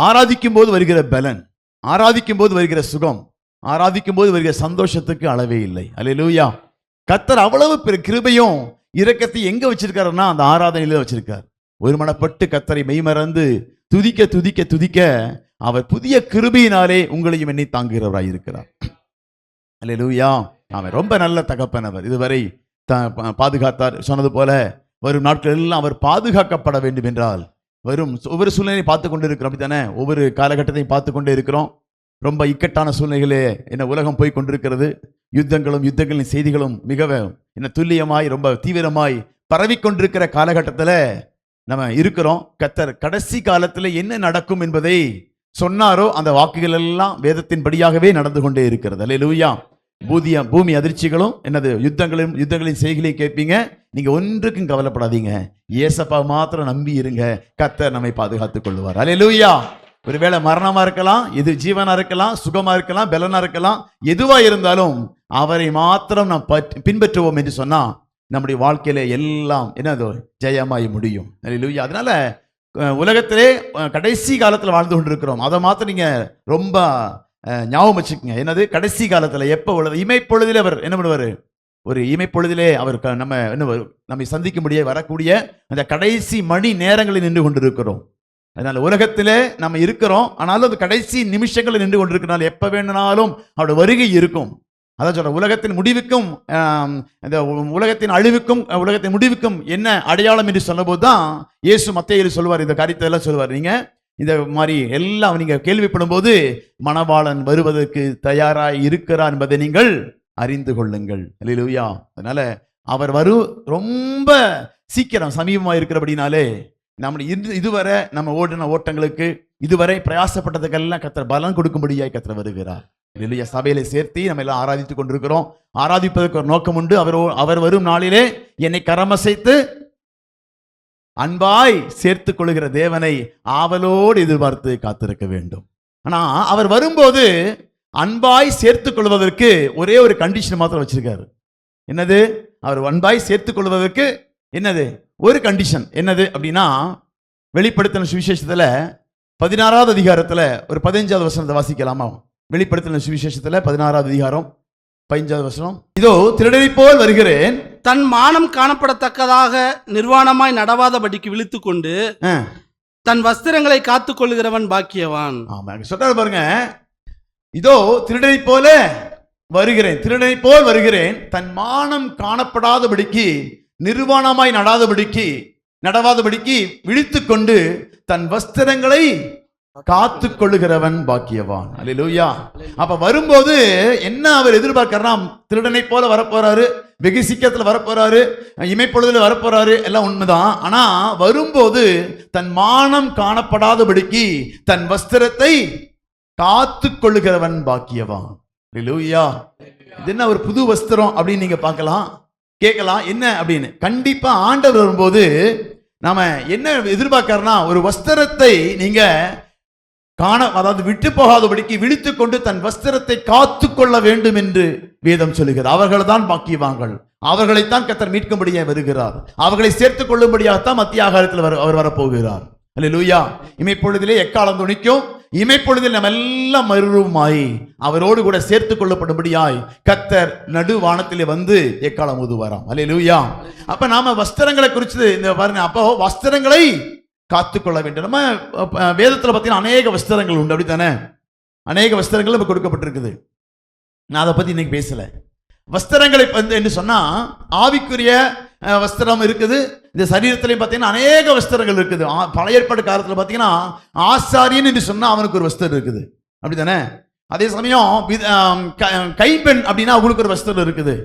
ஆராதிக்கும் போது வருகிற பலன், ஆராதிக்கும் போது வருகிற சுகம், ஆராதிக்கும் போது வருகிற சந்தோஷத்துக்கு அளவே இல்லை. அல்லேலூயா. கர்த்தர் அவ்வளவு கிருபையும் இரக்கத்தை எங்க வச்சிருக்காருன்னா அந்த ஆராதனையில வச்சிருக்கார். ஒரு மனப்பட்டு கர்த்தரை மெய்மறந்து துதிக்க துதிக்க துதிக்க அவர் புதிய கிருபையினாலே உங்களையும் எண்ணி தாங்குகிறவராய் இருக்கிறார். அல்லேலூயா. அவன் ரொம்ப நல்ல தகப்பன். அவர் இதுவரை பாதுகாத்தார். சொன்னது போல வரும் நாட்கள் எல்லாம் அவர் பாதுகாக்கப்பட வேண்டும் என்றால் வரும் ஒவ்வொரு சூழ்நிலையை பார்த்து கொண்டு இருக்கிறோம். அப்படித்தானே? ஒவ்வொரு காலகட்டத்தையும் பார்த்து கொண்டே இருக்கிறோம். ரொம்ப இக்கட்டான சூழ்நிலைகளே என்ன உலகம் போய் கொண்டிருக்கிறது. யுத்தங்களின் செய்திகளும் மிக என்ன துல்லியமாய் ரொம்ப தீவிரமாய் பரவிக்கொண்டிருக்கிற காலகட்டத்தில் நம்ம இருக்கிறோம். கர்த்தர் கடைசி காலத்தில் என்ன நடக்கும் என்பதை சொன்னாரோ அந்த வாக்குகள் எல்லாம் வேதத்தின்படியாகவே நடந்து கொண்டே இருக்கிறது. அல்லேலூயா. பூமி அதிர்ச்சிகளும் என்னது யுத்தங்களின் செய்திகளை கேட்பீங்க. நீங்க ஒன்றுக்கும் கவலைப்படாதீங்க. ஏசப்பா மாத்திரம் நம்பி இருங்க. கர்த்தர் நம்மை பாதுகாத்துக் கொள்வார். அல்லேலூயா. ஒருவேளை மரணமா இருக்கலாம், எது ஜீவனா இருக்கலாம், சுகமா இருக்கலாம், பலனா இருக்கலாம், எதுவா இருந்தாலும் அவரை மாத்திரம் நாம் பின்பற்றுவோம் என்று சொன்னா நம்முடைய வாழ்க்கையில எல்லாம் என்னதோ ஜெயமாய் முடியும். அல்லேலூயா. அதனால உலகத்திலே கடைசி காலத்தில் வாழ்ந்து கொண்டிருக்கிறோம். அதை மாத்திரம் நீங்க ரொம்ப ஞாபகம் வச்சுக்கோங்க. என்னது கடைசி காலத்துல எப்ப உள்ளது? இமைப்பொழுதிலே அவர் என்ன பண்ணுவாரு? ஒரு இமைப்பொழுதிலே அவர் நம்மை சந்திக்க முடிய வரக்கூடிய அந்த கடைசி மணி நேரங்களில் நின்று கொண்டிருக்கிறோம். அதனால உலகத்திலே நம்ம இருக்கிறோம். ஆனாலும் அது கடைசி நிமிஷங்களில் நின்று கொண்டிருக்கிறனால எப்ப வேணும்னாலும் அவருடைய வருகை இருக்கும். அதான் சொல்ற உலகத்தின் முடிவுக்கும் இந்த உலகத்தின் அழிவுக்கும் உலகத்தின் முடிவுக்கும் என்ன அடையாளம் என்று சொன்னபோது தான் இயேசு மத்தேயுவில் சொல்வார். இந்த காரியத்தை எல்லாம் சொல்வார். நீங்க இந்த மாதிரி எல்லாம் நீங்க கேள்விப்படும் போது மணவாளன் வருவதற்கு தயாராய் இருக்கிறார் என்பதை நீங்கள் அறிந்து கொள்ளுங்கள். அல்லேலூயா. அதனால அவர் ரொம்ப சீக்கிரம் சமீபமாக இருக்கிறபடினாலே நம்ம இதுவரை நம்ம ஓடின ஓட்டங்களுக்கு இதுவரை பிரயாசப்பட்டதுக்கெல்லாம் கர்த்தர் பலன் கொடுக்கும்படியாய் கர்த்தர் வருகிறார். அல்லேலூயா. சபையில சேர்த்து நம்ம எல்லாம் ஆராதித்துக் கொண்டிருக்கிறோம். ஆராதிப்பதற்கு ஒரு நோக்கம் உண்டு. அவர் வரும் நாளிலே என்னை கரமசைத்து அன்பாய் சேர்த்துக் கொள்கிற தேவனை ஆவலோடு எதிர்பார்த்து காத்திருக்க வேண்டும். ஆனா அவர் வரும்போது அன்பாய் சேர்த்துக் கொள்வதற்கு ஒரே ஒரு கண்டிஷன் மாத்திரம் வச்சிருக்காரு. என்னது? அவர் அன்பாய் சேர்த்துக் கொள்வதற்கு என்னது? ஒரு கண்டிஷன். என்னது அப்படின்னா வெளிப்படுத்தின சுவிசேஷத்துல 16வது அதிகாரத்துல ஒரு 15வது வசனத்தை வாசிக்கலாமா? வெளிப்படுத்தின சுவிசேஷத்துல 16வது அதிகாரம் 15வது வசனம். இதோ திருடனை போல் வருகிறேன், தன் மானம் காணப்படத்தக்கதாக நிர்வாணமாய் நடவாதபடிக்கு விழித்து கொண்டு தன் வஸ்திரங்களை காத்துக் கொள்ளுகிறவன் பாக்கியவான். ஆமா, சொல்றாரு பாருங்க. இதோ திருடனை போல வருகிறேன், திருடனை போல் வருகிறேன், தன் மானம் காணப்படாதபடிக்கு நிர்வாணமாய் நடவாதபடிக்கு விழித்து கொண்டு தன் வஸ்திரங்களை காத்து கொள்ளுகிறவன் பாக்கியவான். அல்லேலூயா. அப்ப வரும்போது என்ன அவர் எதிர்பார்க்கிறார்? திருடனை போல வரப்போறாரு, வெகு சீக்கிரத்துல வரப்போறாரு, இமைப்பொழுதுல வரப்போறாரு, எல்லாம் உண்மைதான். ஆனா வரும்போது தன் மானம் காணப்படாதபடிக்கு தன் வஸ்திரத்தை காத்து கொள்ளுகிறவன் பாக்கியவான். அல்லேலூயா. இது என்ன ஒரு புது வஸ்திரம் அப்படின்னு நீங்க கேட்கலாம் என்ன அப்படின்னு. கண்டிப்பா ஆண்டவர் வரும்போது நாம என்ன எதிர்பார்க்கறனா, ஒரு வஸ்திரத்தை நீங்க அதாவது விட்டு போகாதபடிக்கு விழித்துக் கொண்டு தன் வஸ்திரத்தை காத்து கொள்ள வேண்டும் என்று வேதம் சொல்லுகிறது. அவர்கள் தான் பாக்கியவான்கள். அவர்களைத்தான் கர்த்தர் மீட்கும்படியாக வருகிறார். அவர்களை சேர்த்துக் கொள்ளும்படியாகத்தான் மத்திய ஆகாரத்தில் அவர் வரப்போகிறார். அல்லேலூயா. இமைப்பொழுதிலே எக்காலம் துணிக்கும். இமைப்பொழுதில் நம்ம எல்லாம் மறுரூபமாய் அவரோடு கூட சேர்த்துக் கொள்ளப்படும்படியாய் கர்த்தர் நடு வானத்திலே வந்து எக்காலம் ஊதுவாராம். அல்லேலூயா. அப்ப நாம வஸ்திரங்களை குறித்து இந்த பாருங்க. அப்போ வஸ்திரங்களை காத்துக்கொள்ள வேண்டும். நம்ம வேதத்துல பார்த்தீங்கன்னா அநேக வஸ்திரங்கள் உண்டு. அப்படித்தானே? அநேக வஸ்திரங்கள் நம்ம கொடுக்கப்பட்டிருக்குது. நான் அதை பத்தி இன்னைக்கு பேசல. வஸ்திரங்களை என்று சொன்னா ஆவிக்குரிய வஸ்திரம் இருக்குது. இந்த சரீரத்திலையும் பார்த்தீங்கன்னா அநேக வஸ்திரங்கள் இருக்குது. பழைய ஏற்பாடு காலத்தில் பார்த்தீங்கன்னா ஆசாரியன் என்று சொன்னா அவனுக்கு ஒரு வஸ்திரம் இருக்குது. அப்படித்தானே? அதே சமயம் கைப்பெண் அப்படின்னா அவங்களுக்கு ஒரு வஸ்திரம் இருக்குது.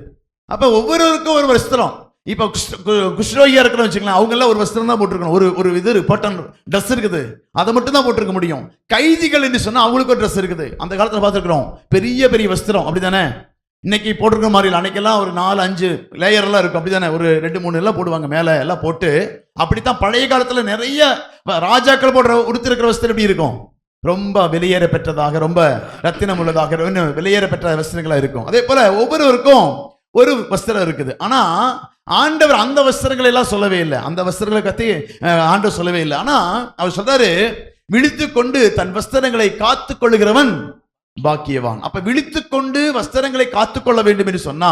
அப்ப ஒவ்வொருவருக்கும் ஒரு வஸ்திரம். இப்ப குஷ்ரோகியா இருக்கிறோம் வச்சுக்கலாம், அவங்க எல்லாம் ஒரு வஸ்திரம் தான் போட்டிருக்கணும். ஒரு இது பட்டன் ட்ரெஸ் இருக்குது, அதை மட்டும் தான் போட்டிருக்க முடியும். கைதிகள் என்று சொன்னா அவங்களுக்கு ஒரு ட்ரெஸ் இருக்குது. அந்த காலத்துல பார்த்துருக்கிறோம் பெரிய பெரிய வஸ்திரம். அப்படித்தானே? இன்னைக்கு போட்டிருக்கிற மாதிரி இல்லை. அன்னைக்கெல்லாம் ஒரு 4-5 லேயர் எல்லாம் இருக்கும். அப்படித்தானே? ஒரு 2-3 எல்லாம் போடுவாங்க மேல எல்லாம் போட்டு. அப்படித்தான் பழைய காலத்துல நிறைய ராஜாக்கள் உடுத்திருக்கிற வஸ்திரம் எப்படி இருக்கும்? ரொம்ப வெளியேற பெற்றதாக, ரொம்ப ரத்தினம் உள்ளதாக, வெளியேற பெற்ற வஸ்திரங்களா இருக்கும். அதே போல ஒவ்வொருவருக்கும் ஒரு வஸ்திரம் இருக்குது. ஆனா ஆண்டவர் அந்த வஸ்திரங்களை எல்லாம் சொல்லவே இல்லை. அந்த வஸ்திரங்களை பத்தி ஆண்டவர் சொல்லவே இல்லை. ஆனா அவர் சொல்றாரு, விழித்துக்கொண்டு தன் வஸ்திரங்களை காத்துக் கொள்ளுகிறவன் பாக்கியவான். அப்ப விழித்துக்கொண்டு வஸ்திரங்களை காத்துக்கொள்ள வேண்டும் என்று சொன்னா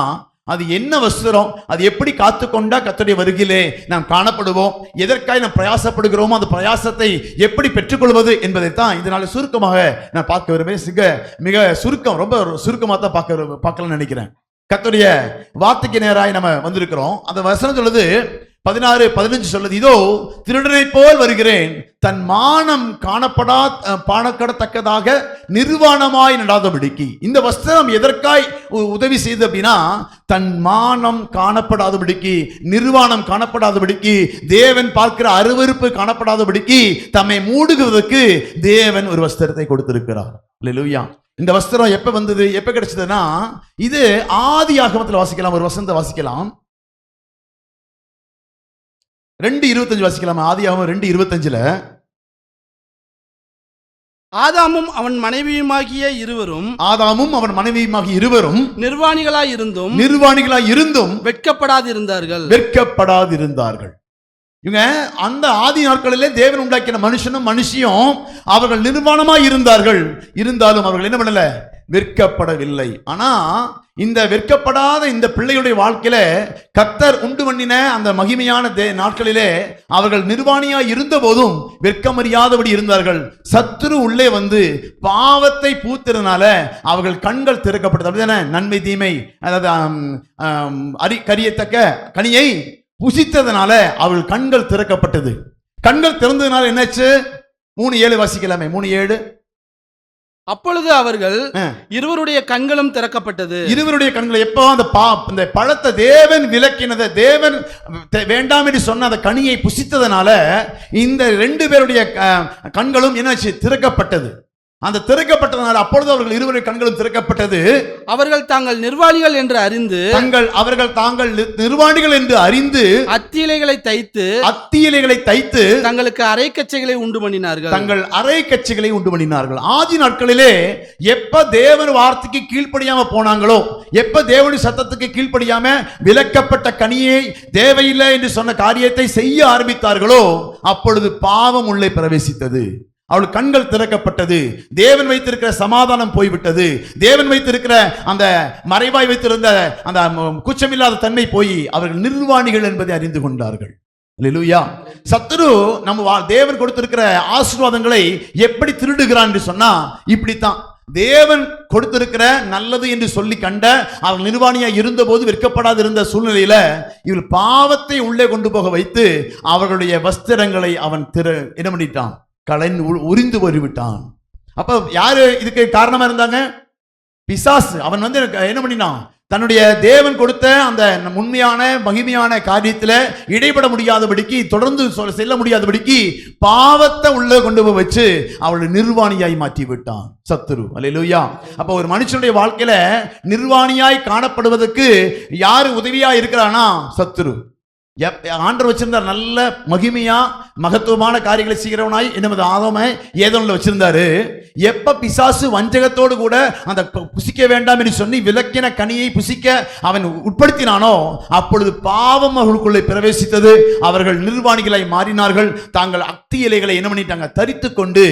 அது என்ன வஸ்திரம், அது எப்படி காத்துக்கொண்டா கர்த்தருடைய வருகையிலே நாம் காணப்படுவோம், எதற்காக நாம் பிரயாசப்படுகிறோமோ அந்த பிரயாசத்தை எப்படி பெற்றுக்கொள்வது என்பதைத்தான் இதனால சுருக்கமாக நான் பார்க்க விரும்புகிறேன். மிக சுருக்கம், ரொம்ப சுருக்கமாக தான் பார்க்கலாம்னு நினைக்கிறேன். கர்த்தருடைய வார்த்தைக்கு நேராய் நம்ம வந்திருக்கிறோம். அந்த வசனம் சொல்லுது 16-15 சொல்லுது, இதோ திருடனை போல் வருகிறேன், தன் மானம் காணப்படத்தக்கதாக நிர்வாணமாய் நடாதபடிக்கு. இந்த வஸ்திரம் எதற்காய் உதவி செய்து அப்படின்னா, தன் மானம் காணப்படாதபடிக்கு, நிர்வாணம் காணப்படாதபடிக்கு, தேவன் பார்க்கிற அருவருப்பு காணப்படாதபடிக்கு தம்மை மூடுவதற்கு தேவன் ஒரு வஸ்திரத்தை கொடுத்திருக்கிறார். அல்லேலூயா. இந்த வஸ்திரம் எப்ப வந்தது, எப்ப கிடைச்சதுன்னா, இது ஆதியாகமத்தில் வாசிக்கலாம். ஒரு வசனத்தை வாசிக்கலாம், 2:25 வாசிக்கலாம். ஆதியாகமம் 2:25. ஆதாமும் அவன் மனைவியுமாகிய இருவரும் நிர்வாணிகளாய் இருந்தும் வெட்கப்படாதிருந்தார்கள். இவங்க அந்த ஆதி நாட்களிலே தேவன் உண்டாக்கின மனுஷனும் மனுஷியும் அவர்கள் நிர்வாணமாய் இருந்தாலும் அவர்கள் என்ன பண்ணல, வெட்கப்படவில்லை. ஆனா இந்த வெட்கப்படாத இந்த பிள்ளையுடைய வாழ்க்கையில கர்த்தர் உண்டு பண்ணின அந்த மகிமையான நாட்களிலே அவர்கள் நிர்வாணியாய் இருந்த போதும் வெட்கமறியாதபடி இருந்தார்கள். சத்துரு உள்ளே வந்து பாவத்தை பூத்திறனால அவர்கள் கண்கள் திறக்கப்பட்டது. நன்மை தீமை, அதாவது கரியத்தக்க கனியை புசித்ததனால அவர்கள் கண்கள் திறக்கப்பட்டது. கண்கள் திறந்ததுனால என்னாச்சு? 3:7 வாசிக்கலாமே. 3:7. அப்பொழுது அவர்கள் இருவருடைய கண்களும் திறக்கப்பட்டது. இருவருடைய கண்கள் எப்போ? அந்த பழத்தை தேவன் விலக்கினதை, தேவன் வேண்டாம் என்று சொன்ன அந்த கனியை புசித்ததனால இந்த 2 பேருடைய கண்களும் என்னாச்சு? திறக்கப்பட்டது. அந்த திறக்கப்பட்டதனால அப்பொழுது அவர்கள் இருவருடைய கண்களும் திறக்கப்பட்டது. அவர்கள் தாங்கள் நிர்வாணிகள் என்று அறிந்து அத்தியிலைகளை தைத்து தங்களுக்கு அரைக்கச்சைகளை உண்டு பண்ணினார்கள். ஆதி நாட்களிலே எப்ப தேவன் வார்த்தைக்கு கீழ்ப்படியாம போனாங்களோ, எப்ப தேவனுடைய சத்தத்துக்கு கீழ்ப்படியாம விலக்கப்பட்ட கனியை தேவையில்லை என்று சொன்ன காரியத்தை செய்ய ஆரம்பித்தார்களோ அப்பொழுது பாவம் உள்ளே பிரவேசித்தது. அவள் கண்கள் திறக்கப்பட்டது. தேவன் வைத்திருக்கிற சமாதானம் போய்விட்டது. தேவன் வைத்திருக்கிற அந்த மறைவாய் வைத்திருந்த அந்த குற்றமில்லாத தன்மை போய் அவர்கள் நிர்வாணிகள் என்பதை அறிந்து கொண்டார்கள். அல்லேலூயா. சத்துரு நம்ம தேவன் கொடுத்திருக்கிற ஆசீர்வாதங்களை எப்படி திருடுகிறான் என்று சொன்னா இப்படித்தான். தேவன் கொடுத்திருக்கிற நல்லது என்று சொல்லி கண்ட அவர்கள் நிர்வாணியா இருந்த போது வெட்கப்படாது இருந்த சூழ்நிலையில இவள் பாவத்தை உள்ளே கொண்டு போக வைத்து அவர்களுடைய வஸ்திரங்களை அவன் என்ன பண்ணிட்டான்? உரிந்து போய்விட்டான். அப்ப யாரு இதுக்கு காரணமா இருந்தாங்க? பிசாசு. அவன் வந்து என்ன பண்ணினான்? தன்னுடைய தேவன் கொடுத்த அந்த உண்மையான மகிமையான காரியத்துல இடைபட முடியாதபடிக்கு, தொடர்ந்து செல்ல முடியாதபடிக்கு பாவத்தை உள்ள கொண்டு போய் வச்சு அவளை நிர்வாணியாய் மாற்றி விட்டான் சத்துரு. அல்லேலூயா. அப்ப ஒரு மனுஷனுடைய வாழ்க்கையில நிர்வாணியாய் காணப்படுவதற்கு யாரு உதவியா இருக்கிறானா? சத்துரு. ஆண்டவர் வச்சிருந்தார் நல்ல மகிமையா மகத்துவமான காரியங்களை செய்கிறவனாய் நமது ஆதாமை ஏதோன்ல வச்சிருந்தாரு. எப்ப பிசாசு வஞ்சகத்தோடு கூட அந்த புசிக்க வேண்டாம் என்று சொல்லி விலக்கின கனியை புசிக்க அவன் உட்படுத்தினானோ அப்பொழுது பாவம் அவர்களுக்குள்ளே பிரவேசித்தது. அவர்கள் நிர்வாணிகளாய் மாறினார்கள். தாங்கள் அத்தி இலைகளை என்ன பண்ணிட்டாங்க? தரித்து கொண்டு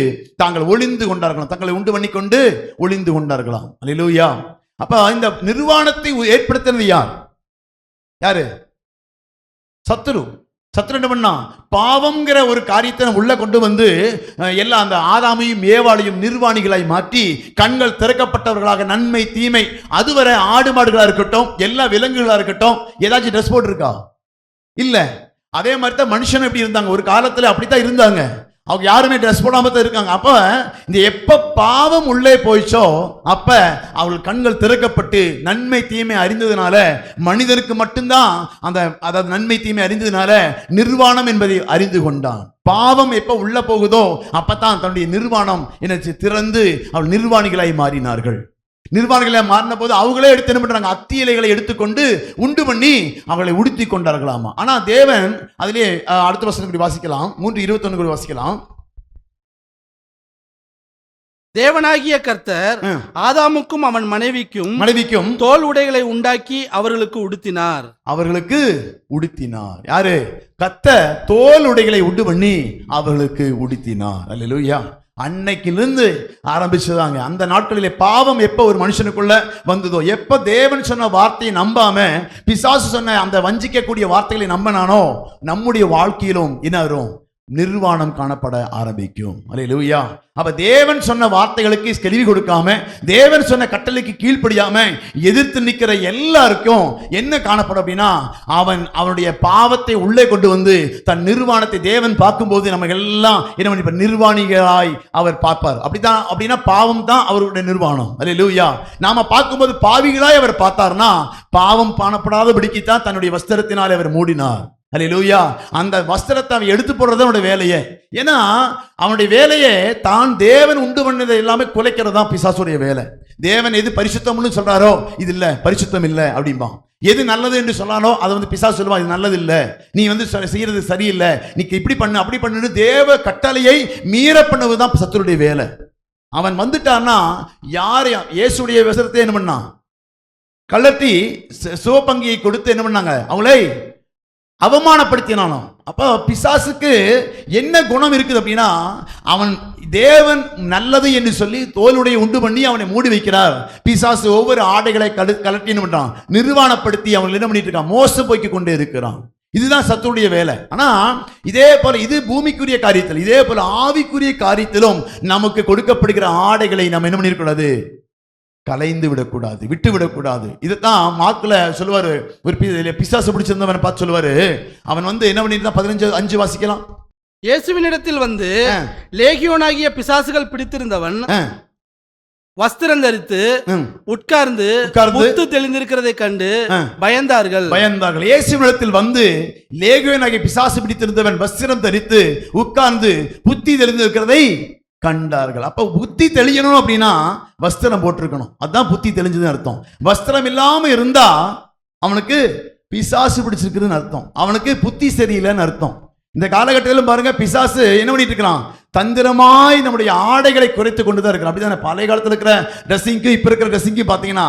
தாங்கள் ஒளிந்து கொண்டார்களாம். தங்களை உண்டு பண்ணி கொண்டு ஒளிந்து கொண்டார்களாம். அல்லேலூயா. அப்ப இந்த நிர்வாணத்தை ஏற்படுத்தினது யாரு? சத்துரு. சத்துரு என்ன பண்ணா? பாவம்ங்கிற ஒரு காரியத்தை உள்ள கொண்டு வந்து எல்லாம் அந்த ஆதாமையும் ஏவாளையும் நிர்வாணிகளாய் மாற்றி கண்கள் திறக்கப்பட்டவர்களாக நன்மை தீமை, அதுவரை ஆடு மாடுகளா இருக்கட்டும், எல்லா விலங்குகளா இருக்கட்டும், ஏதாச்சும் ட்ரெஸ் போட்டு இருக்கா? இல்ல. அதே மாதிரி தான் மனுஷன் எப்படி இருந்தாங்க? ஒரு காலத்துல அப்படித்தான் இருந்தாங்க. அவங்க யாருமே ட்ரெஸ் போடாம தான் இருக்காங்க. அப்ப இந்த எப்ப பாவம் உள்ளே போயிச்சோ அப்ப அவர்கள் கண்கள் திறக்கப்பட்டு நன்மை தீமை அறிந்ததுனால, மனிதனுக்கு மட்டும்தான் அந்த அதாவது நன்மை தீமை அறிந்ததுனால நிர்வாணம் என்பதை அறிந்து கொண்டான். பாவம் எப்ப உள்ள போகுதோ அப்பதான் தன்னுடைய நிர்வாணம் என்ன திறந்து அவள் நிர்வாணிகளாய் மாறினார்கள். நிர்வாணிகளை மாறின போது அவங்களே எடுத்து என்ன பண்றாங்க? அத்தி இலைகளை எடுத்துக்கொண்டு உண்டு பண்ணி அவங்களை உடுத்தி கொண்டார்களாமா. ஆனா தேவன் அதிலே அடுத்த வசனம் வாசிக்கலாம், 3:21 வாசிக்கலாம். தேவனாகிய கர்த்தர் ஆதாமுக்கும் அவன் மனைவிக்கும் தோல் உடைகளை உண்டாக்கி அவர்களுக்கு உடுத்தினார். யாரு? கர்த்தர் தோல் உடைகளை உண்டு பண்ணி அவர்களுக்கு உடுத்தினார். அல்லேலூயா. அன்னைக்கிலிருந்து ஆரம்பிச்சதாங்க. அந்த நாட்களிலே பாவம் எப்ப ஒரு மனுஷனுக்குள்ள வந்ததோ, எப்ப தேவன் சொன்ன வார்த்தையை நம்பாம பிசாசு சொன்ன அந்த வஞ்சிக்கக்கூடிய வார்த்தைகளை நம்பினானோ, நம்முடைய வாழ்க்கையிலும் என்ன வரும்? நிர்வாணம் காணப்பட ஆரம்பிக்கும். அல்லேலூயா. அப்ப தேவன் சொன்ன வார்த்தைகளுக்கு கேள்வி கொடுக்காம, தேவன் சொன்ன கட்டளைக்கு கீழ்ப்படியாம எதிர்த்து நிக்கிற எல்லாருக்கும் என்ன காணப்படும் அப்படின்னா, அவனுடைய பாவத்தை உள்ளே கொண்டு வந்து தன் நிர்வாணத்தை தேவன் பார்க்கும்போது நம்ம எல்லாம் என்ன நிர்வாணிகளாய் அவர் பார்ப்பார். அப்படின்னா பாவம் தான் அவருடைய நிர்வாணம். அல்லேலூயா. நாம பார்க்கும்போது பாவிகளாய் அவர் பார்த்தார்னா, பாவம் காணப்படாதபடிக்குத்தான் தன்னுடைய வஸ்திரத்தினால் அவர் மூடினார். அல்லேலூயா. அந்த வஸ்திரத்தை அவன் எடுத்து போடுறது அவனுடைய வேலையே. ஏன்னா அவனுடைய வேலையே தான் தேவன் உண்டு பண்ணதை எல்லாமே குலைக்கிறது தான் பிசாசுடைய வேலை. தேவன் எது பரிசுத்தம்னு சொல்றாரோ இது இல்ல, பரிசுத்தம் இல்லை அப்படிம்பான். எது நல்லது என்று சொல்லானோ அதை பிசாசு சொல்லுவான், இது நல்லது இல்லை, நீ செய்யறது சரியில்லை, நீ இப்படி பண்ணு அப்படி பண்ணு. தேவ கட்டளையை மீற பண்ணுவதுதான் சத்துருடைய வேலை. அவன் வந்துட்டான்னா யாரையும் இயேசுடைய வஸ்திரத்தை என்ன பண்ணான்? கலட்டி சிவப்பங்கியை கொடுத்து என்ன பண்ணாங்க? அவளை அவமானப்படுத்தினானோ. அப்போ பிசாசுக்கு என்ன குணம் இருக்குது அப்படின்னா, அவன் தேவன் நல்லது என்று சொல்லி தோலுடைய உண்டு பண்ணி அவனை மூடி வைக்கிறார். பிசாசு ஒவ்வொரு ஆடைகளை கலட்டி பண்றான், நிர்வாணப்படுத்தி அவன் என்ன பண்ணிட்டு இருக்கான்? மோசம் போய்க்கு கொண்டே இருக்கிறான். இதுதான் சத்துருடைய வேலை. ஆனா இதே போல இது பூமிக்குரிய காரியத்தில், இதே போல ஆவிக்குரிய காரியத்திலும் நமக்கு கொடுக்கப்படுகிற ஆடைகளை நம்ம என்ன பண்ணிருக்கூடாது? கலைந்து விடக்கூடாது, விட்டு விடக்கூடாது. இதுதான் மார்க்ல சொல்லுவாரு. ஒரு பிசாசு பிடிச்சிருந்தவன் பார்த்து சொல்லுவாரு, அவன் என்ன பண்ணிருந்தான்? 15:5 வாசிக்கலாம். இயேசுவினிடத்தில் வந்து லேகியோனாகிய பிசாசுகள் பிடித்திருந்தவன் வஸ்திரம் தரித்து உட்கார்ந்து புத்து தெளிந்திருக்கிறதை கண்டு பயந்தார்கள். இயேசுவினிடத்தில் வந்து லேகியோனாகிய பிசாசு பிடித்திருந்தவன் வஸ்திரம் தரித்து உட்கார்ந்து புத்தி தெளிந்திருக்கிறதை கண்டார்கள். அப்ப புத்தி தெளியணும் அப்படின்னா வஸ்திரம் போட்டிருக்கணும். அதுதான் புத்தி தெளிஞ்சதுன்னு அர்த்தம். வஸ்திரம் இல்லாம இருந்தா அவனுக்கு பிசாசு பிடிச்சிருக்குதுன்னு அர்த்தம், அவனுக்கு புத்தி சரியில்லைன்னு அர்த்தம். இந்த காலகட்டத்திலும் பாருங்க, பிசாசு என்ன பண்ணிட்டு இருக்கிறான்? தந்திரமாய் நம்முடைய ஆடைகளை குறைத்து கொண்டுதான் இருக்கிறான். அப்படிதானே? பழைய காலத்தில் இருக்கிற ட்ரெஸ்ஸிங்க்கு இப்ப இருக்கிற ட்ரெஸ்ஸிங்க்கு பாத்தீங்கன்னா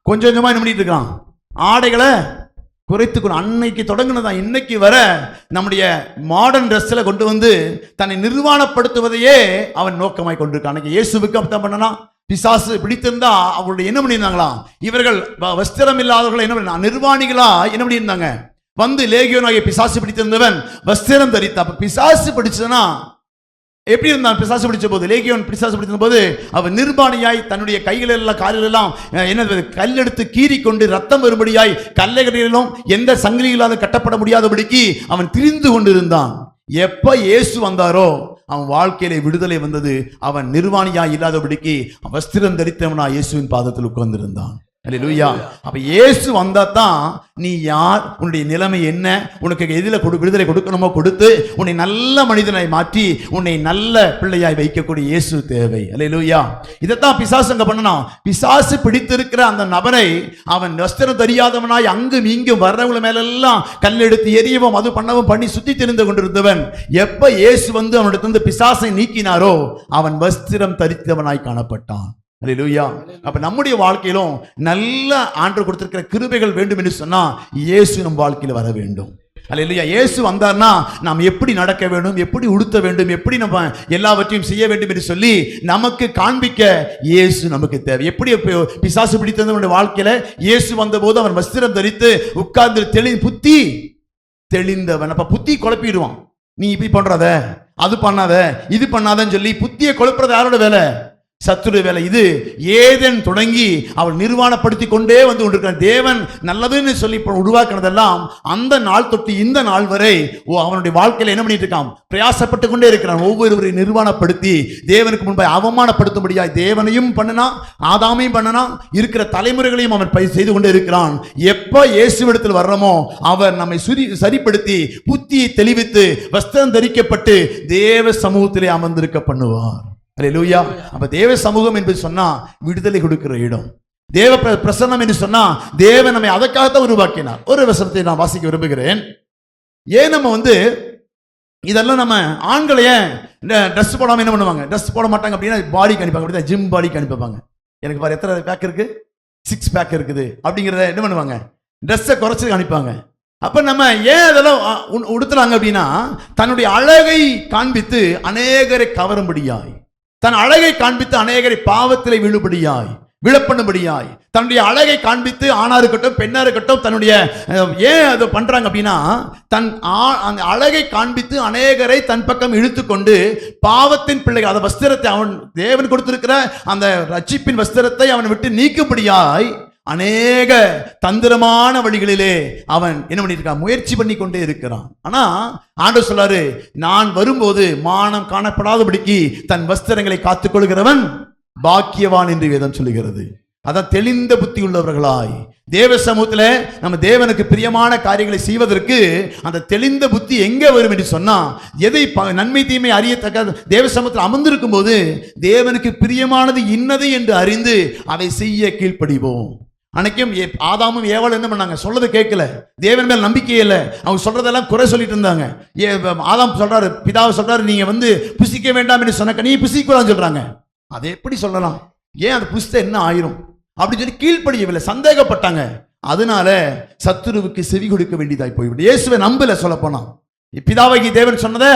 கொஞ்சம் கொஞ்சமா என்ன பண்ணிட்டு இருக்கான்? ஆடைகளை குறைத்துக்கணும். அன்னைக்கு தொடங்கினதான் இன்னைக்கு வர நம்முடைய மாடர்ன் ட்ரெஸ்ல கொண்டு வந்து தன்னை நிர்வாணப்படுத்துவதையே அவன் நோக்கமாய் கொண்டிருக்கான். அன்னைக்கு இயேசுவுக்கு அப்பதான் பண்ணனா, பிசாசு பிடித்திருந்தா அவங்களுடைய என்ன பண்ணியிருந்தாங்களாம்? இவர்கள் வஸ்திரம் இல்லாதவர்கள் என்ன பண்ண நிர்வாணிகளா என்ன பண்ணியிருந்தாங்க? வந்து லேகியோனாகிய பிசாசு பிடித்திருந்தவன் வஸ்திரம் தரித்த. அப்ப பிசாசு பிடிச்சதுன்னா எப்படி இருந்தான்? பிசாசு பிடிச்ச போது, லேகியோன் பிசாசு பிடித்த போது அவன் நிர்வாணியாய் தன்னுடைய கைகள் எல்லாம் காலில் எல்லாம் என்ன கல்லெடுத்து கீறி கொண்டு ரத்தம் வரும்படியாய் கல்லைகளிலும் எந்த சங்கிலிகளாலும் கட்டப்பட முடியாதபடிக்கு அவன் திரிந்து கொண்டிருந்தான். எப்ப இயேசு வந்தாரோ அவன் வாழ்க்கையில விடுதலை வந்தது. அவன் நிர்வாணியாய் இல்லாதபடிக்கு வஸ்திரம் தரித்தவனா இயேசுவின் பாதத்தில் உட்கார்ந்திருந்தான். அல்லேலூயா. அப்ப இயேசு வந்தா தான் நீ யார், உன்னுடைய நிலைமை என்ன, உனக்கு எதில விடுதலை கொடுக்கணுமோ கொடுத்து உன்னை நல்ல மனிதனாய் மாற்றி உன்னை நல்ல பிள்ளையாய் வைக்கக்கூடிய இயேசு தேவை. அல்லேலூயா. இதைத்தான் பிசாசு அங்க பண்ணணும். பிசாசு பிடித்திருக்கிற அந்த நபரை அவன் வஸ்திரம் தெரியாதவனாய் அங்கும் இங்கும் வர்றவங்க மேலெல்லாம் கல்லெடுத்து எரியவும் அது பண்ணவும் பண்ணி சுத்தி தெரிந்து கொண்டிருந்தவன் எப்ப இயேசு வந்து அவனிடத்திலிருந்து பிசாசை நீக்கினாரோ அவன் வஸ்திரம் தரித்தவனாய் காணப்பட்டான். அல்லேலூயா. அப்ப நம்முடைய வாழ்க்கையிலும் நல்ல ஆண்டவர் கொடுத்திருக்கிற கிருபைகள் வேண்டும் என்று சொன்னா இயேசு நம் வாழ்க்கையில் வர வேண்டும். அல்லேலூயா. இயேசு வந்தார்னா நாம் எப்படி நடக்க வேண்டும், எப்படி உடுத்த வேண்டும், எப்படி நம்ம எல்லாவற்றையும் செய்ய வேண்டும் என்று சொல்லி நமக்கு காண்பிக்க இயேசு நமக்கு தேவை. எப்படி பிசாசு பிடித்தவனுடைய வாழ்க்கையில இயேசு வந்தபோது அவன் வஸ்திரம் தரித்து உட்கார்ந்து புத்தி தெளிந்தவன். அப்ப புத்தி குழப்பிடுவான். நீ இப்படி பண்றத, அது பண்ணாத, இது பண்ணாதன்னு சொல்லி புத்தியை குழப்புறது யாரோட வேலை? சத்துருடைய வேலை. இது ஏதேன் தொடங்கி அவள் நிர்வாணப்படுத்தி கொண்டே வந்து கொண்டிருக்கிறான். தேவன் நல்லதுன்னு சொல்லி உருவாக்குனதெல்லாம் அந்த நாள் தொட்டு இந்த நாள் வரை அவனுடைய வாழ்க்கையில என்ன பண்ணிட்டு இருக்கான்? பிரயாசப்பட்டு கொண்டே இருக்கிறான். ஒவ்வொருவரையும் நிர்வாணப்படுத்தி தேவனுக்கு முன்பாக அவமானப்படுத்தும்படியாய் தேவனையும் பண்ணனா, ஆதாமையும் பண்ணனா, இருக்கிற தலைமுறைகளையும் அவன் செய்து கொண்டே இருக்கிறான். எப்ப இயேசுவிடத்தில் வர்றோமோ அவர் நம்மை சரிப்படுத்தி புத்தியை தெளிவித்து வஸ்திரம் தரிக்கப்பட்டு தேவ சமூகத்திலே அமர்ந்திருக்க பண்ணுவார். அல்லேலூயா. அப்ப தேவ சமூகம் என்று சொன்னா விடுதலை கொடுக்கிற இடம். தேவ பிரசன்னம் என்று சொன்னா தேவன் நம்மை அதற்காகத்தான் உருவாக்கினார். ஒரு வசனத்தை நான் வாசிக்க விரும்புகிறேன். ஏன் நம்ம இதெல்லாம் நம்ம ஆண்களையே இந்த ட்ரெஸ் போடாம என்ன பண்ணுவாங்க, ட்ரெஸ் போட மாட்டாங்க அப்படின்னா பாடிக்கு அனுப்பாங்க, அப்படிதான் ஜிம் பாடிக்கு அனுப்பிப்பாங்க. எனக்கு பாரு எத்தனை பேக் இருக்கு, 6 பேக் இருக்குது அப்படிங்கிறத என்ன பண்ணுவாங்க, ட்ரெஸ்ஸை குறைச்சி அனுப்பாங்க. அப்ப நம்ம ஏன் அதெல்லாம் உடுத்துறாங்க அப்படின்னா தன்னுடைய அழகை காண்பித்து அநேகரை கவரும்படியாய், தன் அழகை காண்பித்து அநேகரை பாவத்திலே விழப்பண்ணும்படியாய், தன்னுடைய அழகை காண்பித்து ஆணா இருக்கட்டும் பெண்ணா இருக்கட்டும் தன்னுடைய ஏன் அதை பண்றாங்க அப்படின்னா அந்த அழகை காண்பித்து அநேகரை தன் பக்கம் இழுத்து கொண்டு பாவத்தின் பிள்ளைகள் அந்த வஸ்திரத்தை அவன் தேவன் கொடுத்திருக்கிற அந்த ரட்சிப்பின் வஸ்திரத்தை அவன் விட்டு நீக்கும்படியாய் அநேக தந்திரமான வழிகளிலே அவன் என்ன பண்ணியிருக்கான், முயற்சி பண்ணி கொண்டே இருக்கிறான். ஆனா ஆண்டவர் சொல்றாரு, நான் வரும்போது மானம் காணப்படாதபடிக்கு தன் வஸ்திரங்களை காத்துக்கொள்கிறவன் பாக்கியவான் என்று வேதம் சொல்லுகிறது. அதான் தெளிந்த புத்தி உள்ளவர்களாய் தேவ சமூகத்துல நம்ம தேவனுக்கு பிரியமான காரியங்களை செய்வதற்கு அந்த தெளிந்த புத்தி எங்க வரும் என்று சொன்னா, எதை நன்மை தீமை அறியத்தக்க தேவ சமூகத்தில் அமர்ந்திருக்கும் போது தேவனுக்கு பிரியமானது இன்னது என்று அறிந்து அதை செய்ய கீழ்ப்படிவோம். அன்னைக்கும் ஆதாமும் ஏவாளும் என்ன பண்ணாங்க, சொல்லது கேட்கல, தேவன் மேல் நம்பிக்கை இல்லை, அவங்க சொல்றதெல்லாம் குறை சொல்லிட்டு இருந்தாங்க. ஆதாம் சொல்றாரு, பிதாவை சொல்றாரு, நீங்க புசிக்க வேண்டாம் என்று சொன்ன நீ புசிக்கூடாதுன்னு சொல்றாங்க. அதை எப்படி சொல்லலாம், ஏன் அது புசித்த என்ன ஆயிரும் அப்படின்னு சொல்லி கீழ்ப்படியவில்லை, சந்தேகப்பட்டாங்க. அதனால சத்துருவுக்கு செவி கொடுக்க வேண்டியதாய் போய்விட்டு இயேசுவை நம்பல, சொல்ல போனா பிதாவாகி தேவன் சொன்னதை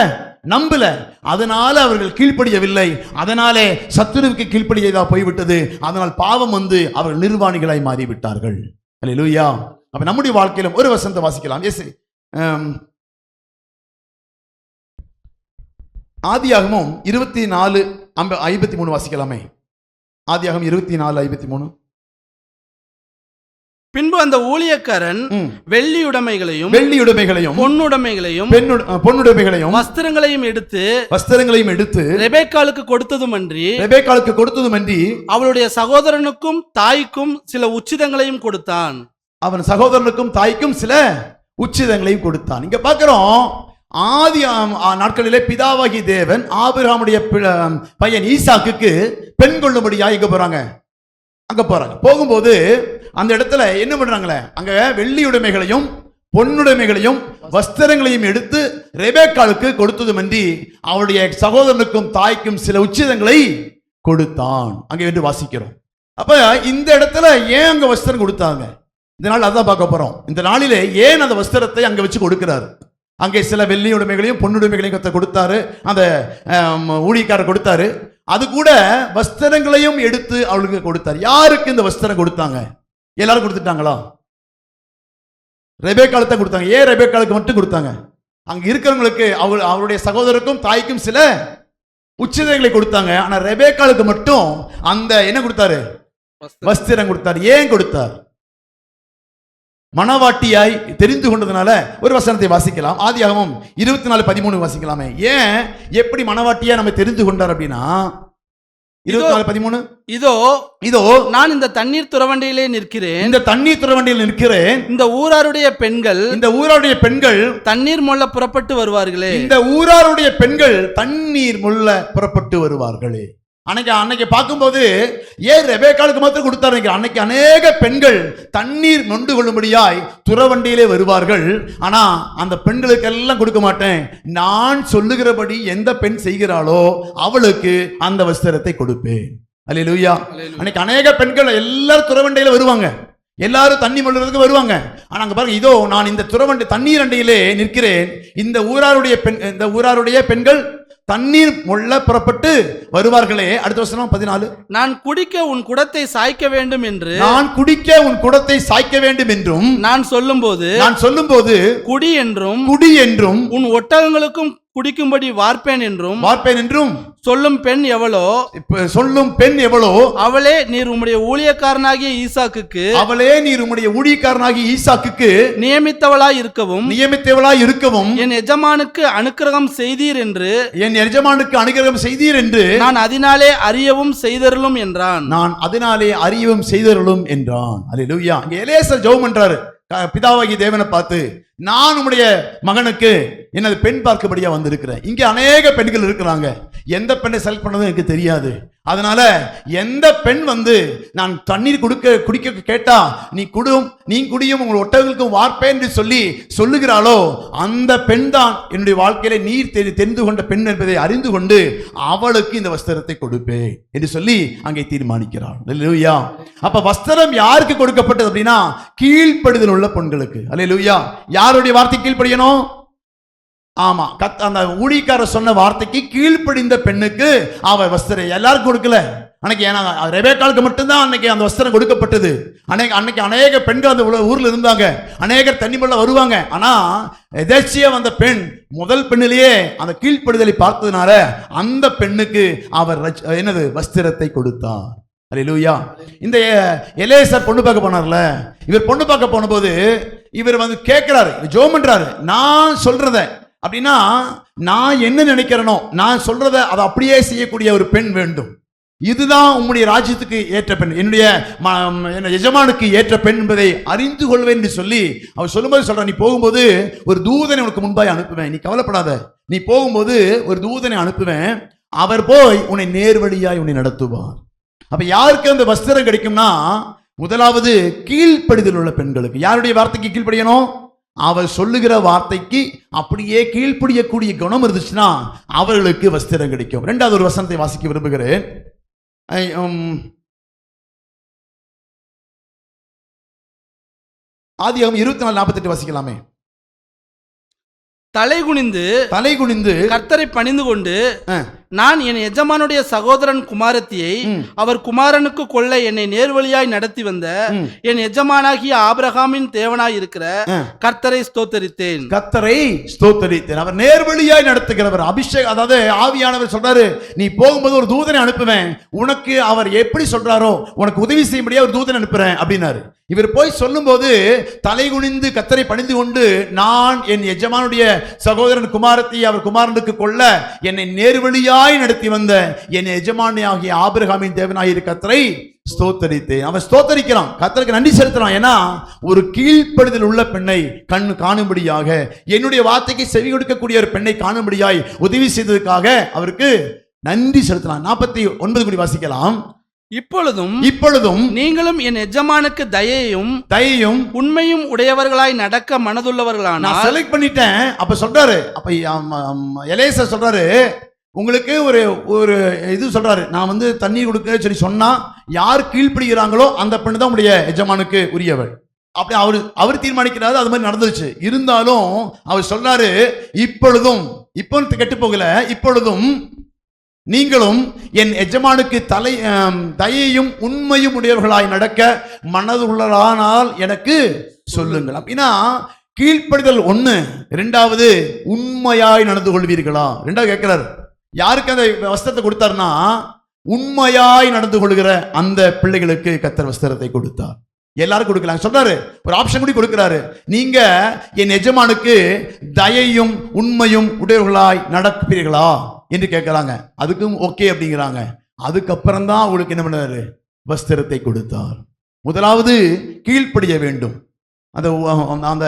நம்பல, அதனால அவர்கள் கீழ்ப்படியவில்லை, அதனாலே சத்துருவுக்கு கீழ்ப்படியதா போய்விட்டது. அதனால் பாவம் அவர்கள் நிர்வாணிகளாய் மாறிவிட்டார்கள். அல்லேலூயா. அப்ப நம்முடைய வாழ்க்கையிலும் ஒரு வசனத்தை வாசிக்கலாம். ஆதியாகமம் 24:53 வாசிக்கலாமே. ஆதியாகமம் 24:53. பின்பு அந்த ஊழியக்காரன் வெள்ளியுடைமைகளையும் பொன்னுடைமைகளையும் வஸ்திரங்களையும் எடுத்து ரெபெக்காளுக்கு கொடுத்ததுமன்றி அவளுடைய சகோதரனுக்கும் தாய்க்கும் சில உச்சிதங்களையும் கொடுத்தான். அவன் சகோதரனுக்கும் தாய்க்கும் சில உச்சிதங்களையும் கொடுத்தான். இங்க பார்க்கிறோம், ஆதி நாட்களிலே பிதாவாகி தேவன் ஆபிரகாமுடைய பையன் ஈசாக்குக்கு பெண் கொள்ளும்படியா எங்க போறாங்க, அங்க போறாங்க. போகும்போது அந்த இடத்துல என்ன பண்றாங்களே, அங்க வெள்ளியுடைமைகளையும் பொன்னுடைமைகளையும் வஸ்திரங்களையும் எடுத்து ரெபெக்காளுக்கு கொடுத்ததுமன்றி அவருடைய சகோதரனுக்கும் தாய்க்கும் சில உச்சிதங்களை கொடுத்தான் அங்க என்று வாசிக்கிறோம். அப்ப இந்த இடத்துல ஏன் அங்க வஸ்திரம் கொடுத்தாங்க, இந்த நாள் அதான் பார்க்க போறோம். இந்த நாளிலே ஏன் அந்த வஸ்திரத்தை அங்க வச்சு கொடுக்கிறாரு, அங்கே சில வெள்ளி உடைமைகளையும் பொன்னுடைமைகளையும் கொடுத்தாரு, அந்த ஊழியக்காரர் கொடுத்தாரு. அது கூட வஸ்திரங்களையும் எடுத்து அவளுக்கு கொடுத்தார். யாருக்கு இந்த வஸ்திரம் கொடுத்தாங்க, எல்லாரும் கொடுத்துட்டாங்களா? ரெபெக்காளுக்கு தான் கொடுத்தாங்க. ஏன் ரெபெக்காளுக்கு மட்டும் கொடுத்தாங்க? அங்க இருக்கிறவங்களுக்கு அவருடைய சகோதரருக்கும் தாய்க்கும் சில உச்சிதங்களை கொடுத்தாங்க. ஆனா ரெபெக்காளுக்கு மட்டும் அந்த என்ன கொடுத்தாரு, வஸ்திரம் கொடுத்தார். ஏன் கொடுத்தார்? மணவாட்டியாய் தெரிந்து கொண்டதுனால. ஒரு வசனத்தை வாசிக்கலாம். ஆதியாகமம் 24:13 வாசிக்கலாமே. ஏன் எப்படி மணவாட்டியா நம்ம தெரிந்து கொண்டார் அப்படின்னா 24:13, இதோ நான் இந்த தண்ணீர் துறவண்டியிலே நிற்கிறேன், இந்த ஊராருடைய பெண்கள் தண்ணீர் மொள்ள புறப்பட்டு வருவார்களே, இந்த ஊராருடைய பெண்கள் தண்ணீர் மொள்ள புறப்பட்டு வருவார்களே. அன்னைக்கு பார்க்கும்போது ஏன் ரெபெக்காளுக்கு மாத்திரம் கொடுத்தாரு? அன்னைக்கு அநேக பெண்கள் தண்ணீர் நொண்டு கொள்ளும்படியாய் துறவண்டியிலே வருவார்கள். ஆனா அந்த பெண்களுக்கு எல்லாம் கொடுக்க மாட்டேன், நான் சொல்லுகிறபடி எந்த பெண் செய்கிறாளோ அவளுக்கு அந்த வஸ்திரத்தை கொடுப்பேன். அல்லேலூயா. அன்னைக்கு அநேக பெண்கள் எல்லாரும் துறவண்டியில வருவாங்க, எல்லாரும் தண்ணி மொள்ளுறதுக்கு வருவாங்க. ஆனா அங்க பாருங்க, இதோ நான் இந்த துறவண்டி தண்ணீர் அண்டையிலே நிற்கிறேன், இந்த ஊராருடைய பெண்கள் தண்ணீர் மொள்ள புறப்பட்டு வருவார்களே. அடுத்த வசனம் 14, நான் குடிக்க உன் குடத்தை சாய்க்க வேண்டும் என்றும் நான் சொல்லும்போது குடி என்றும் உன் ஒட்டகங்களுக்கும் குடிக்கும்படி வார்ப்பேன் என்றும் சொல்லும் பெண் எவளோ அவளே நீர் உம்முடைய ஊழியக்காரனாகிய ஈசாக்குக்கு நியமித்தவளாய் இருக்கவும் என் எஜமானுக்கு அனுக்கிரகம் செய்தீர் என்று நான் அதனாலே அறியவும் செய்தருளும் என்றான். அல்லேலூயா. இங்க எலியாசர் ஜெபம் பண்றாரு பிதாவாகி தேவனை பார்த்து, நான் உம்முடைய மகனுக்கு எனது பெண் பார்க்கபடியா வந்திருக்கிறேன். இங்க அநேக பெண்கள் இருக்கிறாங்க, எந்த பெண்ணை செலக்ட் பண்ணதும் எனக்கு தெரியாது. அதனால எந்த பெண் நான் தண்ணீர் குடிக்க கேட்டா நீ குடியும் உங்கள் ஒட்டகங்களுக்கும் வார்ப்பேன் என்று சொல்லுகிறாளோ அந்த பெண் தான் என்னுடைய வாழ்க்கையில நீர் தெரிந்து கொண்ட பெண் என்பதை அறிந்து கொண்டு அவளுக்கு இந்த வஸ்திரத்தை கொடுப்பேன் என்று சொல்லி அங்கே தீர்மானிக்கிறாள். அல்லேலூயா. அப்ப வஸ்திரம் யாருக்கு கொடுக்கப்பட்டது அப்படின்னா கீழ்ப்படிதல் உள்ள பெண்களுக்கு. அல்லேலூயா. யாருடைய வார்த்தை கீழ்ப்படியணும்? ஆமா, அந்த ஊழியக்காரர் சொன்ன வார்த்தைக்கு கீழ்ப்படிந்த பெண்ணுக்கு அவ வஸ்திரம் எல்லாருக்கும் கொடுக்கல. அன்னைக்கு ஏன்னா ரெபேக்காளுக்கு மட்டும்தான் அன்னைக்கு அந்த வஸ்திரம் கொடுக்கப்பட்டது. அன்னைக்கு அநேக பெண்கள் அந்த ஊர்ல இருந்தாங்க, அநேகர் தண்ணிமல்ல வருவாங்க. ஆனா எதேச்சியா வந்த பெண் முதல் பெண்ணிலேயே அந்த கீழ்ப்படிதலை பார்த்ததுனால அந்த பெண்ணுக்கு அவர் வஸ்திரத்தை கொடுத்தார். அல்லேலூயா. இந்த எலேசர் பொண்ணு பார்க்க போனார்ல, இவர் பொண்ணு பார்க்க போனபோது இவர் கேட்கிறாரு, ஜெபம் பண்றாரு, நான் சொல்றத அப்படின்னா நான் என்ன நினைக்கிறேனோ நான் சொல்றத அதை அப்படியே செய்யக்கூடிய ஒரு பெண் வேண்டும். இதுதான் உம்முடைய ராஜ்யத்துக்கு ஏற்ற பெண், என்னுடைய எஜமானுக்கு ஏற்ற பெண் என்பதை அறிந்து கொள்வேன் என்று சொல்லி அவர் சொல்லும்போது சொல்ற, நீ போகும்போது ஒரு தூதனை உனக்கு முன்பாய் அனுப்புவேன், நீ கவலைப்படாத, நீ போகும்போது ஒரு தூதனை அனுப்புவேன், அவர் போய் உன்னை நேர்வழியாய் உன்னை நடத்துவார். அப்ப யாருக்கு அந்த வஸ்திரம் கிடைக்கும்னா முதலாவது கீழ்ப்படிதல் உள்ள பெண்களுக்கு. யாருடைய வார்த்தைக்கு கீழ்ப்படியணும்? அவள் சொல்லுகிற வார்த்தைக்கு அப்படியே கீழ்ப்படியக்கூடிய குணம் இருந்துச்சுன்னா அவர்களுக்கு வஸ்திரம் கிடைக்கும். இரண்டாவது ஒரு வசனத்தை வாசிக்க விரும்புகிறேன். ஆதியாகமம் 24:48 வாசிக்கலாமே. தலை குனிந்து கர்த்தரை பணிந்து கொண்டு, நான் என் எஜமானுடைய சகோதரன் குமாரத்தியை அவர் குமாரனுக்கு கொள்ள என்னை நேர்வழியாய் நடத்தி வந்த என் எஜமானாகிய ஆபிரகாமின் தேவனாய் இருக்கிற கர்த்தரை ஸ்தோத்தரித்தேன். அவர் நேர்வழியாய் நடத்துகிறவர். அபிஷேக், அதாவது ஆவியானவர் சொல்றாரு, நீ போகும்போது ஒரு தூதனை அனுப்புவேன், உனக்கு அவர் எப்படி சொல்றாரோ உனக்கு உதவி செய்யும்படியா ஒரு தூதனை அனுப்புறேன் அப்படின்னாரு. இவர் போய் சொல்லும் போது தலை குனிந்து கர்த்தரை பணிந்து கொண்டு, நான் என் எஜமானுடைய சகோதரன் குமாரத்தை அவர் குமாரனுக்கு கொள்ள என்னை நேர்வழியாய் நடத்தி வந்த என் எஜமானியாகிய ஆபிரகாமின் தேவனாகிய கர்த்தரை ஸ்தோத்தரித்தேன். அவன் ஸ்தோத்தரிக்கிறான், கர்த்தருக்கு நன்றி செலுத்துறான். ஏன்னா ஒரு கீழ்ப்படிதல் உள்ள பெண்ணை கண் காணும்படியாக, என்னுடைய வார்த்தைக்கு செவி கொடுக்கக்கூடிய ஒரு பெண்ணை காணும்படியாய் உதவி செய்ததுக்காக அவருக்கு நன்றி செலுத்தினான். 49 வாசிக்கலாம். இப்பொழுதும் நீங்களும் என் எஜமானுக்கு தயையும் உண்மையும் உடையவர்களாய் நடக்க மனதுள்ளவர்களான நான் செலக்ட் பண்ணிட்டேன். அப்ப சொல்றாரு, அப்ப எலேசர் சொல்றாரு, உங்களுக்கு ஒரு இது சொல்றாரு, நான் தண்ணீர் கொடுக்க சொல்லி சொன்னா யார் கீழ்ப்படுகிறாங்களோ அந்த பெண்ணு தான் உடைய எஜமானுக்கு உரியவள். அப்படி அவர் தீர்மானிக்கிறாரு. அது மாதிரி நடந்துச்சு. இருந்தாலும் அவர் சொல்றாரு, இப்போ கெட்டு போகல, இப்பொழுதும் நீங்களும் என் எஜமானுக்கு தயையும் உண்மையும் உடையவர்களாய் நடக்க மனதுள்ளதானால் எனக்கு சொல்லுங்கள். அப்படின்னா கீழ்ப்படிதல் ஒண்ணு, இரண்டாவது உண்மையாய் நடந்து கொள்வீர்களா? ரெண்டாவது கேட்கிறார், யாருக்கு அந்த வஸ்திரத்தை கொடுத்தார்னா உண்மையாய் நடந்து கொள்கிற அந்த பிள்ளைகளுக்கு கர்த்தர் வஸ்திரத்தை கொடுத்தார். எல்லாரும் கொடுக்கலாம் சொல்றாரு. ஒரு ஆப்ஷன் கூட கொடுக்கிறாரு, நீங்க என் எஜமானுக்கு தயையும் உண்மையும் உடையவர்களாய் நடப்பீர்களா என்று கேட்கிறாங்க. அதுக்கும் ஓகே அப்படிங்கிறாங்க. அதுக்கப்புறம் தான் அவங்களுக்கு என்ன பண்ணாரு? வஸ்திரத்தை கொடுத்தார். முதலாவது கீழ்ப்படிய வேண்டும். அந்த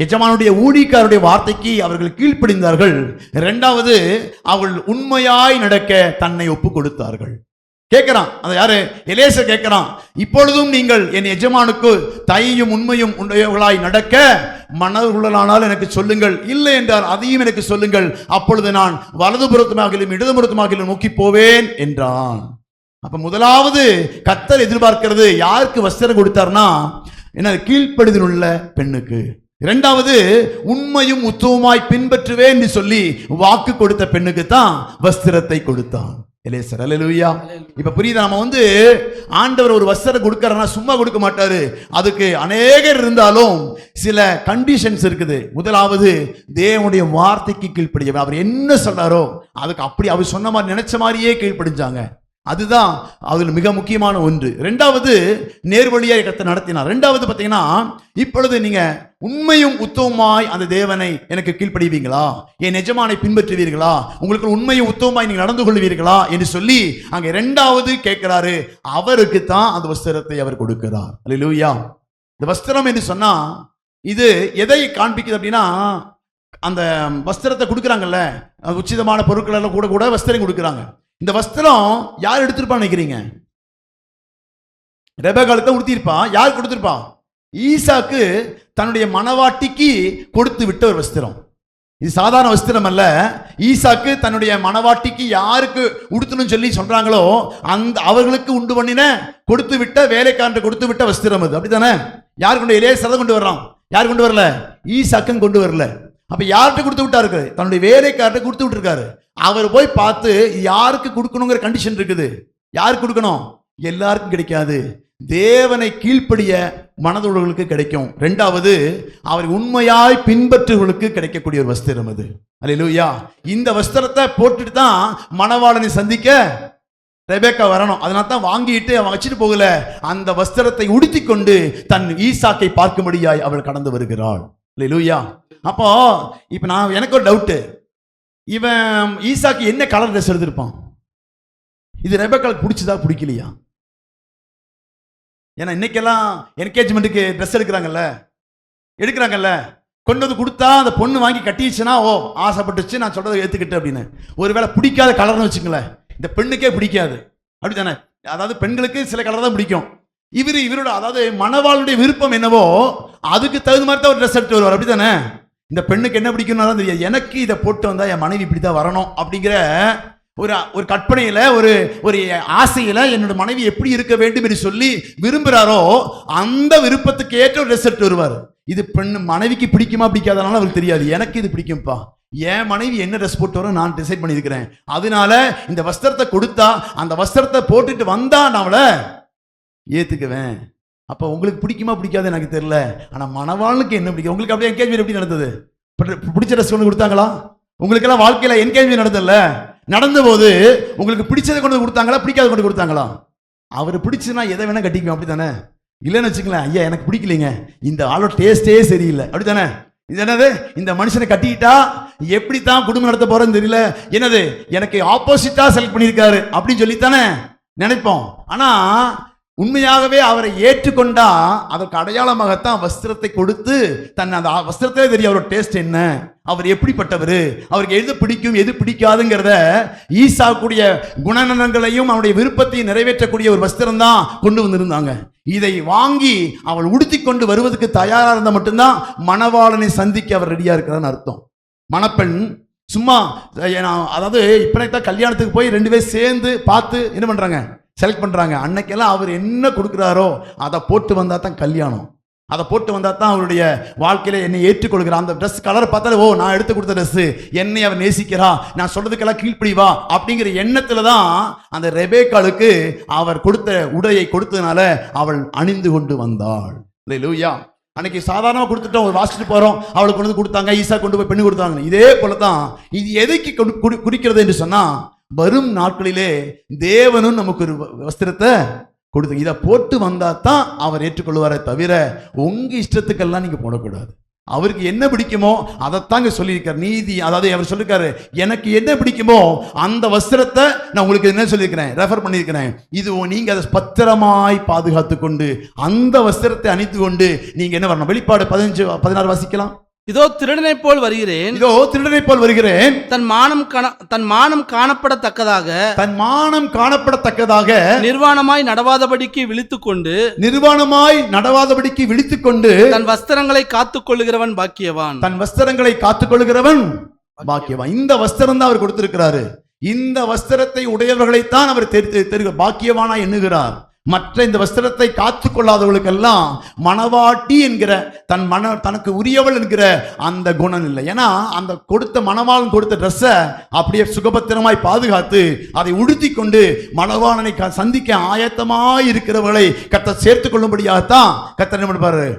எஜமானுடைய ஊழியக்காரருடைய வார்த்தைக்கு அவர்கள் கீழ்ப்படிந்தார்கள். இரண்டாவது அவர்கள் உண்மையாய் நடக்க தன்னை ஒப்பு கொடுத்தார்கள். கேட்கிறான், அது யாரு? எலேசர் கேட்கிறான், இப்பொழுதும் நீங்கள் என் எஜமானுக்கு தயையும் உண்மையும் உடையவர்களாய் நடக்க மனதுள்ளலானால் எனக்கு சொல்லுங்கள், இல்லை என்றால் அதையும் எனக்கு சொல்லுங்கள், அப்பொழுது நான் வலதுபுறத்துமாகிலும் இடதுபுறத்துமாகிலும் நோக்கி போவேன் என்றான். அப்ப முதலாவது கர்த்தர் எதிர்பார்க்கிறது யாருக்கு வஸ்திரம் கொடுத்தார்னா என்ன? கீழ்ப்படிதல் உள்ள பெண்ணுக்கு. இரண்டாவது உண்மையும் உத்தமமாய் பின்பற்றுவேன் என்று சொல்லி வாக்கு கொடுத்த பெண்ணுக்கு தான் வஸ்திரத்தை கொடுத்தான் எலேசர். அல்லேலூயா. இப்ப புரியுதா? நம்ம ஆண்டவர் ஒரு வஸ்திரம் கொடுக்கறனா சும்மா கொடுக்க மாட்டாரு. அதுக்கு அநேகர் இருந்தாலும் சில கண்டிஷன்ஸ் இருக்குது. முதலாவது தேவனுடைய வார்த்தைக்கு கீழ்ப்படிய, அவர் என்ன சொல்றாரோ அதுக்கு அப்படி அவர் சொன்ன மாதிரி நினைச்ச மாதிரியே கீழ்ப்படிஞ்சாங்க. அதுதான் அதில் மிக முக்கியமான ஒன்று. இரண்டாவது நேர்வழியாய் கர்த்தர் நடத்தினார். இரண்டாவது பார்த்தீங்கன்னா, இப்பொழுது நீங்க உண்மையும் உத்தமமாய் அந்த தேவனை எனக்கு கீழ்ப்படிவீங்களா? என் எஜமானை பின்பற்றுவீர்களா? உங்களுக்கு உண்மையும் உத்தமமாய் நீங்க நடந்து கொள்வீர்களா என்று சொல்லி அங்க இரண்டாவது கேட்கிறாரு. அவருக்கு தான் அந்த வஸ்திரத்தை அவர் கொடுக்கிறார். அல்லேலூயா. இந்த வஸ்திரம் என்று சொன்னா இது எதை காண்பிக்குது அப்படின்னா, அந்த வஸ்திரத்தை கொடுக்குறாங்கல்ல, உச்சிதமான பொருட்கள் எல்லாம் கூட வஸ்திரம் கொடுக்குறாங்க. இந்த வஸ்திரம் யார் எடுத்திருப்பான்னு நினைக்கிறீங்க? ரெபெக்காளுக்கு உடுத்திருப்பா. யார் கொடுத்திருப்பா? ஈசாக்கு தன்னுடைய மணவாட்டிக்கு கொடுத்து விட்ட ஒரு வஸ்திரம். இது சாதாரண வஸ்திரம் அல்ல. ஈசாக்கு தன்னுடைய மணவாட்டிக்கு யாருக்கு உடுத்தணும்னு சொல்லி சொல்றாங்களோ அந்த அவர்களுக்கு உண்டு பண்ணின கொடுத்து விட்ட வேலைக்காரன் கொடுத்து விட்ட வஸ்திரம் அது. அப்படித்தானே? யார் கொண்டு? எலியாசர் கொண்டு வர்றான். யார் கொண்டு வரல? ஈசாக்கன் கொண்டு வரல. அப்ப யார்கிட்ட கொடுத்து விட்டாரு? தன்னுடைய வேலைக்காரர்கிட்ட கொடுத்து விட்டுருக்காரு. அவர் போய் பார்த்து யாருக்கு கொடுக்கணுங்கிற கண்டிஷன் இருக்குது. யாருக்கு கொடுக்கணும்? எல்லாருக்கும் கிடைக்காது. தேவனை கீழ்ப்படிய மனதுள்ளவர்களுக்கு கிடைக்கும். இரண்டாவது, அவரை உண்மையாய் பின்பற்றுவர்களுக்கு கிடைக்கக்கூடிய ஒரு வஸ்திரம் அது. அல்லேலூயா. இந்த வஸ்திரத்தை போட்டுட்டு தான் மணவாளனை சந்திக்க ரெபெக்கா வரணும். அதனால தான் வாங்கிட்டு அவன் வச்சுட்டு போகல. அந்த வஸ்திரத்தை உடுத்தி கொண்டு தன் ஈசாக்கை பார்க்கும்படியாய் அவள் கடந்து வருகிறாள். அல்லேலூயா. அப்போ இப்ப எனக்கு ஒரு டவுட், இவன் ஈசாக்கு என்ன கலர் ட்ரெஸ் எடுத்திருப்பான்? இது ரெபெக்காளுக்கு பிடிச்சதா பிடிக்கலையா? ஏன்னா இன்னைக்கெல்லாம் என்கேஜ்மெண்ட்டுக்கு ட்ரெஸ் எடுக்கிறாங்கல்ல, கொண்டு வந்து கொடுத்தா அந்த பொண்ணு வாங்கி கட்டிடுச்சுன்னா ஓ ஆசைப்பட்டுச்சு, நான் சொல்றதை ஏத்துக்கிட்டு அப்படின்னு. ஒருவேளை பிடிக்காத கலர்னு வச்சுங்களேன், இந்த பெண்ணுக்கே பிடிக்காது. அப்படித்தானே? அதாவது பெண்களுக்கு சில கலர் தான் பிடிக்கும். இவரோட அதாவது மணவாளுடைய விருப்பம் என்னவோ அதுக்கு தகுந்த மாதிரி தான் ஒரு ட்ரெஸ் எடுத்து வருவார். அப்படித்தானே? இந்த பெண்ணுக்கு என்ன பிடிக்கும்னாலும் தெரியாது, எனக்கு இதை போட்டு வந்தா என் மனைவி இப்படி தான் வரணும் அப்படிங்கிற ஒரு கற்பனையில ஒரு ஆசையில என்னோட மனைவி எப்படி இருக்க வேண்டும் என்று சொல்லி விரும்புறாரோ அந்த விருப்பத்துக்கு ஏற்ற ஒரு ட்ரெஸ் எடுத்து வருவார். இது பெண்ணு மனைவிக்கு பிடிக்குமா பிடிக்காதனால அவருக்கு தெரியாது. எனக்கு இது பிடிக்கும்பா, என் மனைவி என்ன ட்ரெஸ் போட்டு வரும் நான் டிசைட் பண்ணியிருக்கிறேன். அதனால இந்த வஸ்திரத்தை கொடுத்தா அந்த வஸ்திரத்தை போட்டுட்டு வந்தா நான் அவளை ஏத்துக்குவேன். அப்ப உங்களுக்கு பிடிக்குமா பிடிக்காது எனக்கு தெரியல, ஆனா மணவாளுக்கு என்ன பிடிக்கும்? உங்களுக்கு அப்படியே என்கேஜ்மெண்ட் எப்படி நடந்தது? பிடிச்ச ட்ரெஸ் கொண்டு கொடுத்தாங்களா? உங்களுக்கெல்லாம் வாழ்க்கையில என்கேஜ்மெண்ட் நடந்ததில்ல? நடந்த போது உங்களுக்கு பிடிச்சதை கொண்டு கொடுத்தாங்களா பிடிக்காத கொண்டு கொடுத்தாங்களா? அவர் பிடிச்சுன்னா எதை வேணா கட்டிக்குவோம். அப்படித்தானே? இல்லைன்னு வச்சுக்கலாம், ஐயா எனக்கு பிடிக்கலைங்க, இந்த ஆளோட டேஸ்டே சரியில்லை. அப்படித்தானே? இது என்னது, இந்த மனுஷனை கட்டிக்கிட்டா எப்படித்தான் குடும்பம் நடத்த போறேன்னு தெரியல, என்னது எனக்கு ஆப்போசிட்டா செலக்ட் பண்ணியிருக்காரு அப்படின்னு சொல்லித்தானே நினைப்போம். ஆனா உண்மையாகவே அவரை ஏற்றுக்கொண்டா அதற்கு அடையாளமாகத்தான் வஸ்திரத்தை கொடுத்து தன் அந்த வஸ்திரத்திலே தெரியும் அவரோட டேஸ்ட் என்ன, அவர் எப்படிப்பட்டவர், அவருக்கு எது பிடிக்கும் எது பிடிக்காதுங்கிறத ஈசாக்குடைய குணநலங்களையும் அவருடைய விருப்பத்தையும் நிறைவேற்றக்கூடிய ஒரு வஸ்திரம் தான் கொண்டு வந்திருந்தாங்க. இதை வாங்கி அவள் உடுத்தி கொண்டு வருவதற்கு தயாரா இருந்தால் மட்டும்தான் மணவாளனை சந்திக்க அவர் ரெடியா இருக்கிறான்னு அர்த்தம். மணப்பெண் சும்மா அதாவது இப்பதான் கல்யாணத்துக்கு போய் 2 பேரும் சேர்ந்து பார்த்து என்ன பண்றாங்க, செலக்ட் பண்றாங்க. அன்னைக்கெல்லாம் அவர் என்ன கொடுக்குறாரோ அதை போட்டு வந்தா தான் கல்யாணம், அதை போட்டு வந்தா தான் அவருடைய வாழ்க்கையில என்னை ஏற்றுக்கொள்கிறார். அந்த ட்ரெஸ் கலர் பார்த்தாலே ஓ நான் எடுத்து கொடுத்த ட்ரெஸ், என்னை அவர் நேசிக்கிறா, நான் சொல்றதுக்கெல்லாம் கீழ்ப்படிவா அப்படிங்கிற எண்ணத்துல தான் அந்த ரெபெக்காளுக்கு அவர் கொடுத்த உடையை கொடுத்ததுனால அவள் அணிந்து கொண்டு வந்தாள். அல்லேலூயா. அன்னைக்கு சாதாரணமா கொடுத்துட்டோம், ஒரு வாசிச்சுட்டு போறோம், அவளுக்கு கொண்டு வந்து கொடுத்தாங்க, ஈசா கொண்டு போய் பெண்ணு கொடுத்தாங்க. இதே போலதான் இது எதைக்கு குறிக்கிறது என்று சொன்னா, வரும் நாட்களிலே தேவனும் நமக்கு ஒரு வஸ்திரத்தை கொடுத்து இதை போட்டு வந்தா தான் அவர் ஏற்றுக்கொள்வாரே தவிர உங்க இஷ்டத்துக்கெல்லாம் நீங்க போடக்கூடாது. அவருக்கு என்ன பிடிக்குமோ அதைத்தாங்க சொல்லியிருக்காரு. நீதி, அதாவது அவர் சொல்லியிருக்காரு எனக்கு என்ன பிடிக்குமோ அந்த வஸ்திரத்தை நான் உங்களுக்கு என்ன சொல்லியிருக்கிறேன், ரெஃபர் பண்ணியிருக்கிறேன். இது நீங்க அதை பத்திரமாய் பாதுகாத்து கொண்டு அந்த வஸ்திரத்தை அணிந்து கொண்டு நீங்க என்ன வரணும். வெளிப்பாடு 15-16 வாசிக்கலாம். இதோ திருடனை போல் வருகிறேன், இதோ திருடனை போல் வருகிறேன், தன் மானம் காணப்படத்தக்கதாக நிர்வாணமாய் நடவாதபடிக்கு விழித்துக்கொண்டு தன் வஸ்திரங்களை காத்துக் கொள்ளுகிறவன் பாக்கியவான். தன் வஸ்திரங்களை காத்துக் கொள்ளுகிறவன் பாக்கியவான். இந்த வஸ்திரம் தான் அவர் கொடுத்திருக்கிறாரு. இந்த வஸ்திரத்தை உடையவர்களைத்தான் அவர் பாக்கியவானா எண்ணுகிறார். மற்ற இந்த வஸ்திரத்தை காத்துக் கொள்ளாதவர்களுக்கெல்லாம் மணவாட்டி என்கிற தனக்கு உரியவள் என்கிற அந்த குணம் இல்லை. ஏன்னா அந்த கொடுத்த மணவாளன் கொடுத்த ட்ரெஸ்ஸை அப்படியே சுகபத்திரமாய் பாதுகாத்து அதை உடுத்தி கொண்டு மணவாளனை சந்திக்க ஆயத்தமாய் இருக்கிறவர்களை கர்த்தர் சேர்த்துக் கொள்ளும்படியாகத்தான் கர்த்தர் என்ன பண்ணுவாரு,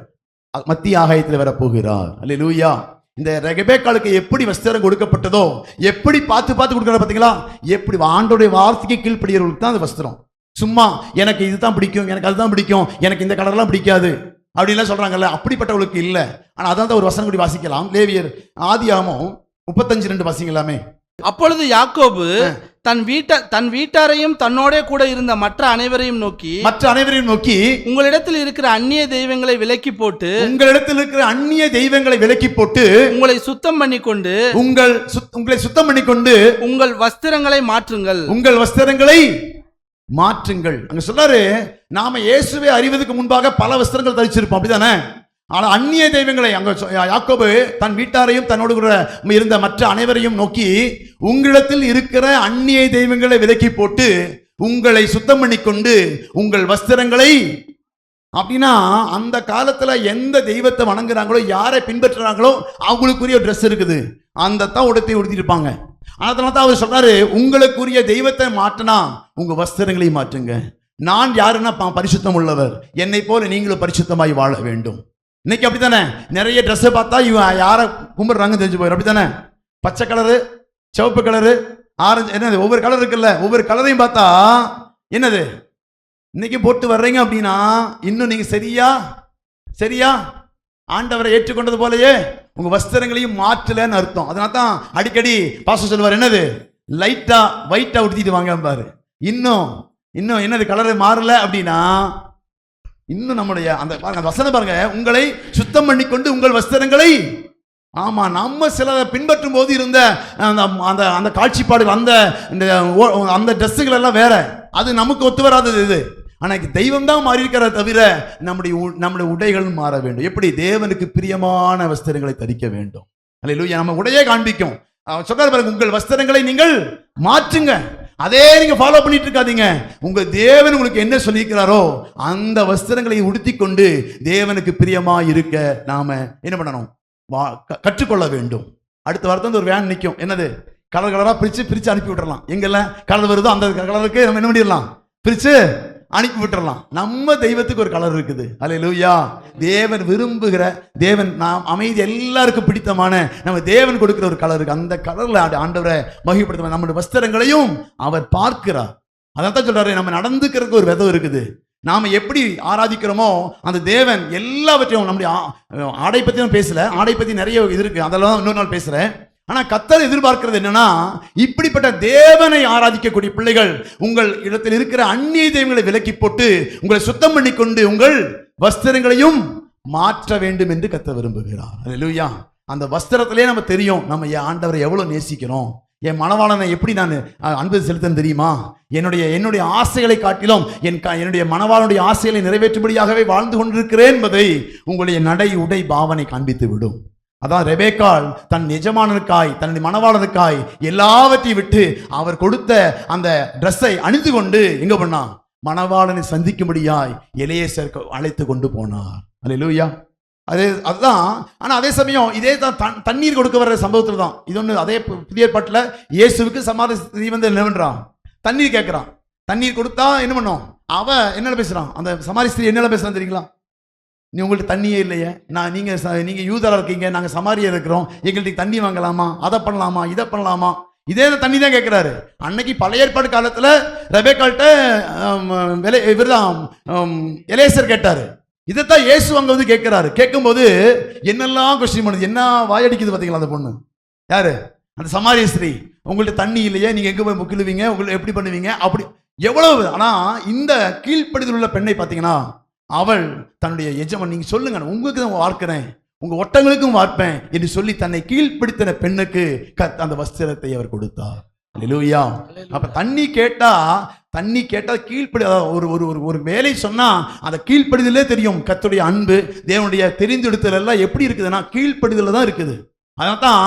மத்திய ஆகாயத்தில் வரப்போகிறார். அல்லேலூயா. இந்த ரெபெக்காளுக்கு எப்படி வஸ்திரம் கொடுக்கப்பட்டதோ, எப்படி பார்த்து கொடுக்கற பார்த்தீங்களா, எப்படி ஆண்டோடைய வார்த்தைக்கு கீழ்ப்படியவர்களுக்கு தான் அந்த வஸ்திரம். சும்மா எனக்கு இதுதான் பிடிக்கும், எனக்கு அதுதான் பிடிக்கும், எனக்கு இந்த கலர்லாம் பிடிக்காது அப்படின்லாம் சொல்றாங்கல்ல, அப்படிப்பட்டவளுக்கு இல்லை. ஆனா அதான் ஒரு வசனம் கூடி வாசிக்கலாம். லேவியர் ஆதியாகமம் 35:2 வாசிக்கலாமே. அப்பொழுது யாக்கோபு தன் வீட்டாரையும் தன்னோட கூட இருந்த மற்ற அனைவரையும் நோக்கி உங்களிடத்தில் இருக்கிற அந்நிய தெய்வங்களை விலக்கி போட்டு உங்களை சுத்தம் பண்ணிக்கொண்டு உங்கள் வஸ்திரங்களை மாற்றுங்கள். அங்க சொல்றாரு, நாம இயேசுவை அறிவதற்கு முன்பாக பல வஸ்திரங்கள் தரிச்சிருப்போம், அப்படிதானே? ஆனா அந்நிய தெய்வங்களை அங்க யாக்கோபு தன் வீட்டாரையும் தன்னோடு கூட இருந்த மற்ற அனைவரையும் நோக்கி உங்களிடத்தில் இருக்கிற அந்நிய தெய்வங்களை விலக்கி போட்டு உங்களை சுத்தம் பண்ணிக்கொண்டு உங்கள் வஸ்திரங்களை. அப்படின்னா அந்த காலத்துல எந்த தெய்வத்தை வணங்குறாங்களோ, யாரை பின்பற்றுறாங்களோ அவங்களுக்குரிய ட்ரெஸ் இருக்குது, அந்த தான் உடத்தை உடுத்திருப்பாங்க. அதனால தான் அவர் சொல்றாரு, உங்களுக்குரிய தெய்வத்தை மாற்றினா உங்க வஸ்திரங்களை மாற்றுங்க. நான் யாருன்னா பரிசுத்தம் உள்ளவர், என்னை போல நீங்களும் பரிசுத்தமாய் வாழ வேண்டும். இன்னைக்கு அப்படித்தானே? நிறைய ட்ரெஸ் பார்த்தா இவன் யாரை கும்பிடுறாங்க தெரிஞ்சு போயிடும், அப்படித்தானே? பச்சை கலரு, சிவப்பு கலரு, ஆரஞ்சு, என்னது ஒவ்வொரு கலர் இருக்குல்ல, ஒவ்வொரு கலரையும் பார்த்தா என்னது இன்னைக்கு போட்டு வர்றீங்க அப்படின்னா இன்னும் நீங்க சரியா ஆண்டவரை ஏற்றுக்கொண்டது போலயே உங்க வஸ்திரங்களையும் மாற்றலன்னு அர்த்தம். அதனால தான் அடிக்கடி பாஸ்டர் சொல்லுவார், என்னது லைட்டா ஒயிட்டா உடுத்திட்டு வாங்க பாரு. இன்னும் என்னது கலரை மாறல அப்படின்னா இன்னும் நம்முடைய அந்த வசனம் பாருங்க, உங்களை சுத்தம் பண்ணிக்கொண்டு உங்கள் வஸ்திரங்களை. ஆமா, நம்ம சில பின்பற்றும் போது இருந்த அந்த காட்சிப்பாடுகள், அந்த ட்ரெஸ்ஸுகள் எல்லாம் வேற, அது நமக்கு ஒத்து வராதது. இது ஆனால் தெய்வம் தான் மாறி இருக்கிறத தவிர நம்முடைய உடைகள் மாற வேண்டும். எப்படி? தேவனுக்கு பிரியமான வஸ்திரங்களை தரிக்க வேண்டும். அல்லேலூயா. நம்ம உடையே காண்பிக்கும். சொல்றாரு பாருங்க, உங்கள் வஸ்திரங்களை நீங்கள் மாற்றுங்க. அதே நீங்க ஃபாலோ பண்ணிட்டு இருக்காதீங்க. உங்க தேவன் உங்களுக்கு என்ன சொல்லியிருக்கிறாரோ அந்த வஸ்திரங்களை உடுத்தி கொண்டு தேவனுக்கு பிரியமா இருக்க நாம என்ன பண்ணணும்? கற்றுக்கொள்ள வேண்டும். அடுத்த வாரத்தை ஒரு வேன் நிற்கும், என்னது கலரா பிரிச்சு அனுப்பி விட்டுறலாம். எங்கெல்லாம் கலர் வருதோ அந்த கலருக்கு நம்ம என்ன பண்ணிடலாம், பிரிச்சு அனுப்பி விட்டுறலாம். நம்ம தெய்வத்துக்கு ஒரு கலர் இருக்குது. அல்லேலூயா. தேவன் விரும்புகிற, தேவன் நாம் அமைதி எல்லாருக்கும் பிடித்தமான நம்ம தேவன் கொடுக்கிற ஒரு கலர் இருக்கு. அந்த கலர்ல ஆண்டவரை மகிமைப்படுத்த நம்முடைய வஸ்திரங்களையும் அவர் பார்க்கிறார். அதான் சொல்றாரு, நம்ம நடந்துக்கிறதுக்கு ஒரு விதம் இருக்குது. நாம எப்படி ஆராதிக்கிறோமோ அந்த தேவன் எல்லாவற்றையும், நம்முடைய ஆடை பத்தி நான் பேசல, ஆடை பத்தி நிறைய இது இருக்கு, அதெல்லாம் இன்னொரு நாள் பேசுறேன். ஆனா கர்த்தர் எதிர்பார்க்கிறது என்னன்னா, இப்படிப்பட்ட தேவனை ஆராதிக்கக்கூடிய பிள்ளைகள் உங்கள் இடத்தில் இருக்கிற அந்நிய தெய்வங்களை விலக்கி போட்டு உங்களை சுத்தம் பண்ணி கொண்டு உங்கள் வஸ்திரங்களையும் மாற்ற வேண்டும் என்று கர்த்தர் விரும்புகிறார். அல்லேலூயா. அந்த வஸ்திரத்திலே நம்ம தெரியும் நம்ம என் ஆண்டவரை எவ்வளவு நேசிக்கிறோம், என் மணவாளனை எப்படி நான் அன்பு செலுத்தன்னு தெரியுமா, என்னுடைய ஆசைகளை காட்டிலும் என்னுடைய மணவாளனுடைய ஆசைகளை நிறைவேற்றும்படியாகவே வாழ்ந்து கொண்டிருக்கிறேன் என்பதை உங்களுடைய நடை உடை பாவனை காண்பித்து விடும். அதான் ரெபேக்காள் தன் எஜமானனுக்காய், தன்னுடைய மணவாளனுக்காய் எல்லாவற்றையும் விட்டு அவர் கொடுத்த அந்த ட்ரெஸ்ஸை அணிந்து கொண்டு எங்க பண்ணா, மணவாளனை சந்திக்கும்படியாய் எலியேசர் அழைத்து கொண்டு போனார். அல்லேலூயா. அதுதான். ஆனா அதே சமயம் இதே தான் தண்ணீர் கொடுக்க வர்ற சம்பவத்தில் தான் இது ஒன்று. அதே புதிய ஏற்பாட்டில் இயேசுவுக்கு சமாதி வந்து என்னவென்றான், தண்ணீர் கேட்கிறான். தண்ணீர் கொடுத்தா என்ன பண்ணும், அவ என்ன பேசுறான், அந்த சமாரி ஸ்திரீ என்ன பேசுறான் தெரியுங்களா? நீ உங்கள்கிட்ட தண்ணியே இல்லையே, நீங்க யூதரா இருக்கீங்க, நாங்க சமாரியா இருக்கிறோம், எங்கள்கிட்ட தண்ணி வாங்கலாமா, அதை பண்ணலாமா, இதை பண்ணலாமா, இதே தண்ணி தான் கேட்கிறாரு. அன்னைக்கு பழைய ஏற்பாடு காலத்துல ரெபேக்காள்கிட்ட இவர்தான் எலியேசர் கேட்டாரு. இதைத்தான் இயேசு அங்க வந்து கேட்கிறாரு. கேட்கும்போது என்னெல்லாம் கொஸ்டின் பண்ணுது, என்ன வாயடிக்குது பாத்தீங்களா அந்த பொண்ணு? யாரு? அந்த சமாரிய ஸ்திரீ. உங்கள்கிட்ட தண்ணி இல்லையே, நீங்க எங்க போய் முக்கிலுவீங்க, உங்களை எப்படி பண்ணுவீங்க, அப்படி எவ்வளவு. ஆனா இந்த கீழ்ப்படிதல் உள்ள பெண்ணை பாத்தீங்கன்னா, அவள் தன்னுடைய எஜமான், நீங்க சொல்லுங்க, உங்களுக்கு தான் வார்க்கிறேன், உங்க ஒட்டங்களுக்கும் வார்ப்பேன் என்று சொல்லி தன்னை கீழ்ப்படுத்தின பெண்ணுக்கு அந்த வஸ்திரத்தை அவர் கொடுத்தார். அல்லேலூயா. அப்ப தண்ணி கேட்டா கீழ்ப்படி, ஒரு வேலை சொன்னா அந்த கீழ்ப்படிதலே தெரியும். கர்த்தருடைய அன்பு, தேவனுடைய தெரிந்தெடுத்தல் எல்லாம் எப்படி இருக்குதுன்னா கீழ்ப்படிதல தான் இருக்குது. அதனால தான்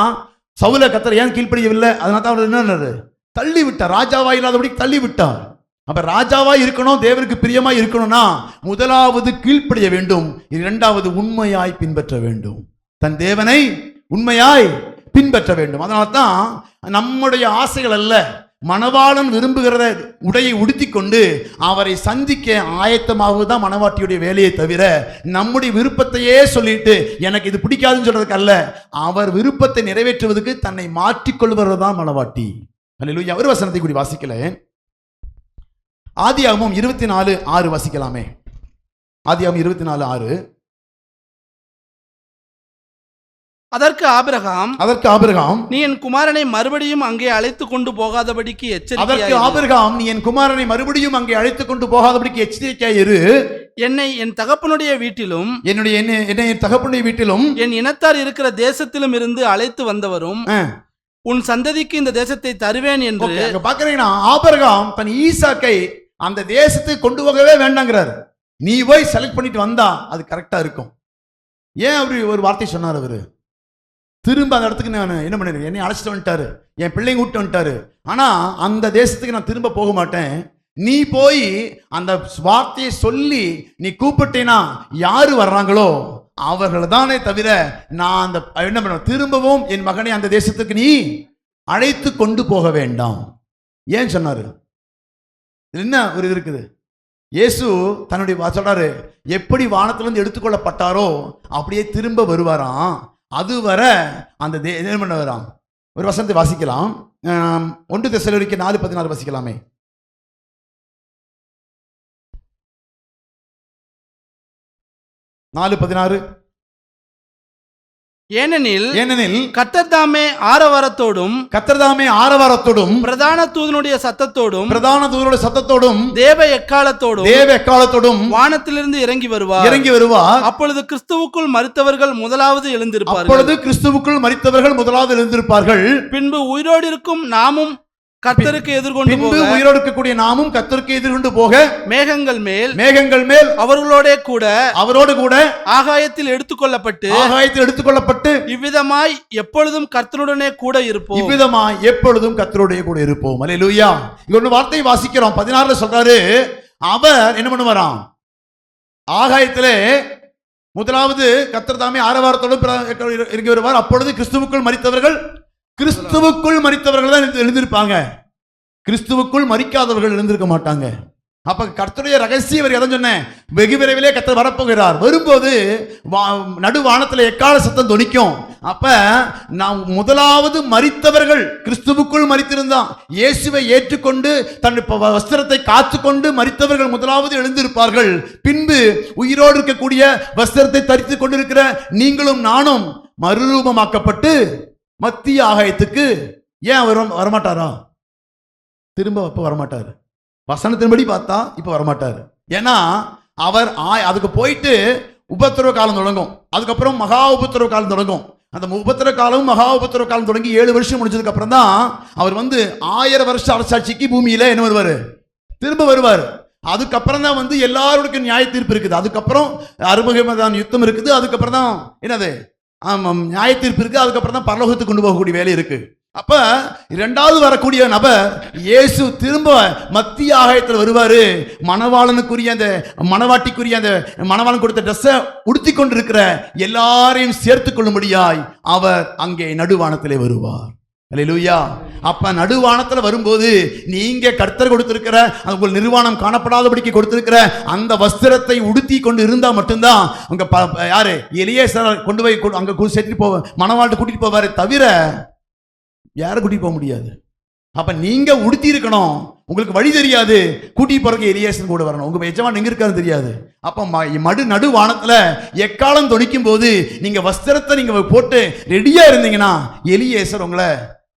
சவுல கர்த்தர் ஏன் கீழ்ப்படியவில்லை, அதனால தான் அவர் என்ன தள்ளி விட்டார், ராஜாவா இல்லாதபடி தள்ளி விட்டார். அப்ப ராஜாவா இருக்கணும், தேவனுக்கு பிரியமா இருக்கணும்னா முதலாவது கீழ்ப்படிய வேண்டும், இரண்டாவது உண்மையாய் பின்பற்ற வேண்டும், தன் தேவனை உண்மையாய் பின்பற்ற வேண்டும். அதனால தான் நம்முடைய ஆசைகள் அல்ல, மணவாளன் விரும்புகிறத உடையை உடுத்தி கொண்டு அவரை சந்திக்க ஆயத்தமாவது தான் மணவாட்டியுடைய வேலையை தவிர நம்முடைய விருப்பத்தையே சொல்லிட்டு எனக்கு இது பிடிக்காதுன்னு சொல்றதுக்கு அல்ல, அவர் விருப்பத்தை நிறைவேற்றுவதற்கு தன்னை மாற்றிக்கொள்வது தான் மணவாட்டி. அல்லேலூயா. ஒரு வசனத்தை கூடி வாசிக்கல, ஆதியாகமம் 24:6 வாசிக்கலாமே. ஆதியாகமம் 24:6. அதற்கு ஆபிரகாம், நீ என் குமாரனை மறுபடியும் அங்கே அழைத்து கொண்டு போகாதபடிக்கு எச்சரிக்கையாயிரு. என்னை என் தகப்பனுடைய வீட்டிலும் என்னை என் தகப்பனுடைய வீட்டிலும் என் இனத்தார் இருக்கிற தேசத்திலும் இருந்து அழைத்து வந்தவரும் உன் சந்ததிக்கு இந்த தேசத்தை தருவேன் என்று. பாக்குறீங்கன்னா ஆபிரகாம் தன் ஈசாக்கை அந்த தேசத்துக்கு கொண்டு போகவே வேண்டாங்கிறார். நீ போய் செலக்ட் பண்ணிட்டு வந்தா அது கரெக்டா இருக்கும். ஏன் அப்படி ஒரு வார்த்தை சொன்னார் அவரு? திரும்ப அந்த இடத்துக்கு நான் என்ன பண்ணிருக்கேன், என்னை அழைச்சிட்டு வந்துட்டாரு, என் பிள்ளைங்க விட்டு வந்துட்டாரு, ஆனா அந்த தேசத்துக்கு நான் திரும்ப போக மாட்டேன். நீ போய் அந்த வார்த்தையை சொல்லி நீ கூப்பிட்டேனா யாரு வர்றாங்களோ அவர்கள் தானே தவிர நான் அந்த என்ன பண்ண திரும்பவும் என் மகனை அந்த தேசத்துக்கு நீ அழைத்து கொண்டு போக வேண்டாம். ஏன் சொன்னாரு? என்ன ஒரு இது இருக்குது. இயேசு தன்னுடைய சொல்றாரு, எப்படி வானத்திலிருந்து எடுத்துக்கொள்ளப்பட்டாரோ அப்படியே திரும்ப வருவாராம். அதுவரை அந்த என்ன பண்ண வராம். ஒரு வசனத்தை வாசிக்கலாம். 1 தெசலோனிக்கேயர் 4:16 வாசிக்கலாமே. 4:16. ஏனெனில் கர்த்தர் தாமே ஆரவாரத்தோடும் பிரதான தூதனுடைய சத்தத்தோடும் தேவ எக்காலத்தோடும் வானத்திலிருந்து இறங்கி வருவார். அப்பொழுது கிறிஸ்துவுக்குள் மரித்தவர்கள் முதலாவது எழுந்திருப்பார்கள். பின்பு உயிரோடு இருக்கும் நாமும் கர்த்தருக்கு நாமும் கர்த்தருக்கு எதிர்கொண்டு போக மேகங்கள் மேல் அவரோடு கூட ஆகாயத்தில் எடுத்துக்கொள்ளப்பட்டு இவ்விதமாய் எப்பொழுதும் கர்த்தருடனே கூட இருப்போம். அல்லேலூயா. இங்க ஒரு வார்த்தை வாசிக்கிறோம். 16 சொல்றாரு, அவர் என்ன பண்ணுவாராம்? ஆகாயத்திலே முதலாவது கர்த்தர் தாமே ஆரவாரத்தோடு இறங்கி வருவார். அப்பொழுது கிறிஸ்துவுக்குள் மரித்தவர்கள் தான் எழுந்திருப்பாங்க. கிறிஸ்துவுக்குள் மரிக்காதவர்கள் எழுந்திருக்க மாட்டாங்க. அப்ப கர்த்தருடைய ரகசியம் எதை சொன்னேன்? வெகு விரைவிலே கர்த்தர் வரப்போகிறார். வரும்போது நடுவானத்தில் எக்கால சத்தம் தொனிக்கும். அப்ப நாம் முதலாவது மரித்தவர்கள் கிறிஸ்துவுக்குள் மரித்திருந்தான், இயேசுவை ஏற்றுக்கொண்டு தன் வஸ்திரத்தை காத்துக்கொண்டு மரித்தவர்கள் முதலாவது எழுந்திருப்பார்கள். பின்பு உயிரோடு இருக்கக்கூடிய வஸ்திரத்தை தரித்து கொண்டிருக்கிற நீங்களும் நானும் மறுரூபமாக்கப்பட்டு மத்திய ஆகாயத்துக்கு ஏன் வரமாட்டாரா? திரும்ப வரமாட்டாரு. வசனத்தின்படி பார்த்தா இப்ப வரமாட்டாரு. ஏன்னா அவர் அதுக்கு போயிட்டு உபத்திரவ காலம் தொடங்கும். அதுக்கப்புறம் மகா உபத்திரவ காலம் தொடங்கும். அந்த உபத்திரவ காலம் மகா உபத்திரவ காலம் தொடங்கி 7 வருஷம் முடிஞ்சதுக்கு அப்புறம் தான் அவர் 1000 வருஷ அரசாட்சிக்கு பூமியில என்ன வருவாரு? திரும்ப வருவார். அதுக்கப்புறம் தான் எல்லாருக்கும் நியாய தீர்ப்பு இருக்குது. அதுக்கப்புறம் அருமகமதான் யுத்தம் இருக்குது. அதுக்கப்புறம் தான் என்னது நியாய தீர்ப்பு இருக்கு. அதுக்கப்புறம் தான் பரலோகத்துக்கு கொண்டு போகக்கூடிய வேலை இருக்கு. அப்ப இரண்டாவது வரக்கூடிய நபர் இயேசு திரும்ப மத்திய ஆகாயத்தில் வருவாரு. மணவாளனுக்குரிய அந்த மணவாட்டிக்குரிய அந்த மணவாளன் கொடுத்த ட்ரெஸ்ஸை உடுத்தி கொண்டிருக்கிற எல்லாரையும் சேர்த்துக் கொள்ளும்படியாய் அவர் அங்கே நடுவானத்திலே வருவார். அல்லேலூயா. அப்ப நடுவானத்துல வரும்போது நீங்க கர்த்தர் கொடுத்திருக்கிற உங்கள் நிர்வாணம் காணப்படாதபடிக்கு கொடுத்திருக்கிற அந்த வஸ்திரத்தை உடுத்தி கொண்டு இருந்தா மட்டும்தான் அங்க யாரு எலியேசர் கொண்டு போய் அங்க சேர்த்து மணவாழ்ட்டு கூட்டிட்டு போவாரு, தவிர யாரை கூட்டிட்டு போக முடியாது. அப்ப நீங்க உடுத்தி இருக்கணும். உங்களுக்கு வழி தெரியாது, கூட்டிட்டு போறதுக்கு எலியேசன் கூட வரணும். உங்க எஜமான் எங்க இருக்காரு தெரியாது. அப்ப நடுவானத்துல எக்காலம் தொனிக்கும் போது நீங்க வஸ்திரத்தை நீங்க போட்டு ரெடியா இருந்தீங்கன்னா எலியேசர் உங்களை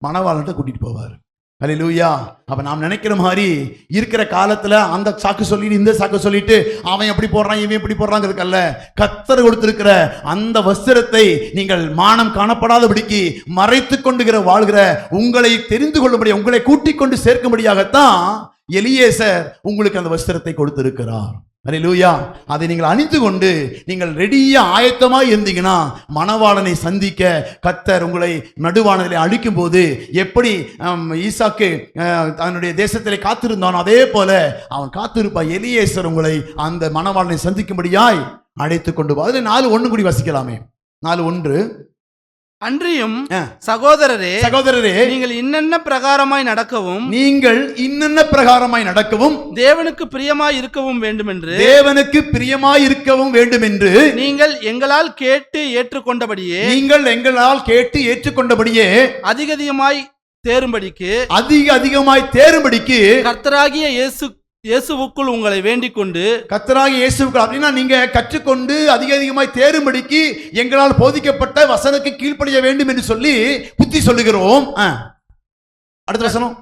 மணவாளன்ட்ட கூட்டிட்டு போவார். அல்லேலூயா. அப்ப நாம் நினைக்கிற மாதிரி இருக்கிற காலத்துல அந்த சாக்கு சொல்லிட்டு இந்த சாக்கு சொல்லிட்டு அவன் எப்படி போடுறான் இவன் எப்படி போடுறாங்கிறதுக்கல்ல, கர்த்தர் கொடுத்திருக்கிற அந்த வஸ்திரத்தை நீங்கள் மானம் காணப்படாதபடிக்கு மறைத்து கொண்டு வாழ்கிற உங்களை தெரிந்து கொள்ளும்படி உங்களை கூட்டிக் கொண்டு சேர்க்கும்படியாகத்தான் எலியேசர் உங்களுக்கு அந்த வஸ்திரத்தை கொடுத்திருக்கிறார். அல்லேலூயா. அதை நீங்கள் அணிந்து கொண்டு நீங்கள் ரெடியா ஆயத்தமா இருந்தீங்கன்னா மணவாளனை சந்திக்க கர்த்தர் உங்களை நடுவானதிலே அழிக்கும் போது எப்படி ஈசாக்கு தன்னுடைய தேசத்திலே காத்திருந்தானோ அதே போல அவன் காத்திருப்பான். எலியேசர் உங்களை அந்த மணவாளனை சந்திக்கும்படியாய் அழைத்து கொண்டு போ. அதுல 4:1 கூடி வசிக்கலாமே. 4:1. அன்றியும் சகோதரரே நீங்கள் இன்னென்ன பிரகாரமாய் நடக்கவும் தேவனுக்கு பிரியமாய் இருக்கவும் வேண்டும் என்று நீங்கள் எங்களால் கேட்டு ஏற்றுக்கொண்டபடியே அதிகமாய் தேரும்படிக்கு கர்த்தராகிய இயேசுவுக்குள் உங்களை வேண்டிக் கொண்டு கர்த்தராகிய இயேசுவுக்கு அப்படின்னா நீங்க கற்றுக்கொண்டு அதிகமாய் தேறும்படிக்கு எங்களால் போதிக்கப்பட்ட வசனுக்கு கீழ்ப்படிய வேண்டும் என்று சொல்லி புத்தி சொல்லுகிறோம். அடுத்த வசனம்.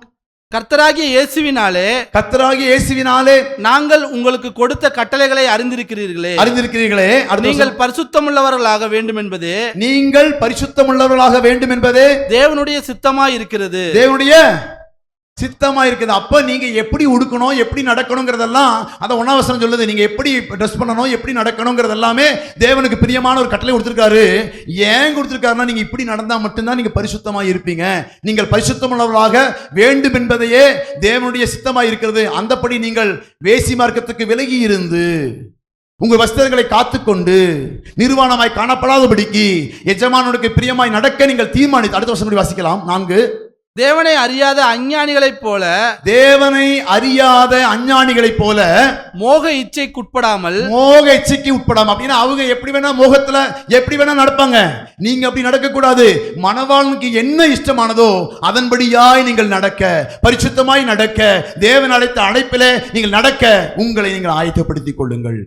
கர்த்தராகிய இயேசுவினாலே நாங்கள் உங்களுக்கு கொடுத்த கட்டளைகளை அறிந்திருக்கிறீர்களே. நீங்கள் பரிசுத்தமுள்ளவர்களாக வேண்டும் என்பதே தேவனுடைய சித்தமாய் இருக்கிறது. சித்தமா இருக்குது. அப்ப நீங்க எப்படி உடுக்கணும், எப்படி நடக்கணுங்கிறதெல்லாம் அத ஒன்னாவசனம் சொல்லுது. நீங்க எப்படி ட்ரெஸ் பண்ணணும், எப்படி நடக்கணுங்கிறது எல்லாமே தேவனுக்கு பிரியமான ஒரு கட்டளை கொடுத்திருக்காரு. ஏன் கொடுத்திருக்காருன்னா நீங்க இப்படி நடந்தா மட்டும்தான் நீங்க பரிசுத்தமா இருப்பீங்க. நீங்கள் பரிசுத்தமுள்ளவர்களாக வேண்டும் என்பதையே தேவனுடைய சித்தமா இருக்கிறது. அந்தபடி நீங்கள் வேசி மார்க்கத்துக்கு விலகி இருந்து உங்கள் வஸ்திரங்களை காத்துக்கொண்டு நிர்வாணமாய் காணப்படாதபடிக்கு எஜமானுக்கு பிரியமாய் நடக்க நீங்கள் தீர்மானித்து. அடுத்த வருஷம் வாசிக்கலாம். 4. தேவனை அறியாத அஞ்ஞானிகளைப் போல மோக இச்சைக்கு உட்படாமல் அப்படின்னா அவங்க எப்படி வேணா மோகத்துல எப்படி வேணா நடப்பாங்க. நீங்க அப்படி நடக்க கூடாது. மணவாளனுக்கு என்ன இஷ்டமானதோ அதன்படியாய் நீங்கள் நடக்க, பரிசுத்தமாய் நடக்க, தேவன் அழைத்த அழைப்பிலே நீங்கள் நடக்க உங்களை நீங்கள் ஆயத்தப்படுத்திக் கொள்ளுங்கள்.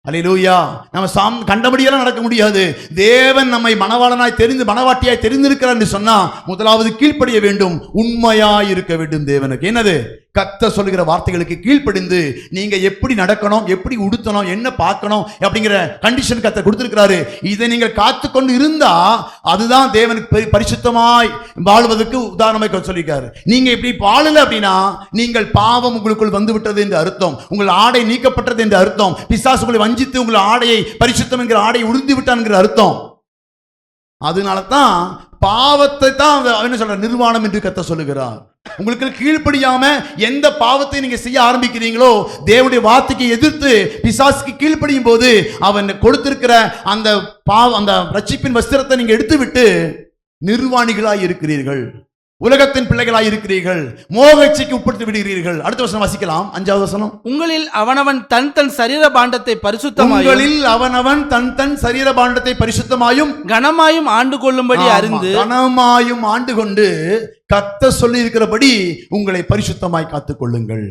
அல்லேலூயா. நம்ம கண்டபடியெல்லாம் நடக்க முடியாது. தேவன் நம்மை மணவாளனாய் மணவாட்டியாய் தெரிந்திருக்கிறார் என்று சொன்னா முதலாவது கீழ்ப்படிய வேண்டும், உண்மையாய் இருக்க வேண்டும் தேவனுக்கு. என்னது? கர்த்தர் சொல்லுகிற வார்த்தைகளுக்கு கீழ்ப்படிந்து நீங்க எப்படி நடக்கணும், எப்படி உடுத்தணும், என்ன பார்க்கணும் அப்படிங்கிற கண்டிஷன் கர்த்தர் கொடுத்திருக்கிறாரு. இதை நீங்கள் காத்துக்கொண்டு இருந்தா அதுதான் தேவனுக்கு பரிசுத்தமாய் வாழ்வதற்கு உதாரணமாக சொல்லியிருக்காரு. நீங்க இப்படி வாழல அப்படின்னா நீங்கள் பாவம் உங்களுக்குள் வந்து விட்டது என்று அர்த்தம். உங்கள் ஆடை நீக்கப்பட்டது என்று அர்த்தம். பிசாசு உங்களை வஞ்சித்து உங்கள் ஆடையை பரிசுத்தம் என்கிற ஆடையை உறுதி விட்டான் என்கிற அர்த்தம். அதனால தான் பாவத்தை தான் என்ன சொல்ற நிர்வாணம் என்று கர்த்தர் சொல்லுகிறார். உங்களுக்கு கீழ்ப்படியாம எந்த பாவத்தை நீங்க செய்ய ஆரம்பிக்கிறீங்களோ தேவனுடைய வார்த்தைக்கு எதிர்த்து பிசாசுக்கு கீழ்ப்படியும் போது அவன் கொடுத்திருக்கிற அந்த அந்த ரட்சிப்பின் வஸ்திரத்தை நீங்க எடுத்து விட்டு நிர்வாணிகளாய் இருக்கிறீர்கள், உலகத்தின் பிள்ளைகளாய் இருக்கிறீர்கள், மோகச்சைக்கு உட்படுத்தி விடுகிறீர்கள். அடுத்த வசனம் வாசிக்கலாம். 5வது வசனம். உங்களில் அவனவன் தன் சரீர பாண்டத்தை பரிசுத்தமாயும் கனமாயும் ஆண்டு கொள்ளும்படி அறிந்து கனமாயும் ஆண்டு கொண்டு கர்த்தர் சொல்லி இருக்கிறபடி உங்களை பரிசுத்தமாய் காத்துக் கொள்ளுங்கள்.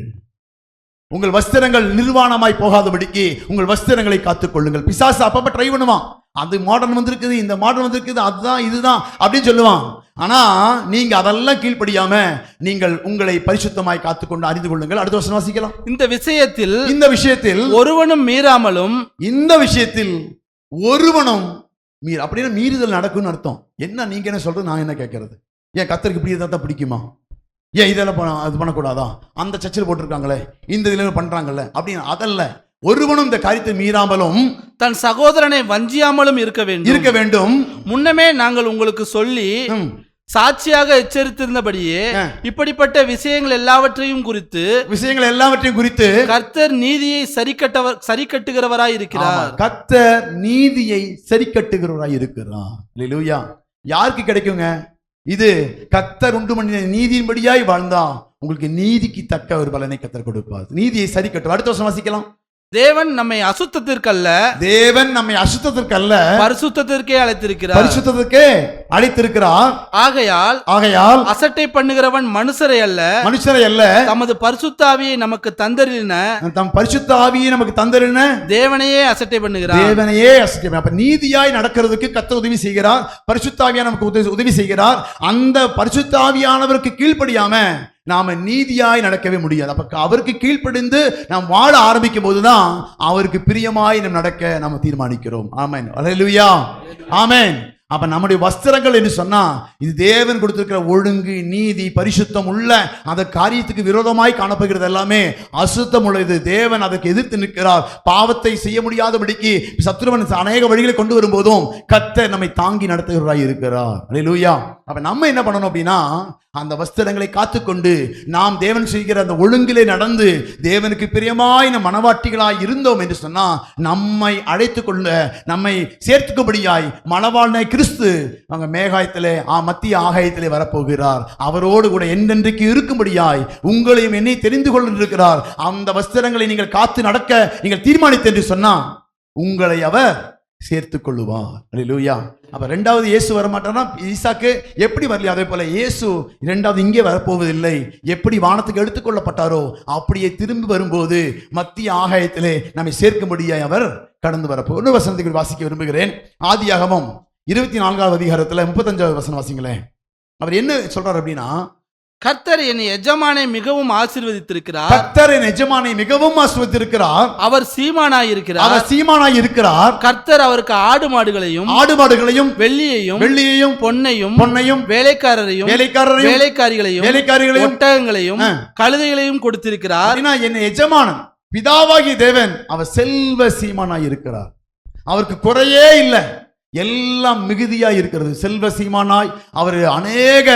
உங்கள் வஸ்திரங்கள் நிர்வாணமாய் போகாதபடிக்கு உங்கள் வஸ்திரங்களை காத்துக் கொள்ளுங்கள். பிசாசு அப்பப்ப ட்ரை பண்ணுவான். அது மாடர்ன் வந்திருக்குது, இந்த மாடர்ன் வந்திருக்குது, அதுதான் இதுதான் அப்படின்னு சொல்லுவான். ஆனா நீங்க அதெல்லாம் கீழ்ப்படியாம நீங்கள் உங்களை பரிசுத்தமாய் காத்துக்கொண்டு அறிந்து கொள்ளுங்கள். அடுத்த வருஷம் வாசிக்கலாம். இந்த விஷயத்தில் ஒருவனும் மீறாமலும் அப்படின்னா மீறுதல் நடக்கும்னு அர்த்தம். என்ன நீங்க என்ன சொல்றது, நான் என்ன கேட்கறது? ஏன் கர்த்தருக்கு இப்படி இருந்தா பிடிக்குமா? ஏன் இதெல்லாம் அது பண்ணக்கூடாதா? அந்த சர்ச்சில் போட்டிருக்காங்களே, இந்த இதுல பண்றாங்கல்ல அப்படின்னு அதல்ல. ஒருவனும் இந்த காரியத்தை மீறாமலும் தன் சகோதரனை வஞ்சியாமலும் இருக்க வேண்டும். முன்னமே நாங்கள் உங்களுக்கு சொல்லி சாட்சியாக எச்சரித்திருந்தபடியே இப்படிப்பட்ட விஷயங்கள் எல்லாவற்றையும் குறித்து கர்த்தர் நீதியை சரி கட்டுகிறவராய் இருக்கிறார். கர்த்தர் நீதியை சரி கட்டுகிறவராய் இருக்கிறார். அல்லேலூயா. யாருக்கு கிடைக்குங்க இது? கர்த்தர் உண்டு பண்ணின நீதியின்படியாய் வாழ்ந்தா உங்களுக்கு நீதிக்கு தக்க ஒரு பலனை கர்த்தர் கொடுப்பார். நீதியை சரி கட்டுவார். அடுத்த வருஷம் வாசிக்கலாம். தேவன் நம்மை அசுத்தத்திற்கல்ல பரிசுத்தத்திற்கே அழைத்திருக்கிறார். ஆகையால் அசட்டை பண்ணுகிறவன் மனுஷரை அல்ல தமது பரிசுத்த ஆவியை நமக்கு தந்தரின தேவனையே அசட்டை பண்ணுகிறார். அப்ப நீதியாய் நடக்கிறதுக்கு கர்த்தர் உதவி செய்கிறார். பரிசுத்த ஆவியா நமக்கு உதவி செய்கிறார். அந்த பரிசுத்த ஆவியானவருக்கு கீழ்ப்படியாம நாம நீதியாய் நடக்கவே முடியாது. அப்ப அவருக்கு கீழ்ப்படிந்து நாம் வாழ ஆரம்பிக்கும் போதுதான் அவருக்கு பிரியமாய் நாம் நடக்க நாம் தீர்மானிக்கிறோம். ஆமென். அல்லேலூயா. ஆமென். அப்ப நம்முடைய வஸ்திரங்கள் என்று சொன்னா இது தேவன் கொடுத்திருக்கிற ஒழுங்கு, நீதி, பரிசுத்தம் உள்ள அந்த காரியத்துக்கு விரோதமாய் காணப்படுகிறது எல்லாமே அசுத்தம் உள்ளது. தேவன் அதற்கு எதிர்த்து நிற்கிறார். பாவத்தை செய்ய முடியாதபடிக்கு சத்துருவன் அநேக வழிகளை கொண்டு வரும்போதும் கர்த்தர் நம்மை தாங்கி நடத்துகிறவராய் இருக்கிறார். அல்லேலூயா. அப்ப நம்ம என்ன பண்ணணும் அப்படின்னா அந்த வஸ்திரங்களை காத்துக்கொண்டு நாம் தேவன் செய்கிற அந்த ஒழுங்கிலே நடந்து தேவனுக்கு பிரியமாய் நம் மனவாட்டிகளாய் இருந்தோம் என்று சொன்னா நம்மை அழைத்து கொள்ள, நம்மை சேர்த்துக்கும்படியாய் மணவாளனை கிறிஸ்து அங்க மேகாயத்திலே மத்திய ஆகாயத்திலே வரப்போகிறார். அவரோடு கூட என்றென்றைக்கு இருக்கும்படியாய் உங்களையும் என்னை தெரிந்து கொண்டிருக்கிறார். அந்த வஸ்திரங்களை நீங்கள் காத்து நடக்க நீங்கள் தீர்மானித்து என்று சொன்னா உங்களை அவர் சேர்த்துக் கொள்ளுவார். அல்லேலூயா. அப்ப ரெண்டாவது இயேசு வரமாட்டார்னா ஈசாக்கு எப்படி வரலையோ அதே போல இயேசு இரண்டாவது இங்கே வரப்போவதில்லை. எப்படி வானத்துக்கு எடுத்துக்கொள்ளப்பட்டாரோ அப்படியே திரும்பி வரும்போது மத்திய ஆகாயத்திலே நம்மை சேர்க்கும்படியாய் அவர் கடந்து வரப்போ. ஒரு வசனத்தை வாசிக்க விரும்புகிறேன். ஆதியாகமம் 24வது அதிகாரத்துல 35வது வசனம் வாசிங்களேன். அவர் என்ன சொல்றார் அப்படின்னா, கர்த்தர் என் எஜமானை மிகவும் ஆசீர்வதித்திருக்கிறார். கர்த்தர் என் எஜமானை மிகவும் ஆசீர்வதித்திருக்கிறார். அவர் சீமானாய் இருக்கிறார். அவர் சீமானாய் இருக்கிறார். கர்த்தர் அவருக்கு ஆடு மாடுகளையும் வெள்ளியையும் பொன்னையும் வேலைக்காரரையும் வேலைக்காரிகளையும் ஒட்டகங்களையும் கழுதைகளையும் கொடுத்திருக்கிறார். என் எஜமானன் பிதாவாகிய தேவன் அவர் செல்வ சீமானாய் இருக்கிறார். அவருக்கு குறையே இல்லை, எல்லாம் மிகுதியாய் இருக்கிறது. செல்வ சீமானாய் அவர் அநேக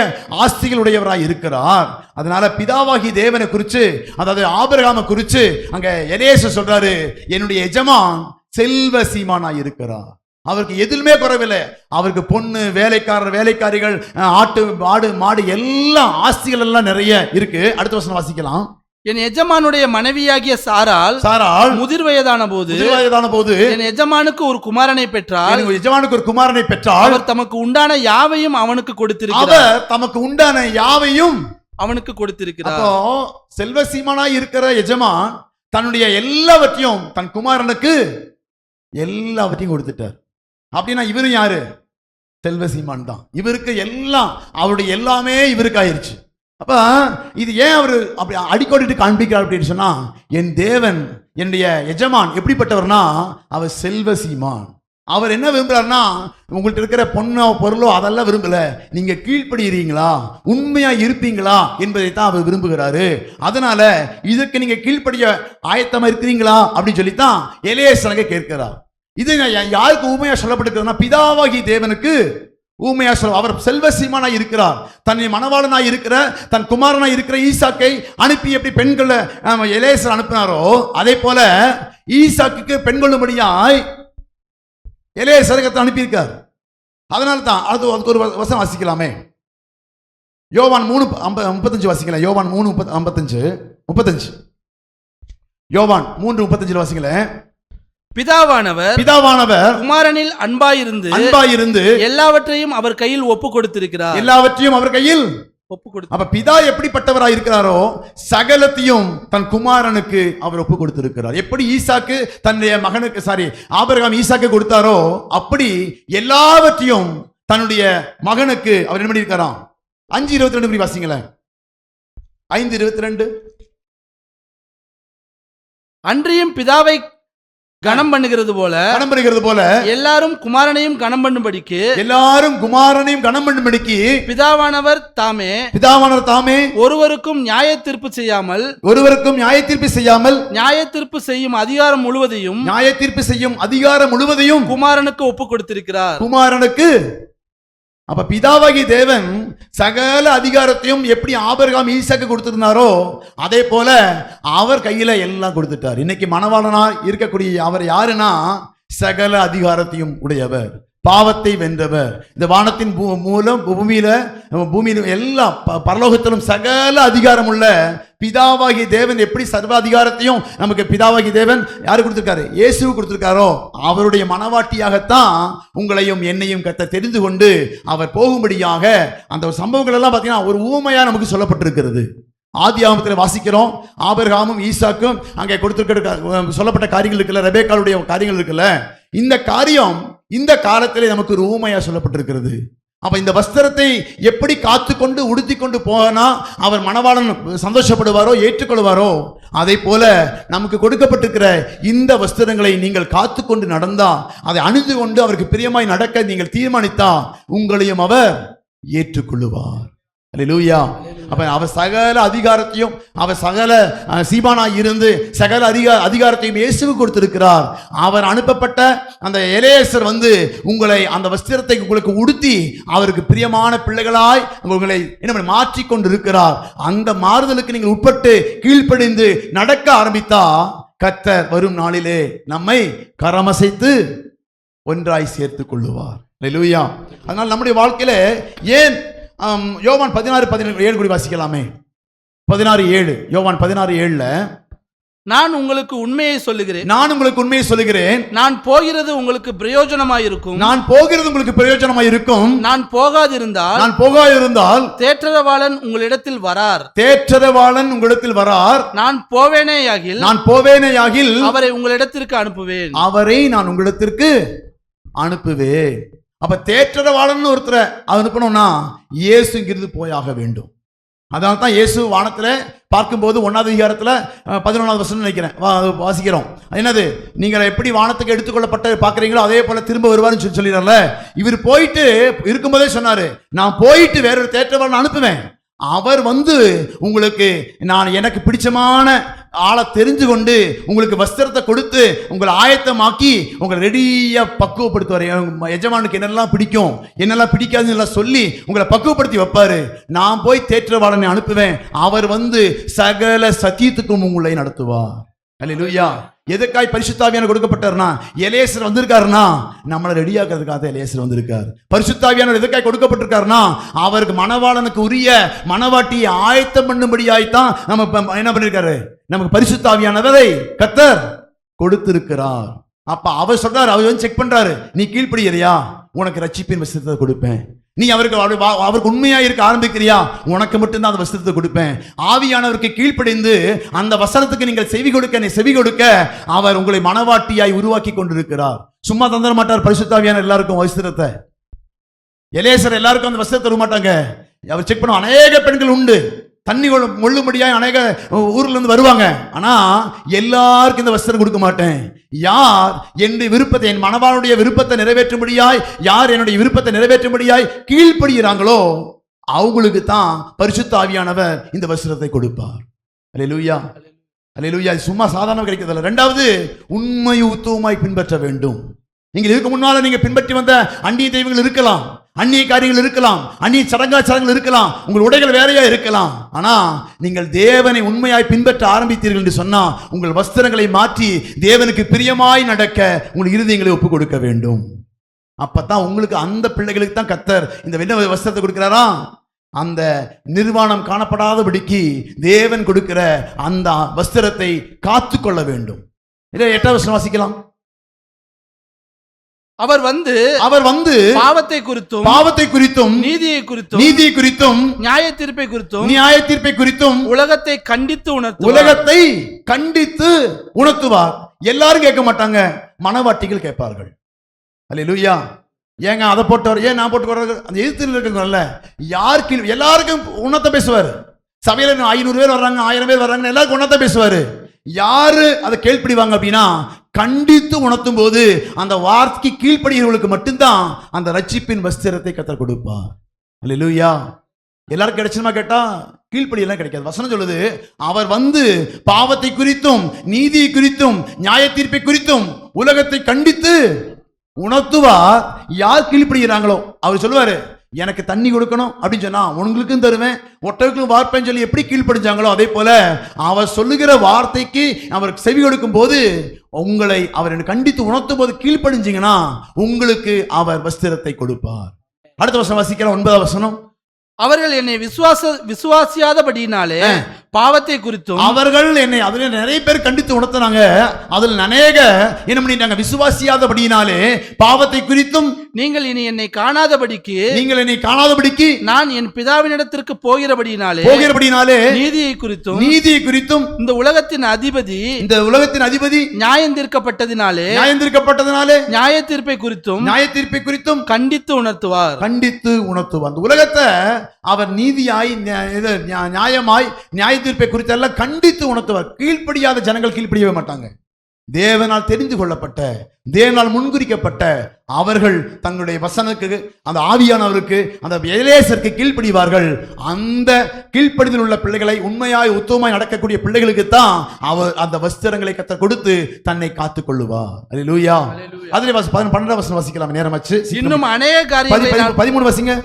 ஆஸ்திகளுடையவராய் இருக்கிறார். அதனால பிதாவாகி தேவனை குறித்து, அதாவது ஆபிரகாமை குறித்து அங்க எலியேசர் சொல்றாரு, என்னுடைய எஜமான் செல்வ சீமானாய் இருக்கிறார். அவருக்கு எதிலுமே குறைவில்லை. அவருக்கு பொண்ணு, வேலைக்காரிகள், ஆடு மாடு எல்லாம் ஆஸ்திகள் எல்லாம் நிறைய இருக்கு. அடுத்த வசனம் வாசிக்கலாம். என் எஜமானுடைய மனைவியாகிய சாராள் முதிர் வயதான போது என் எஜமானுக்கு ஒரு குமாரனை பெற்றார். அவர் தமக்கு உண்டான யாவையும் அவனுக்கு கொடுத்திருக்கிறார். செல்வ சீமானாய் இருக்கிற எஜமான் தன்னுடைய எல்லாவற்றையும் தன் குமாரனுக்கு எல்லாவற்றையும் கொடுத்துட்டார். அப்படின்னா இவரு யாரு? செல்வ சீமான் தான். இவருக்கு எல்லாம், அவருடைய எல்லாமே இவருக்கு ஆயிருச்சு. அப்ப இது ஏன் அவரு அப்படி அடிக்கோடிட்டு காண்பிக்கிறார் அப்படின்னு சொன்னா, என் தேவன் என்னுடைய எஜமான் எப்படிப்பட்டவர்னா அவர் செல்வ சீமான். அவர் என்ன விரும்புறாருன்னா, உங்கள்ட்ட இருக்கிற பொண்ணோ பொருளோ அதெல்லாம் விரும்பல, நீங்க கீழ்ப்படுகிறீங்களா, உண்மையா இருப்பீங்களா என்பதைத்தான் அவர் விரும்புகிறாரு. அதனால இதுக்கு நீங்க கீழ்ப்படிய ஆயத்தமா இருக்கிறீங்களா அப்படின்னு சொல்லித்தான் எலியேசர் கேட்கிறார். இது யாருக்கு ஊமையா சொல்லப்பட்டிருக்கிறதுனா, பிதாவாகி தேவனுக்கு ஊமையா சொல்ல. அவர் செல்வ சீமானாய் இருக்கிறார். தன்னை மணவாளனாய் இருக்கிற தன் குமாரனாய் இருக்கிற ஈசாக்கை அனுப்பி எப்படி பெண்களை எலியேசர் அனுப்பினாரோ அதே போல ஈசாக்கு பெண் கொள்ளும்படியாய் எலியேசர் அனுப்பியிருக்கார். அதனால தான் அதுக்கு ஒரு வசனம் வாசிக்கலாமே. யோவான் 3:35 வாசிக்கலாம். யோவான் 3:35 யோவான் 3:35 வாசிங்களேன். பிதாவானவர் குமாரனில் அன்பாயிருந்து எல்லாவற்றையும் அவர் கையில் ஒப்பு கொடுத்திருக்கிறார். அப்ப பிதா எப்படிப்பட்டவராய் இருக்கிறாரோ சகலத்தையும் தன் குமாரனுக்கு அவர் ஒப்பு கொடுத்திருக்கிறார். எப்படி ஈசாக்கு தன்னுடைய மகனுக்கு ஆபிரகாம் ஈசாக்கு கொடுத்தாரோ அப்படி எல்லாவற்றையும் தன்னுடைய மகனுக்கு அவர் என்ன பண்ணியிருக்காராம். 5:22 வாசிங்களேன். 5:22 அன்றியும் பிதாவை கணம் பண்ணுகிறது போல எல்லாரும் குமாரனையும் கணம் பண்ணும்படிக்கு பிதாவானவர் தாமே ஒருவருக்கும் நியாய தீர்ப்பு செய்யாமல் நியாய தீர்ப்பு செய்யும் அதிகாரம் முழுவதையும் குமாரனுக்கு ஒப்பு கொடுத்திருக்கிறார். அப்ப பிதாவாகி தேவன் சகல அதிகாரத்தையும் எப்படி ஆபிரகாம் ஈசாக்கு கொடுத்திருந்தாரோ அதே போல அவர் கையில எல்லாம் கொடுத்துட்டார். இன்னைக்கு மணவாளனா இருக்கக்கூடிய அவர் யாருன்னா சகல அதிகாரத்தையும் உடையவர், பாவத்தை வென்றவர். இந்த வானத்தின் மூலம் பூமியில எல்லா பரலோகத்திலும் சகல அதிகாரம் உள்ள பிதாவாகி தேவன் எப்படி சர்வ அதிகாரத்தையும் நமக்கு பிதாவாகி தேவன் யாரு கொடுத்திருக்காரு? இயேசு கொடுத்திருக்காரோ அவருடைய மனவாட்டியாகத்தான் உங்களையும் என்னையும் கர்த்தர் தெரிந்து கொண்டு அவர் போகும்படியாக அந்த சம்பவங்கள் எல்லாம் பார்த்தீங்கன்னா ஒரு ஊமையா நமக்கு சொல்லப்பட்டிருக்கிறது. ஆதியாகமத்தில் வாசிக்கிறோம். ஆபிரகாமும் ஈசாக்கும் அங்கே கொடுத்திருக்க சொல்லப்பட்ட காரியங்கள் இருக்குல்ல, ரெபேக்காளுடைய காரியங்கள் இருக்குல்ல, இந்த காரியம் இந்த காலத்திலே நமக்கு ஒரு ஊமையா சொல்லப்பட்டிருக்கிறது. அப்ப இந்த வஸ்திரத்தை எப்படி காத்துக்கொண்டு உடுத்தி கொண்டு போனா அவர் மணவாளன் சந்தோஷப்படுவாரோ ஏற்றுக்கொள்வாரோ அதே போல நமக்கு கொடுக்கப்பட்டிருக்கிற இந்த வஸ்திரங்களை நீங்கள் காத்துக்கொண்டு நடந்தா, அதை அணிந்து கொண்டு அவருக்கு பிரியமாய் நடக்க நீங்கள் தீர்மானித்தா உங்களையும் அவர் ஏற்றுக்கொள்ளுவார். அல்லேலூயா. அப்ப அவர் சகல அதிகாரத்தையும் அவர் சகல சீமானாய் இருந்து சகல அதிகாரத்தையும் இயேசுவுக்கு கொடுத்திருக்கிறார். அவர் அனுப்பப்பட்ட அந்த எலியேசர் உங்களை அந்த வஸ்திரத்தை உங்களுக்கு உடுத்தி அவருக்கு பிரியமான பிள்ளைகளாய் உங்களை என்ன மாற்றி கொண்டிருக்கிறார். அந்த மாறுதலுக்கு நீங்கள் உட்பட்டு கீழ்ப்படிந்து நடக்க ஆரம்பித்தா கர்த்தர் வரும் நாளிலே நம்மை கரமசைத்து ஒன்றாய் சேர்த்துக் கொள்ளுவார். அல்லேலூயா. அதனால் நம்முடைய வாழ்க்கையில ஏன் யோவான் 16:17 கூடி வாசிக்கலாமே. 16:7 யோவான் 16:7 நான் உங்களுக்கு உண்மையை சொல்லுகிறேன். நான் உங்களுக்கு உண்மையை சொல்லுகிறேன். நான் போகிறது உங்களுக்கு பிரயோஜனமாயிருக்கும். நான் போகிறது உங்களுக்கு பிரயோஜனமாய் இருக்கும். நான் போகாதிருந்தால் தேற்றரவாளன் உங்களிடத்தில் வரார். தேற்றரவாளன் உங்களிடத்தில் வரார். நான் போவேனேயாகில் அவரை உங்களிடத்திற்கு அனுப்புவேன். அவரை நான் உங்களிடத்திற்கு அனுப்புவேன். அப்ப தேற்றரவாளன் ஒருத்தரை அனுப்பணும்னா இயேசு இங்கிருந்து போயாக வேண்டும். அதனால தான் இயேசு வானத்துல பார்க்கும்போது 1வது அதிகாரத்துல 11வது வசனம் நினைக்கிறேன் வாசிக்கிறோம். என்னது, நீங்கள் எப்படி வானத்துக்கு எடுத்துக்கொள்ளப்பட்ட பார்க்குறீங்களோ அதே போல திரும்ப வருவாருன்னு சொல்லிடுறல. இவர் போயிட்டு இருக்கும்போதே சொன்னாரு, நான் போயிட்டு வேறொரு தேற்றவாளன் அனுப்புவேன். அவர் வந்து உங்களுக்கு நான் எனக்கு பிடிச்சமான ஆளை தெரிஞ்சு கொண்டு உங்களுக்கு வஸ்திரத்தை கொடுத்து உங்களை ஆயத்தமாக்கி உங்களை ரெடியா பக்குவப்படுத்துவார். எஜமானுக்கு என்னெல்லாம் பிடிக்கும் என்னெல்லாம் பிடிக்காதுன்னு எல்லாம் சொல்லி உங்களை பக்குவப்படுத்தி வைப்பாரு. நான் போய் தேற்றவாளனை அனுப்புவேன். அவர் வந்து சகல சத்தியத்துக்கும் உங்களை நடத்துவார். அல்லேலூயா. எதுக்காய் பரிசுத்த ஆவியானவர் கொடுக்கப்பட்டார்னா, எலியேசர் வந்திருக்காருன்னா நம்மளை ரெடியாக்குறதுக்காக எலியேசர் வந்திருக்காரு. பரிசுத்த ஆவியானவர் எதுக்காய் கொடுக்கப்பட்டிருக்காருன்னா அவருக்கு மணவாளனுக்கு உரிய மணவாட்டியை ஆயத்தம் பண்ணும்படியாய்த்தான் நம்ம என்ன பண்ணிருக்காரு, நமக்கு பரிசுத்த ஆவியானவரை கர்த்தர் கொடுத்திருக்கிறார். அப்ப அவர் சொல்றாரு, அவர் வந்து செக் பண்றாரு, நீ கீழ்ப்படியறியா உனக்கு ரட்சிப்பின் வஸ்திரத்தை கொடுப்பேன். நீ அவருக்கு உண்மையா இருக்க ஆரம்பிக்கிறியா உனக்கு மட்டும்தான் அந்த வஸ்திரத்தை கொடுப்பேன். ஆவியானவருக்கு கீழ்ப்படிந்து அந்த வசனத்துக்கு நீங்கள் செவி கொடுக்க அவர் உங்களை மனவாட்டியாய் உருவாக்கி கொண்டிருக்கிறார். சும்மா தந்துட மாட்டார் பரிசுத்த ஆவியானவர் எல்லாருக்கும் வஸ்திரத்தை. எலியேசர் எல்லாருக்கும் அந்த வஸ்திரத்தை தர மாட்டாங்க. அவர் செக் பண்ணுவோம். அநேக பெண்கள் உண்டு, தண்ணி கொள்ளும்படியாய் அநேக ஊர்ல இருந்து வருவாங்க. ஆனா எல்லாருக்கும் இந்த வஸ்திரம் கொடுக்க மாட்டேன். யார் என்னுடைய விருப்பத்தை, என் மணவாளுடைய விருப்பத்தை நிறைவேற்றும்படியாய், யார் என்னுடைய விருப்பத்தை நிறைவேற்றும்படியாய் கீழ்ப்படுகிறாங்களோ அவங்களுக்கு தான் பரிசுத்த ஆவியானவர் இந்த வஸ்திரத்தை கொடுப்பார். அல்லேலூயா, அல்லேலூயா. சும்மா சாதாரண கிடைக்கிறதில்ல. 2வது, உண்மை உத்துவமாய் பின்பற்ற வேண்டும். நீங்கள் இதுக்கு முன்னால நீங்க பின்பற்றி வந்த அந்நிய தெய்வங்கள் இருக்கலாம், அந்நிய காரியங்கள் இருக்கலாம், அந்நிய சடங்குகள் இருக்கலாம், உங்கள் உடைகள் வேறையா இருக்கலாம். ஆனா நீங்கள் தேவனை உண்மையாய் பின்பற்ற ஆரம்பித்தீர்கள் என்று சொன்னா உங்கள் வஸ்திரங்களை மாற்றி தேவனுக்கு பிரியமாய் நடக்க உங்கள் இருதயங்களை ஒப்பு கொடுக்க வேண்டும். அப்பதான் உங்களுக்கு அந்த பிள்ளைகளுக்கு தான் கர்த்தர் இந்த வெண்ண வஸ்திரத்தை கொடுக்கிறாரா, அந்த நிர்வாணம் காணப்படாதபடிக்கு தேவன் கொடுக்கிற அந்த வஸ்திரத்தை காத்து கொள்ள வேண்டும். 8வது வசனம் வாசிக்கலாம். அவர் வந்து பாவத்தை குறித்தும் நீதியை குறித்தும் நியாய தீர்ப்பை குறித்தும் உலகத்தை கண்டித்து உணர்த்துவார். எல்லாரும் கேட்க மாட்டாங்க, மனவாட்டிகள் கேட்பார்கள். அல்லேலூயா. ஏங்க அதை போட்டவர், ஏன் நான் போட்டு வர்றது, அந்த எதிர்த்து இருக்கிறதுனால யாருக்கு எல்லாருக்கும் உணர்த்த பேசுவார். சபையில 500 பேர் வர்றாங்க, 1000 பேர் வர்றாங்க, எல்லாருக்கும் உணர்த்த பேசுவாரு. யாரு அதை கேள்விப்படுவாங்க அப்படின்னா கண்டித்து உணர்த்தும் போது அந்த வார்த்தைக்கு கீழ்ப்படுகிறவர்களுக்கு மட்டும்தான் அந்த ரட்சிப்பின் வஸ்திரத்தை கர்த்தர் கொடுப்பார். அல்லேலூயா. எல்லாரும் கிடைச்சுமா கேட்டா கீழ்ப்படியெல்லாம் கிடைக்காது. வசனம் சொல்லுது, அவர் வந்து பாவத்தை குறித்தும் நீதியை குறித்தும் நியாய தீர்ப்பை குறித்தும் உலகத்தை கண்டித்து உணர்த்துவார். யார் கீழ்ப்படுகிறாங்களோ அவர் சொல்லுவாரு, எனக்கு தண்ணி கொடுக்கணும் அப்படின்னு சொன்னா உங்களுக்கும் தருவேன், ஒட்டவுக்கும் வார்ப்பேன்னு சொல்லி எப்படி கீழ்ப்படிஞ்சாங்களோ அதே போல அவர் சொல்லுகிற வார்த்தைக்கு அவர் செவி கொடுக்கும் போது உங்களை அவர் கண்டித்து உணர்த்தும் போது கீழ்ப்படிஞ்சீங்கன்னா உங்களுக்கு அவர் வஸ்திரத்தை கொடுப்பார். அடுத்த வசனம் வாசிக்கலாம். 9வது வசனம். அவர்கள் என்னை விசுவாசியாதபடியினாலே பாவத்தை குறித்தும், அவர்கள் என்னை அதுல நிறைய பேர் கண்டித்து உணர்த்தினாங்க, அதில் அநேக என்ன பண்ணிட்டாங்க, விசுவாசியாதபடியினாலே பாவத்தை குறித்தும் நீங்கள் இனி என்னை காணாதபடிக்கு நான் என் பிதாவினிடத்திற்கு போகிறபடியினாலே நீதியை குறித்தும் இந்த உலகத்தின் அதிபதி நியாயம் தீர்க்கப்பட்டதினாலே நியாய தீர்ப்பை குறித்தும் கண்டித்து உணர்த்துவார். அந்த உலகத்தை அவர் நீதியாய் நியாயமாய் நியாய தீர்ப்பை குறித்தெல்லாம் கண்டித்து உணர்த்துவார். கீழ்ப்படியாத ஜனங்கள் கீழ்ப்படியவே மாட்டாங்க. தேவனால் தெரிந்து கொள்ளப்பட்ட, தேவனால் முன்குறிக்கப்பட்ட அவர்கள் தங்களுடைய வசனத்துக்கு, அந்த ஆவியானவருக்கு, அந்த எலியேசருக்கு கீழ்ப்படிவார்கள். அந்த கீழ்ப்படிதல் உள்ள பிள்ளைகளை, உண்மையாய் உத்தமமாய் நடக்கக்கூடிய பிள்ளைகளுக்கு தான் அவர் அந்த வஸ்திரங்களை கர்த்தர் கொடுத்து தன்னை காத்துக் கொள்ளுவார். அல்லேலூயா. அதிலே 12வது வசனம் வாசிக்கலாம், நேரமாச்சு. இன்னும் அநேக காரியங்களை 13 வாசிங்க.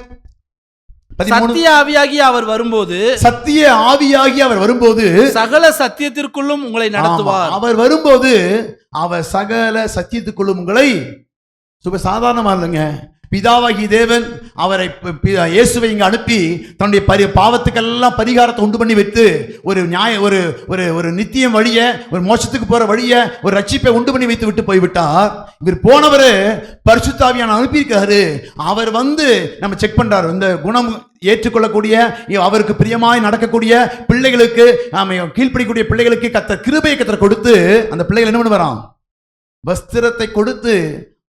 சத்திய ஆவியாகி அவர் வரும்போது சகல சத்தியத்திற்குள்ளும் உங்களை நடத்துவார். அவர் வரும்போது அவர் சகல சத்தியத்துக்குள்ளும் உங்களை, சாதாரணமா இல்லைங்க, பிதாவாகி தேவன் அவரை இயேசுவை இங்க அனுப்பி தன்னுடைய பாவத்துக்கெல்லாம் பரிகாரத்தை உண்டு பண்ணி வைத்து ஒரு ஒரு நித்தியம் வழிய, ஒரு மோட்சத்துக்கு போற வழிய, ஒரு ரட்சிப்பை உண்டு பண்ணி வைத்து விட்டு போய்விட்டார். இவர் போனவரு பரிசுத்த ஆவியானவர் அனுப்பியிருக்காரு. அவர் வந்து நம்ம செக் பண்றாரு. இந்த குணம் ஏற்றுக்கொள்ளக்கூடிய, அவருக்கு பிரியமாய் நடக்கக்கூடிய பிள்ளைகளுக்கு, கீழ்ப்படிக்கூடிய பிள்ளைகளுக்கு கர்த்தர் கிருபையை கர்த்தர் கொடுத்து அந்த பிள்ளைகள் என்ன பண்ணுவாராம்? வஸ்திரத்தை கொடுத்து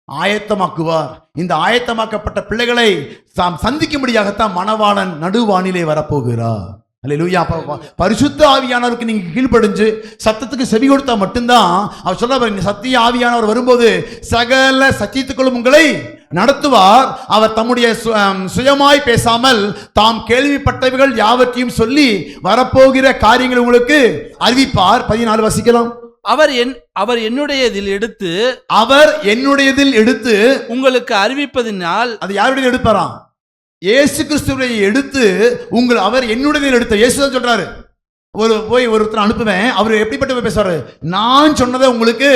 ஆயத்தமாக்குவார். இந்த ஆயத்தமாக்கப்பட்ட பிள்ளைகளை தாம் சந்திக்கும்படியாகத்தான் மணவாளன் நடுவானிலே வரப்போகிறார். அல்லேலூயா. பரிசுத்த ஆவியானவருக்கு நீங்க கீழ்ப்படிஞ்சு சத்தத்துக்கு செவி கொடுத்தா மட்டும்தான் அவர் சொல்ல, சத்திய ஆவியானவர் வரும்போது சகல சத்தியத்துக்குள்ளும் உங்களை நடத்துவார். அவர் தம்முடைய சுயமாய் பேசாமல் தாம் கேள்விப்பட்டவைகள் யாவற்றையும் சொல்லி வரப்போகிற காரியங்கள் உங்களுக்கு அறிவிப்பார். 14 வசிக்கலாம். அவர் என்னுடையதில் எடுத்து உங்களுக்கு அறிவிப்பதினால், அது யாருடைய எடுப்பாராம்? இயேசு கிறிஸ்துவை எடுத்து அவர் என்னுடையதில் எடுத்து. இயேசு தான் சொல்றாரு, ஒருத்தர் அனுப்புவேன், அவர் எப்படிப்பட்ட பேசுறாரு? நான் சொன்னதை உங்களுக்கு.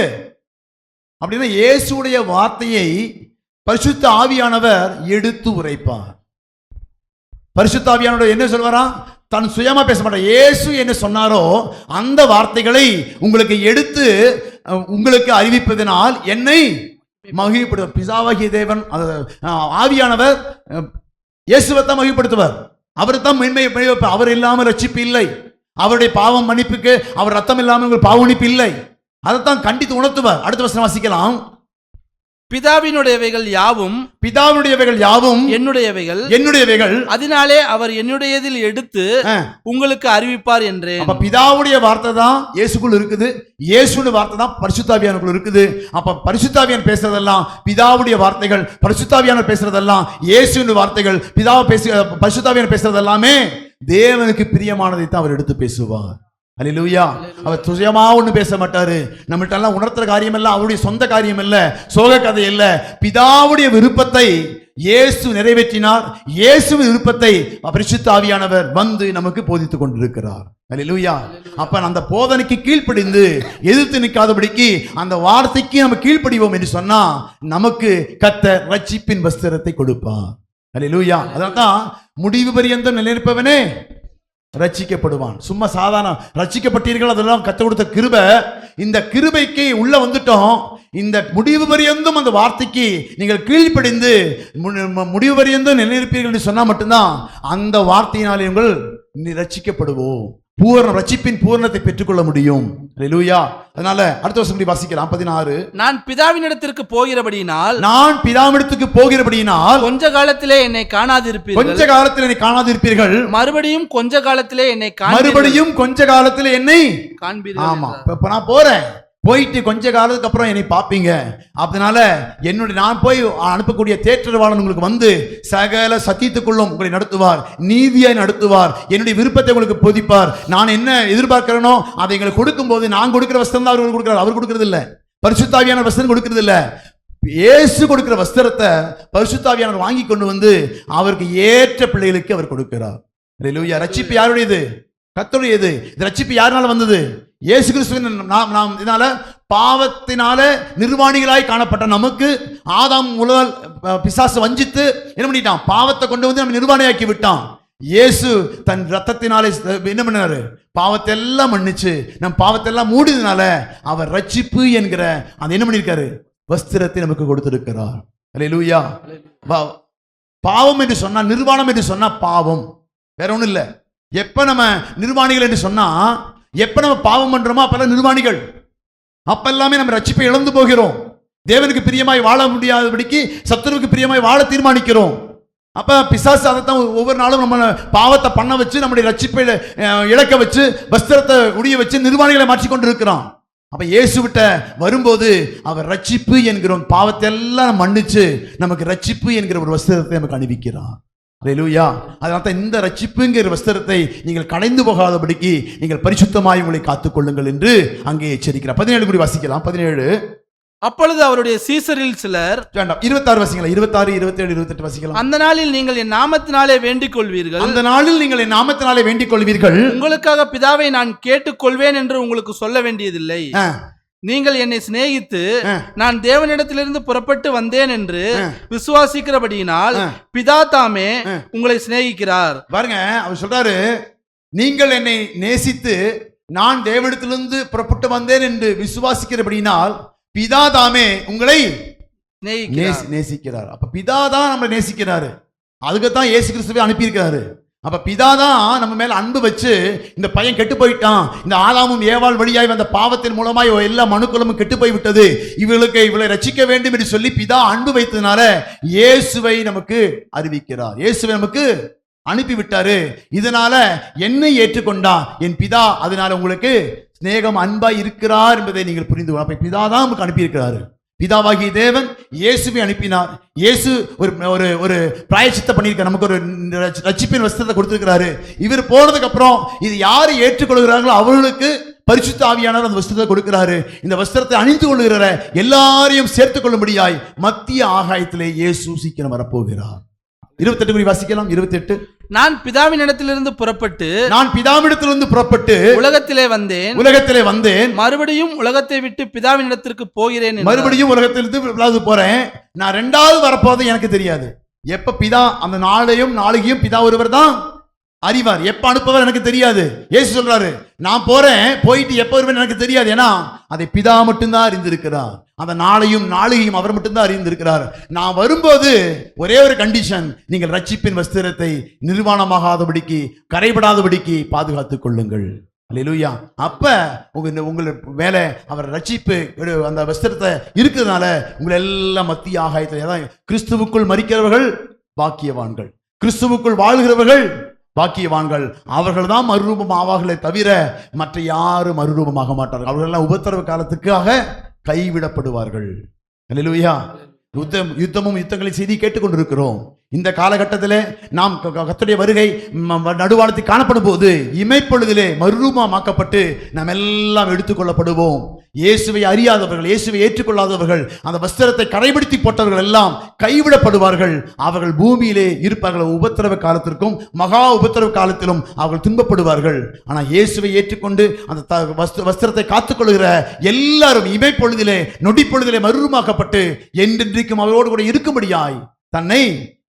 அப்படின்னா இயேசுடைய வார்த்தையை பரிசுத்த ஆவியானவர் எடுத்து உரைப்பார். பரிசுத்த ஆவியானவர் என்ன சொல்வாராம்? தன் சுயமா பேச மாட்டார். இயேசு என்ன சொன்னாரோ அந்த வார்த்தைகளை உங்களுக்கு எடுத்து உங்களுக்கு அறிவிப்பதனால் என்னை மகிழ்ப்படுவார். பிதாவாகிய தேவன் ஆவியானவர் இயேசுவைத்தான் மகிழ்ப்படுத்துவார். அவர் தான் மேன்மையை வைப்பார். அவர் இல்லாமல் ரட்சிப்பு இல்லை. அவருடைய பாவம் மன்னிப்புக்கு அவர் ரத்தம் இல்லாமல் உங்களுக்கு பாவ மன்னிப்பு இல்லை. அதைத்தான் கண்டித்து உணர்த்துவார். அடுத்த வசனம் வாசிக்கலாம். பிதாவினுடையவைகள் யாவும் என்னுடையவைகள், அதனாலே அவர் என்னுடையதில் எடுத்து உங்களுக்கு அறிவிப்பார் என்றேன். அப்ப பிதாவுடைய வார்த்தை தான் இயேசுக்குள் இருக்குது, இயேசுடைய வார்த்தை தான் பரிசுத்தாவியானுக்குள் இருக்குது. அப்ப பரிசுத்தாவியான் பேசுறதெல்லாம் பிதாவுடைய வார்த்தைகள், பரிசுத்தாவியானவர் பேசுறதெல்லாம் இயேசுவின் வார்த்தைகள். பரிசுத்தாவியான் பேசுறது எல்லாமே தேவனுக்கு பிரியமானதை தான் அவர் எடுத்து பேசுவார். அல்லேலூயா. அவர் சுயமா ஒண்ணு பேச மாட்டாரு. நம்மள்ட்ட எல்லாம் உணர்த்துற காரியம் எல்லாம் அவருடைய சொந்த காரியம் இல்ல, சோக கதை இல்ல. பிதாவுடைய விருப்பத்தை இயேசு நிறைவேற்றினார். இயேசுவின் விருப்பத்தை பரிசுத்த ஆவியானவர் வந்து நமக்கு போதித்துக் கொண்டிருக்கிறார். அல்லேலூயா. அப்ப அந்த போதனைக்கு கீழ்ப்படிந்து எதிர்த்து நிற்காதபடிக்கு அந்த வார்த்தைக்கு நம்ம கீழ்ப்படிவோம் என்று சொன்னா நமக்கு கர்த்தர் ரட்சிப்பின் வஸ்திரத்தை கொடுப்பார். அல்லேலூயா. அதனால்தான் முடிவு பரியந்தம் நிலைநிற்பவனே ரட்சிக்கப்படுவான். சும்மா சாதாரண ரட்சிக்கப்பட்டீர்கள், அதெல்லாம் கத்த கொடுத்த கிருபை. இந்த கிருபைக்கு உள்ள வந்துட்டோம். இந்த முடிவு பரியந்தும் அந்த வார்த்தைக்கு நீங்கள் கீழ்ப்படிந்து முடிவு பரியந்தும் நிலைநிற்பீர்கள் என்று சொன்னா மட்டும்தான் அந்த வார்த்தையினாலே உங்கள் ரட்சிக்கப்படுவோம். ரட்சிப்பின் பூரணத்தை பெற்றுக்கொள்ள முடியும். அல்லேலூயா. அதனால அடுத்த வருஷம் வாசிக்கலாம். 16. நான் பிதாவினிடத்திற்கு போகிறபடியினால் கொஞ்ச காலத்திலே என்னை காணாதிருப்பீர்கள். மறுபடியும் கொஞ்ச காலத்திலே என்னை காண்பீர்கள். ஆமா, இப்ப நான் போயிட்டு கொஞ்ச காலத்துக்கு அப்புறம் என்னை பார்ப்பீங்க. அதனால நான் போய் அனுப்பக்கூடிய தேற்றரவாளன் உங்களுக்கு வந்து சகல சத்தியத்துக்குள்ளும் உங்களை நடத்துவார், நீதியாய் நடத்துவார், என்னுடைய விருப்பத்தை உங்களுக்கு போதிப்பார். நான் என்ன எதிர்பார்க்கிறேனோ அதை எங்களுக்கு கொடுக்கும் போது நான் கொடுக்கிற வஸ்திரம் தான் அவர் கொடுக்கிறார். அவர் கொடுக்கிறது இல்ல, பரிசுத்தாவியான வஸ்திரம் கொடுக்கிறது இல்ல. இயேசு கொடுக்கிற வஸ்திரத்தை பரிசுத்தாவியானவர் வாங்கி கொண்டு வந்து அவருக்கு ஏற்ற பிள்ளைகளுக்கு அவர் கொடுக்கிறார். அல்லேலூயா. ரட்சிப்பு யாருடையது? கர்த்தருடையது. இந்த ரட்சிப்பு யாருனால வந்தது? இயேசு கிறிஸ்துவின் நாம் இதனால பாவத்தினால நிர்வாணிகளாய் காணப்பட்ட நமக்கு ஆதாம் முதல் பிசாசு வஞ்சித்து என்ன பண்ணிட்டான்? பாவத்தை கொண்டு வந்து நம்ம நிர்வாணியாக்கி விட்டான். இயேசு தன் ரத்தத்தினாலே என்ன பண்ணாரு? பாவத்தை எல்லாம் மன்னிச்சு நம் பாவத்தை எல்லாம் மூடினால அவர் ரட்சிப்பு என்கிற அந்த என்ன பண்ணிருக்காரு? வஸ்திரத்தை நமக்கு கொடுத்திருக்கிறார். அல்லேலூயா. பாவம் என்று சொன்னா, நிர்வாணம் என்று சொன்னா பாவம் வேற ஒண்ணும் இல்ல. எப்ப நம்ம நிர்வாணிகள் என்று சொன்னா, எப்ப நம்ம பாவம் பண்றோமோ அப்பெல்லாம் நிர்வாணிகள். அப்ப எல்லாமே நம்ம ரட்சிப்பை இழந்து போகிறோம். தேவனுக்கு பிரியமாய் வாழ முடியாதபடிக்கு சத்துருவுக்கு பிரியமாய் வாழ தீர்மானிக்கிறோம். அப்ப பிசாசு அதைத்தான் ஒவ்வொரு நாளும் நம்ம பாவத்தை பண்ண வச்சு நம்முடைய ரட்சிப்பை இழக்க வச்சு வஸ்திரத்தை உடைய வச்சு நிர்வாணிகளை மாற்றிக்கொண்டு இருக்கிறோம். அப்ப இயேசு விட்ட வரும்போது அவர் ரட்சிப்பு என்கிறோம், பாவத்தை எல்லாம் மன்னிச்சு நமக்கு ரட்சிப்பு என்கிற ஒரு வஸ்திரத்தை நமக்கு அணிவிக்கிறார். அல்லேலூயா. அதனால இந்த ரட்சிப்புங்கிற வஸ்திரத்தை நீங்கள் கடைந்து போகாதபடிக்கு நீங்கள் பரிசுத்தமாய் உங்களை காத்துக்கொள்ளுங்கள் என்று அங்கே எச்சரிக்கிறார். 17 கூடி வாசிக்கலாம். 17. அப்பொழுது அவருடைய சீசரில் சிலர் 26 வாசிக்கலாம். 26, 27, 28 வாசிக்கலாம். அந்த நாளில் நீங்கள் என் நாமத்தினாலே வேண்டிக் கொள்வீர்கள். அந்த நாளில் நீங்கள் என் நாமத்தினாலே வேண்டிக் கொள்வீர்கள். உங்களுக்காக பிதாவை நான் கேட்டுக்கொள்வேன் என்று உங்களுக்கு சொல்ல வேண்டியதில்லை. நீங்கள் என்னை சிநேகித்து நான் தேவனிடத்திலிருந்து புறப்பட்டு வந்தேன் என்று விசுவாசிக்கிறபடியினால் பிதா தாமே உங்களை சிநேகிக்கிறார். பாருங்க, அவர் சொல்றாரு, நீங்கள் என்னை நேசித்து நான் தேவனிடத்திலிருந்து புறப்பட்டு வந்தேன் என்று விசுவாசிக்கிறபடினால் பிதா தாமே உங்களை நேசிக்கிறார். அப்ப பிதா தான் நம்மளை நேசிக்கிறாரு. அதுக்குத்தான் இயேசு கிறிஸ்துவை அனுப்பியிருக்கிறாரு. அப்ப பிதா தான் நம்ம மேல அன்பு வச்சு, இந்த பையன் கெட்டு போயிட்டான், இந்த ஆதாமும் ஏவாள் வழியாய் வந்த பாவத்தின் மூலமாய் எல்லா மனுக்களும் கெட்டு போய் விட்டது, இவளை ரட்சிக்க வேண்டும் என்று சொல்லி பிதா அன்பு வைத்ததுனால இயேசுவை நமக்கு அறிவிக்கிறார், இயேசுவை நமக்கு அனுப்பி விட்டாரு. இதனால என்னை ஏற்றுக்கொண்டா என் பிதா அதனால உங்களுக்கு சிநேகம் அன்பாய் இருக்கிறார் என்பதை நீங்கள் புரிந்து கொள்ள. அப்ப பிதா தான் நமக்கு அனுப்பியிருக்கிறாரு. பிதாவாகிய தேவன் இயேசுவை அனுப்பினார். இயேசு ஒரு ஒரு பிராயச்சித்த பண்ணியிருக்கார், நமக்கு ஒரு ரட்சிப்பின் வஸ்திரத்தை கொடுத்திருக்கிறாரு. இவர் போனதுக்கு அப்புறம் இது யாரு ஏற்றுக்கொள்கிறார்களோ அவர்களுக்கு பரிசுத்த ஆவியானவர் அந்த வஸ்திரத்தை கொடுக்கிறாரு. இந்த வஸ்திரத்தை அணிந்து கொள்ளுகிற எல்லாரையும் சேர்த்துக் கொள்ளும்படியாய் மத்திய ஆகாயத்திலே இயேசு சீக்கிரம் வரப்போகிறார். 28 வாசிக்கலாம். 28. நான் பிதாவினிடத்திலிருந்து புறப்பட்டு உலகத்திலே வந்தேன், மறுபடியும் உலகத்தை விட்டு பிதாவினிடத்திற்கு போகிறேன். மறுபடியும் உலகத்திலிருந்து போறேன். நான் ரெண்டாவது வரப்போது எனக்கு தெரியாது. எப்ப பிதா அந்த நாளையும் பிதா ஒருவர் தான் அறிவார். எப்ப அனுப்புவார் எனக்கு தெரியாது. இயேசு சொல்றாரு, நான் போறேன், போயிட்டு எப்ப வருவேன் எனக்கு தெரியாது. ஏன்னா அதை பிதா மட்டும்தான் அறிந்திருக்கிறார். அந்த நாளையும் அவர் மட்டும்தான் அறிந்திருக்கிறார். நான் வரும்போது ஒரே ஒரு கண்டிஷன், நீங்கள் ரட்சிப்பின் வஸ்திரத்தை நிர்வாணமாகாதபடிக்கு கரைபடாதபடிக்கு பாதுகாத்துக் கொள்ளுங்கள். அல்லேலூயா. அப்ப உங்கள் மேல அவர் ரட்சிப்பு அந்த வஸ்திரத்தை இருக்கிறதுனால உங்களை எல்லாம் மத்திய ஆகாயத்தில் கிறிஸ்துவுக்குள் மரிக்கிறவர்கள் பாக்கியவான்கள், கிறிஸ்துவுக்குள் வாழ்கிறவர்கள் பாக்கியவான்கள். அவர்கள் தான் மறுரூபம் ஆவார்களே தவிர மற்ற யாரும் மறுரூபமாக மாட்டார்கள். அவர்கள் எல்லாம் உபத்திரவ காலத்துக்காக கைவிடப்படுவார்கள். அல்லேலூயா. யுத்தமும் யுத்தங்களின் செய்தி கேட்டுக்கொண்டிருக்கிறோம். இந்த காலகட்டத்திலே நாம் கர்த்தருடைய வருகை நடுவானத்தில் காணப்படும் போது இமைப்பொழுதிலே மறுரூபமாக்கப்பட்டு நாம் எல்லாம் எடுத்துக்கொள்ளப்படுவோம். இயேசுவை அறியாதவர்கள், இயேசுவை ஏற்றுக்கொள்ளாதவர்கள், அந்த வஸ்திரத்தை கரைபிடித்து போட்டவர்கள் எல்லாம் கைவிடப்படுவார்கள். அவர்கள் பூமியிலே இருப்பார்கள். உபத்திரவ காலத்திற்கும் மகா உபத்திரவ காலத்திலும் அவர்கள் துன்பப்படுவார்கள். ஆனால் இயேசுவை ஏற்றுக்கொண்டு அந்த வஸ்திரத்தை காத்துக்கொள்கிற எல்லாரும் இமைப்பொழுதிலே நொடிப்பொழுதிலே மறுரூபமாக்கப்பட்டு என்றென்றைக்கும் அவரோடு கூட இருக்கும்படியாய் தன்னை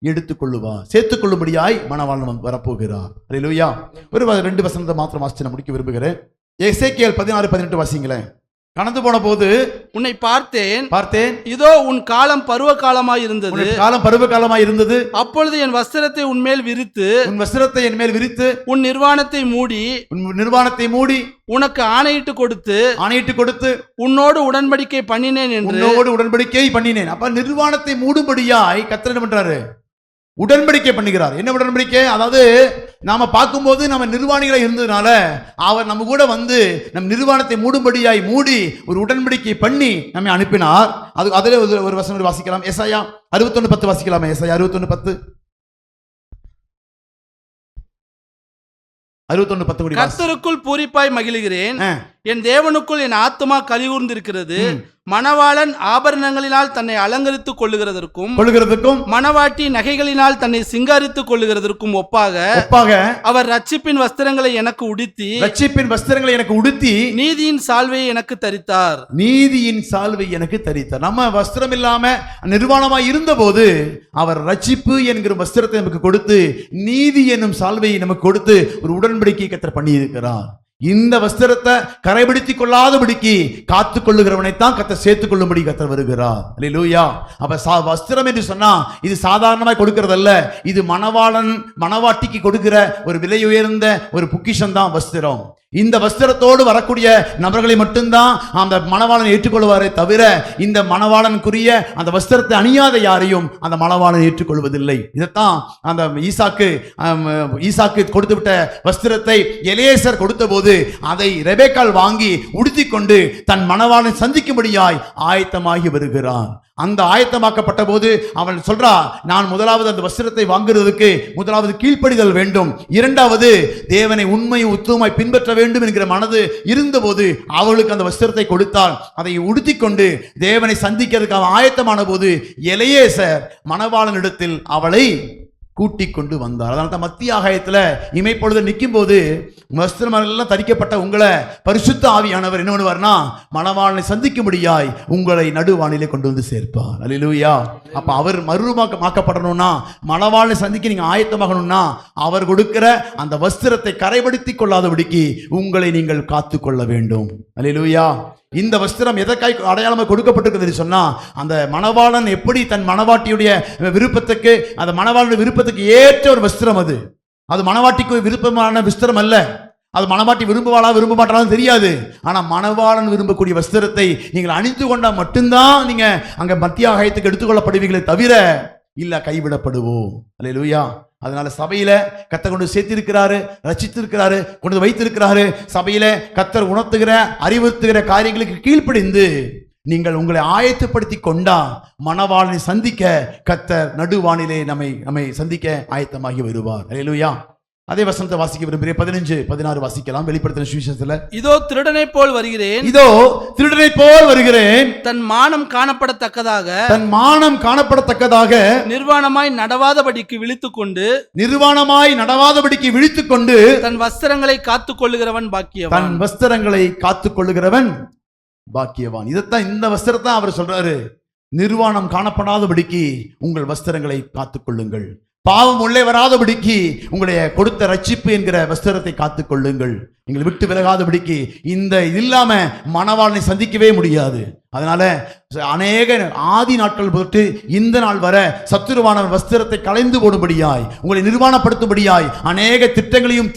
எடுத்துக்கொள்ளுவார், சேர்த்துக் கொள்ளும்படியாய் மணவாளன் வரப்போகிறார். அல்லேலூயா. ஒரு 2 வசனத்தை மாத்திரம் வாசிச்சு நான் முடிக்க விரும்புகிறேன். எசேக்கியேல் 16-18 வாசிங்களேன். கடந்து போன போது உன்னை பார்த்தேன், இதோ உன் காலம் பருவ காலமாய் இருந்தது. அப்பொழுது என் வஸ்திரத்தை உன்மேல் விரித்து உன் நிர்வாணத்தை மூடி உனக்கு ஆணையிட்டு கொடுத்து உன்னோடு உடன்படிக்கை பண்ணினேன். அப்ப நிர்வாணத்தை மூடும்படியாய் கர்த்தர் என்ன பண்றாரு? உடன்படிக்கை பண்ணுகிறார். என்ன உடன்படிக்கை? அதாவது நாம பார்க்கும்போது நம்ம நிர்வாணிகளை இருந்ததுனால அவர் நம்ம கூட வந்து நம் நிர்வாணத்தை மூடும்படியாய் மூடி ஒரு உடன்படிக்கை பண்ணி நம்மை அனுப்பினார். அதிலே ஒரு வசனம் வாசிக்கலாம். ஏசாயா 61:10 வாசிக்கலாமா? ஏசாயா 61:10. 61:10. கர்த்தருக்குள் பூரிப்பாய் மகிழுகிறேன், என் தேவனுக்குள் என் ஆத்துமா கலிகூர்ந்திருக்கிறது. மணவாளன் ஆபரணங்களினால் தன்னை அலங்கரித்துக் கொள்ளுகிறதற்கும் மணவாட்டி நகைகளினால் தன்னை சிங்காரித்துக் கொள்ளுகிறதற்கும் ஒப்பாக அவர் ரட்சிப்பின் வஸ்திரங்களை எனக்கு உடுத்தி நீதியின் சால்வையை எனக்கு தரித்தார். நம்ம வஸ்திரம் இல்லாம நிர்வாணமாய் இருந்த போது அவர் ரட்சிப்பு என்கிற வஸ்திரத்தை நமக்கு கொடுத்து நீதி என்னும் சால்வையை நமக்கு கொடுத்து ஒரு உடன்படிக்கை கர்த்தர் பண்ணி இருக்கிறார். இந்த வஸ்திரத்தை கரைபிடித்துக் கொள்ளாதபடிக்கு காத்துக் கொள்ளுகிறவனைத்தான் கர்த்தர் சேர்த்துக் கொள்ளும்படி கர்த்தர் வருகிறார். அல்லேலூயா. அப்ப வஸ்திரம் என்று சொன்னா இது சாதாரணமாய் கொடுக்கிறதல்ல. இது மணவாட்டிக்கு கொடுக்கிற ஒரு விலை உயர்ந்த ஒரு பொக்கிஷம் தான் வஸ்திரம். இந்த வஸ்திரத்தோடு வரக்கூடிய நபர்களை மட்டும்தான் அந்த மணவாளன் ஏற்றுக்கொள்வாரே தவிர இந்த மணவாளனுக்குரிய அந்த வஸ்திரத்தை அணியாத யாரையும் அந்த மணவாளன் ஏற்றுக்கொள்வதில்லை. இதைத்தான் அந்த ஈசாக்கு கொடுத்து விட்ட வஸ்திரத்தை எலியேசர் கொடுத்த போது அதை ரெபெக்காள் வாங்கி உடுத்தி கொண்டு தன் மணவாளன் சந்திக்கும்படியாய் ஆயத்தமாகி வருகிறான். அந்த ஆயத்தமாக்கப்பட்ட போது அவன் சொல்றா, நான் முதலாவது அந்த வஸ்திரத்தை வாங்குறதுக்கு முதலாவது கீழ்ப்படிதல் வேண்டும், இரண்டாவது தேவனை உண்மையும் உத்தமமாய் பின்பற்ற வேண்டும் என்கிற மனது இருந்தபோது அவளுக்கு அந்த வஸ்திரத்தை கொடுத்தால் அதை உடுத்தி கொண்டு தேவனை சந்திக்கிறதுக்கு அவன் ஆயத்தமான போது எலியேசர் மணவாளனிடத்தில் அவளை கூட்டிக் கொண்டு வந்தார். அதனால தான் மத்திய ஆகாயத்துல இமைப்பொழுது நிற்கும் போது வஸ்திரம் எல்லாம் தரிக்கப்பட்ட உங்களை பரிசுத்த ஆவியானவர் என்ன பண்ணுவார்னா மணவாளனை சந்திக்கும்படியாய் உங்களை நடுவானிலே கொண்டு வந்து சேர்ப்பார். அல்லேலூயா. அப்ப அவர் மறுரூபமாக்கப்படணும்னா மணவாளனை சந்திக்க நீங்க ஆயத்தமாகணும்னா அவர் கொடுக்கிற அந்த வஸ்திரத்தை கரைபடுத்தி கொள்ளாதபடிக்கு உங்களை நீங்கள் காத்து கொள்ள வேண்டும். அல்லேலூயா. இந்த வஸ்திரம் எதற்காய் அடையாளமாக கொடுக்கப்பட்டிருக்குது சொன்னா அந்த மணவாளன் எப்படி தன் மணவாட்டியுடைய விருப்பத்துக்கு அந்த மணவாளனுடைய விருப்பத்துக்கு ஏற்ற ஒரு வஸ்திரம் அது மணவாட்டிக்கு விருப்பமான வஸ்திரம் அல்ல. அது மணவாட்டி விரும்புவாளா விரும்ப மாட்டாலும் தெரியாது. ஆனா மணவாளன் விரும்பக்கூடிய வஸ்திரத்தை நீங்கள் அணிந்து கொண்டா மட்டும்தான் நீங்க அங்க மத்திய ஆகாயத்துக்கு எடுத்துக்கொள்ளப்படுவீங்களே தவிர இல்ல கைவிடப்படுவோம். அல்லேலூயா. அதனால சபையில கர்த்தர் கொண்டு சேர்த்திருக்கிறாரு, ரட்சித்திருக்கிறாரு, கொண்டு வைத்திருக்கிறாரு. சபையில கர்த்தர் உணர்த்துகிற அறிவுறுத்துகிற காரியங்களுக்கு கீழ்ப்படிந்து நீங்கள் உங்களை ஆயத்தப்படுத்தி கொண்டா மணவாளனை சந்திக்க கர்த்தர் நடுவானிலே நம்மை சந்திக்க ஆயத்தமாகி வருவார். அல்லேலூயா. அதே வசனத்தை வாசிக்க விரும்புகிறேன். 15, 16 வாசிக்கலாம். வெளிப்படுத்தின சுவிசேஷத்துல இதோ திருடனை போல் வருகிறேன், இதோ திருடனை போல் வருகிறேன், தன் மானம் காணப்படத்தக்கதாக நிர்வாணமாய் நடவாதபடிக்கு விழித்துக் கொண்டு தன் வஸ்திரங்களை காத்துக் கொள்ளுகிறவன் பாக்கியவான். இதைத்தான் இந்த வஸ்திரத்தை அவர் சொல்றாரு. நிர்வாணம் காணப்படாதபடிக்கு உங்கள் வஸ்திரங்களை காத்துக் கொள்ளுங்கள். பாவம் உள்ளே வராதபடிக்கு உங்களுடைய கொடுத்த ரட்சிப்பு என்கிற வஸ்திரத்தை காத்துக் கொள்ளுங்கள். நீங்கள் விட்டு விலகாதபடிக்கு இந்த இல்லாம மணவாளனை சந்திக்கவே முடியாது. அதனால அநேக ஆதி நாட்கள் போட்டு இந்த நாள் வர சத்துருவானவன் வஸ்திரத்தை களைந்து போடும்படியாய் உங்களை நிர்வாணப்படுத்தும்படியாய் அநேக திட்டங்களையும்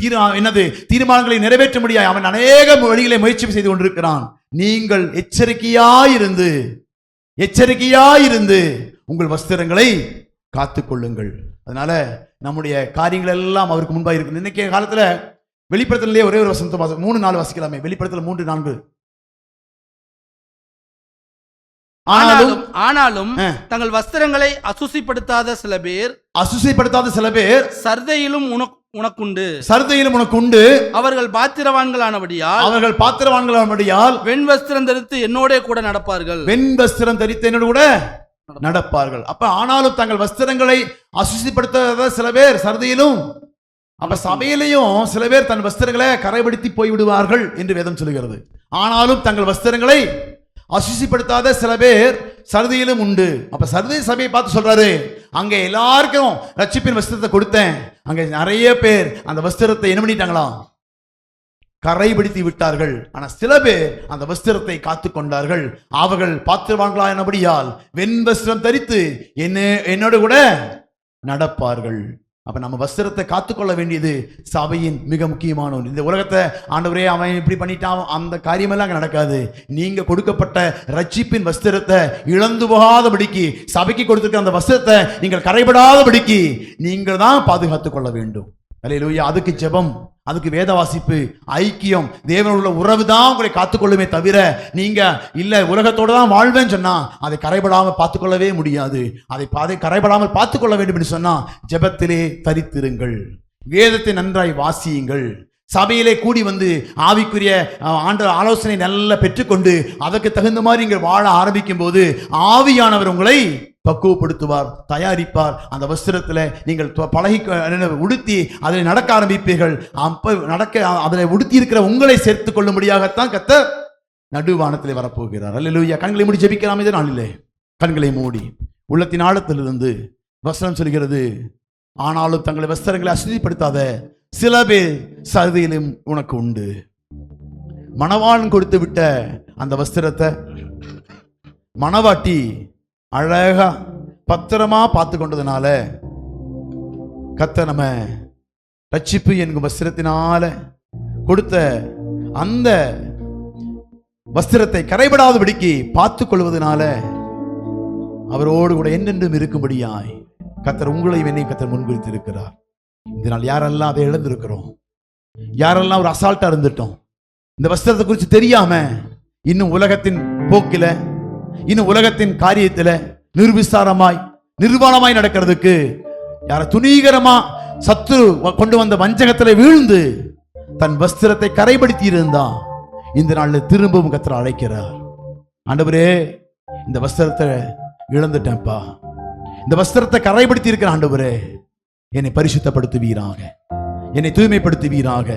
தீர்மானங்களையும் நிறைவேற்றும்படியாய் அவன் அநேக வழிகளை முயற்சி செய்து கொண்டிருக்கிறான். நீங்கள் எச்சரிக்கையாயிருந்து உங்கள் வஸ்திரங்களை காத்துக் கொள்ளுங்கள். அதனால நம்முடைய காரியங்கள் எல்லாம் அவருக்கு முன்பாக இருக்கு. இன்னைக்கு காலத்துல வெளிப்படுத்தலே ஒரே ஒரு வசனத்தை 3-4 வாசிக்கலாமே. வெளிப்படுத்தல 3-4. ஆனாலும் தங்கள் வஸ்திரங்களை அசுசிப்படுத்தாத சில பேர் சர்தையிலும் உனக்குண்டு அவர்கள் பாத்திரவான்களானபடியால் வெண் வஸ்திரம் தரித்து என்னோட கூட நடப்பார்கள். அப்ப ஆனாலும் தங்கள் வஸ்திரங்களை அசுசிப்படுத்தாத சில பேர் சர்தையிலும், அப்ப சபையிலையும் சில பேர் தன் வஸ்திரங்களை கரைபடுத்தி போய்விடுவார்கள் என்று வேதம் சொல்லுகிறது. ஆனாலும் தங்கள் வஸ்திரங்களை அசுசிப்படுத்தாத சில பேர் சர்தையிலும் உண்டு. அப்ப சர்தை சபையை பார்த்து சொல்றாரு, அங்க எல்லாருக்கும் ரட்சிப்பின் வஸ்திரத்தை கொடுத்தேன், அங்க நிறைய பேர் அந்த வஸ்திரத்தை என்ன பண்ணிட்டாங்களாம், கரைபிடித்து விட்டார்கள். ஆனா சில பேர் அந்த வஸ்திரத்தை காத்து கொண்டார்கள். அவர்கள் பாத்திரவான்களானபடியால் வெண் வஸ்திரம் தரித்து என்னோடு கூட நடப்பார்கள். அப்ப நம்ம வஸ்திரத்தை காத்துக்கொள்ள வேண்டியது சபையின் மிக முக்கியமான ஒன்று. இந்த உலகத்தை ஆண்டவரே அவன் இப்படி பண்ணிட்டான் அந்த காரியமெல்லாம் அங்கே நடக்காது. நீங்க கொடுக்கப்பட்ட ரட்சிப்பின் வஸ்திரத்தை இழந்து போகாதபடிக்கு, சபைக்கு கொடுத்திருக்கிற அந்த வஸ்திரத்தை நீங்கள் கரைபடாதபடிக்கு நீங்கள் தான் பாதுகாத்துக் கொள்ள வேண்டும். அல்லேலூயா. அதுக்கு ஜெபம், அதுக்கு வேத வாசிப்பு, ஐக்கியம், தேவனுள்ள உறவு தான் உங்களை காத்துக்கொள்ளுமே தவிர நீங்க இல்ல உலகத்தோட தான் வாழ்வேன்னு சொன்னா அதை கரைபடாமல் பார்த்துக்கொள்ளவே முடியாது. அதை கரைபடாமல் பார்த்துக்கொள்ள வேண்டும் என்று சொன்னா ஜெபத்திலே தரித்திருங்கள், வேதத்தை நன்றாய் வாசியுங்கள், சபையிலே கூடி வந்து ஆவிக்குரிய ஆலோசனை நல்லா பெற்றுக்கொண்டு அதற்கு தகுந்த மாதிரி நீங்கள் வாழ ஆரம்பிக்கும் போது ஆவியானவர் உங்களை பக்குவப்படுத்துவார், தயாரிப்பார். அந்த வஸ்திரத்துல நீங்கள் பழகி உடுத்தி அதில் நடக்க ஆரம்பிப்பீர்கள். அதில் உடுத்தி இருக்கிற உங்களை சேர்த்துக் கொள்ளும்படியாகத்தான் கர்த்தர் நடுவானத்திலே வரப்போகிறார். அல்லேலூயா. கண்களை மூடி ஜெபிக்கலாம். இதே நாளிலே கண்களை மூடி உள்ளத்தின் ஆழத்திலிருந்து வசனம் சொல்கிறது, ஆனாலும் தங்களை வஸ்திரங்களை அசுதிப்படுத்தாத சில பேர் சர்தையிலும் உனக்கு உண்டு. மணவாளன் கொடுத்து விட்ட அந்த வஸ்திரத்தை மணவாட்டி அழகா பத்திரமா பார்த்து கொண்டதுனால கர்த்தர் நம்ம ரட்சிப்பு என்கும் வஸ்திரத்தினால கொடுத்த அந்த வஸ்திரத்தை கரைபடாதபடிக்கு பார்த்து கொள்வதனால அவரோடு கூட என்னென்றும் இருக்கும்படியாய் கர்த்தர் உங்களையும் என்னையும் கர்த்தர் முன்குறித்து இருக்கிறார். இதனால் யாரெல்லாம் அதை இழந்திருக்கிறோம், யாரெல்லாம் ஒரு அசால்ட்டா இருந்துட்டோம், இந்த வஸ்திரத்தை குறித்து தெரியாம இன்னும் உலகத்தின் போக்கில, இன்னும் உலகத்தின் காரியத்துல நிர்விசாரமாய் நிர்வாணமாய் நடக்கிறதுக்கு யார துணிகரமா சத்துரு கொண்டு வந்த வஞ்சகத்துல வீழ்ந்து தன் வஸ்திரத்தை கரைபடுத்தி இருந்தா இந்த நாள்ல திரும்பவும் கர்த்தர் அழைக்கிறார். ஆண்டவரே, இந்த வஸ்திரத்தை இழந்துட்டேன்ப்பா, இந்த வஸ்திரத்தை கரைபடுத்தி இருக்கிற ஆண்டவரே, என்னை பரிசுத்தப்படுத்துவீராக, என்னை தூய்மைப்படுத்துவீராக.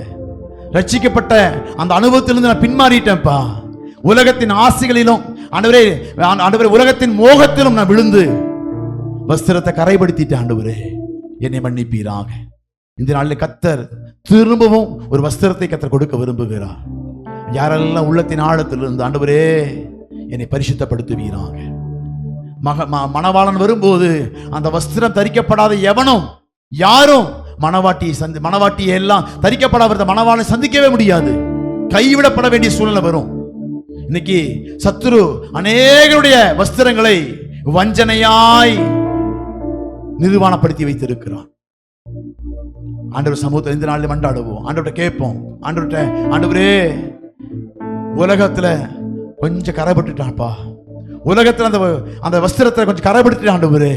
ரட்சிக்கப்பட்ட அந்த அனுபவத்திலிருந்து நான் பின்மாறிட்டேன்ப்பா. உலகத்தின் ஆசைகளிலும் ஆண்டவரே, உலகத்தின் மோகத்திலும் நான் விழுந்து வஸ்திரத்தை கரைப்படுத்திட்டேன். ஆண்டவரே, என்னை மன்னிப்பீராக. இந்த நாளில் கர்த்தர் திரும்பவும் ஒரு வஸ்திரத்தை கர்த்தர் கொடுக்க விரும்புகிறார். யாரெல்லாம் உள்ளத்தின் ஆழத்திலிருந்து ஆண்டவரே என்னை பரிசுத்தப்படுத்துவீராக. மணவாளன் வரும்போது அந்த வஸ்திரம் தரிக்கப்படாத எவனும் யாரும் மணவாட்டியை எல்லாம் தரிக்கப்படாத மணவாளனை சந்திக்கவே முடியாது. கைவிடப்பட வேண்டிய சூழ்நிலை வரும். இன்னைக்கு சத்துரு அநேகருடைய வஸ்திரங்களை வஞ்சனையாய் நிர்வாணப்படுத்தி வைத்திருக்கிறான். ஆண்டவர் சமூகத்தில் இந்த நாளில் மண்டாடுவோம். ஆண்டவர்கிட்ட கேட்போம். ஆண்டவரே, உலகத்துல கொஞ்சம் கரைப்பட்டுட்டான்ப்பா, உலகத்துல அந்த வஸ்திரத்தை கொஞ்சம் கரைப்படுத்திட்டான். ஆண்டவரே,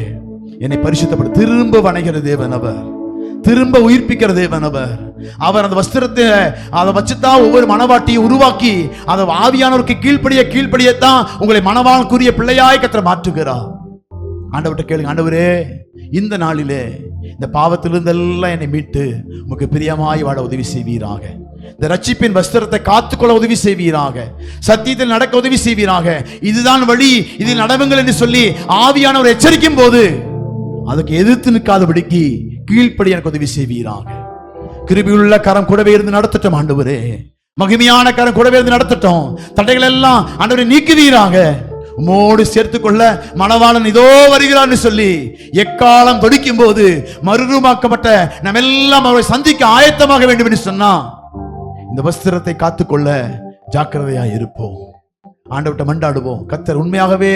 என்னை பரிசுத்தப்படு. திரும்ப வணைகிற தேவன் அவர், திரும்ப உயிர்ப்பிக்கிற தேவன் அவர். அவர் அந்த வஸ்திரத்தை அதை வச்சுதான் ஒவ்வொரு மணவாட்டியை உருவாக்கி அதை ஆவியானவருக்கு கீழ்ப்படியத்தான் உங்களை மணவாளனுக்குரிய பிள்ளையாய் கர்த்தர் மாற்றுகிறார். ஆண்டவர்கிட்ட கேளுங்க. ஆண்டவரே, இந்த நாளிலே இந்த பாவத்திலிருந்தெல்லாம் என்னை மீட்டு உமக்கு பிரியமாய் வாழ உதவி செய்வீராக. இந்த ரட்சிப்பின் வஸ்திரத்தை காத்துக்கொள்ள உதவி செய்வீராக. சத்தியத்தில் நடக்க உதவி செய்வீராக. இதுதான் வழி, இதில் நடவுங்கள் என்று சொல்லி ஆவியானவர் எச்சரிக்கும் போது அதுக்கு எதிர்த்து நிற்காதபடிக்கு கீழ்ப்படி எனக்கு உதவி செய்வீராக. கிருபையுள்ள கரம் கூடவே இருந்து நடத்தட்டும். ஆண்டவரே, மகிமையான கரம் கூடவே இருந்து நடத்தட்டும். தடைகள் எல்லாம் ஆண்டவரை நீக்குவீராக. உம்மோடு சேர்த்துக்கொள்ள மணவாளன் இதோ வருகிறான்னு சொல்லி எக்காலம் தொடிக்கும் போது மறுரூபமாக்கப்பட்ட நம்ம எல்லாம் அவரை சந்திக்க ஆயத்தமாக வேண்டும் என்று சொன்னா இந்த வஸ்திரத்தை காத்துக்கொள்ள ஜாக்கிரதையா இருப்போம். ஆண்டவர்கிட்ட மண்டாடுவோம். கர்த்தர் உண்மையாகவே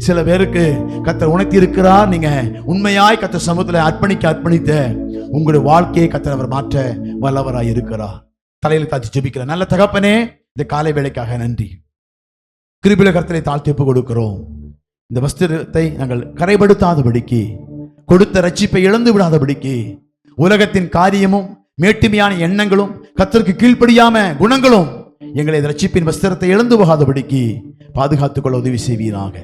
சில பேருக்கு கர்த்தர் உணர்த்தி இருக்கிறார். நீங்க உண்மையாய் கர்த்தர் சமூகத்தில் அர்ப்பணித்த உங்களுடைய வாழ்க்கையை கர்த்தர் அவர் மாற்ற வல்லவராய் இருக்கிறார். தலையில தாத்தி ஜெபிக்கிற நல்ல தகப்பனே, இந்த காலை வேளைக்காக நன்றி. கிருபையுள்ள கர்த்தரை தாழ்த்தி ஒப்புக் கொடுக்கிறோம். இந்த வஸ்திரத்தை நாங்கள் கரைப்படுத்தாதபடிக்கு, கொடுத்த ரட்சிப்பை இழந்து விடாதபடிக்கு, உலகத்தின் காரியமும் மேட்டுமையான எண்ணங்களும் கர்த்தருக்கு கீழ்ப்படியாம குணங்களும் எங்களை ரட்சிப்பின் வஸ்திரத்தை இழந்து போகாதபடிக்கு பாதுகாத்துக் கொள்ள உதவி செய்வீராக.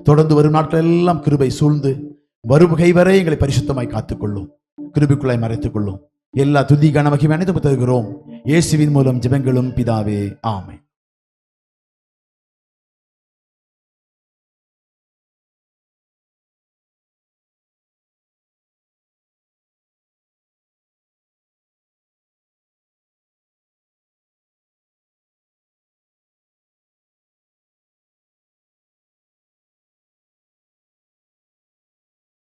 தொடர்ந்து வரும் நாட்கள் எல்லாம் கிருபை சூழ்ந்து வருகை வரை எங்களை பரிசுத்தமாய் காத்துக்கொள்ளும், கிருபைக்குள்ளாய் மறைத்துக் கொள்ளும். எல்லா துதி கன மகிமை அனைத்தும் தருகிறோம். இயேசுவின் மூலம் ஜெபங்களும் பிதாவே, ஆமென்.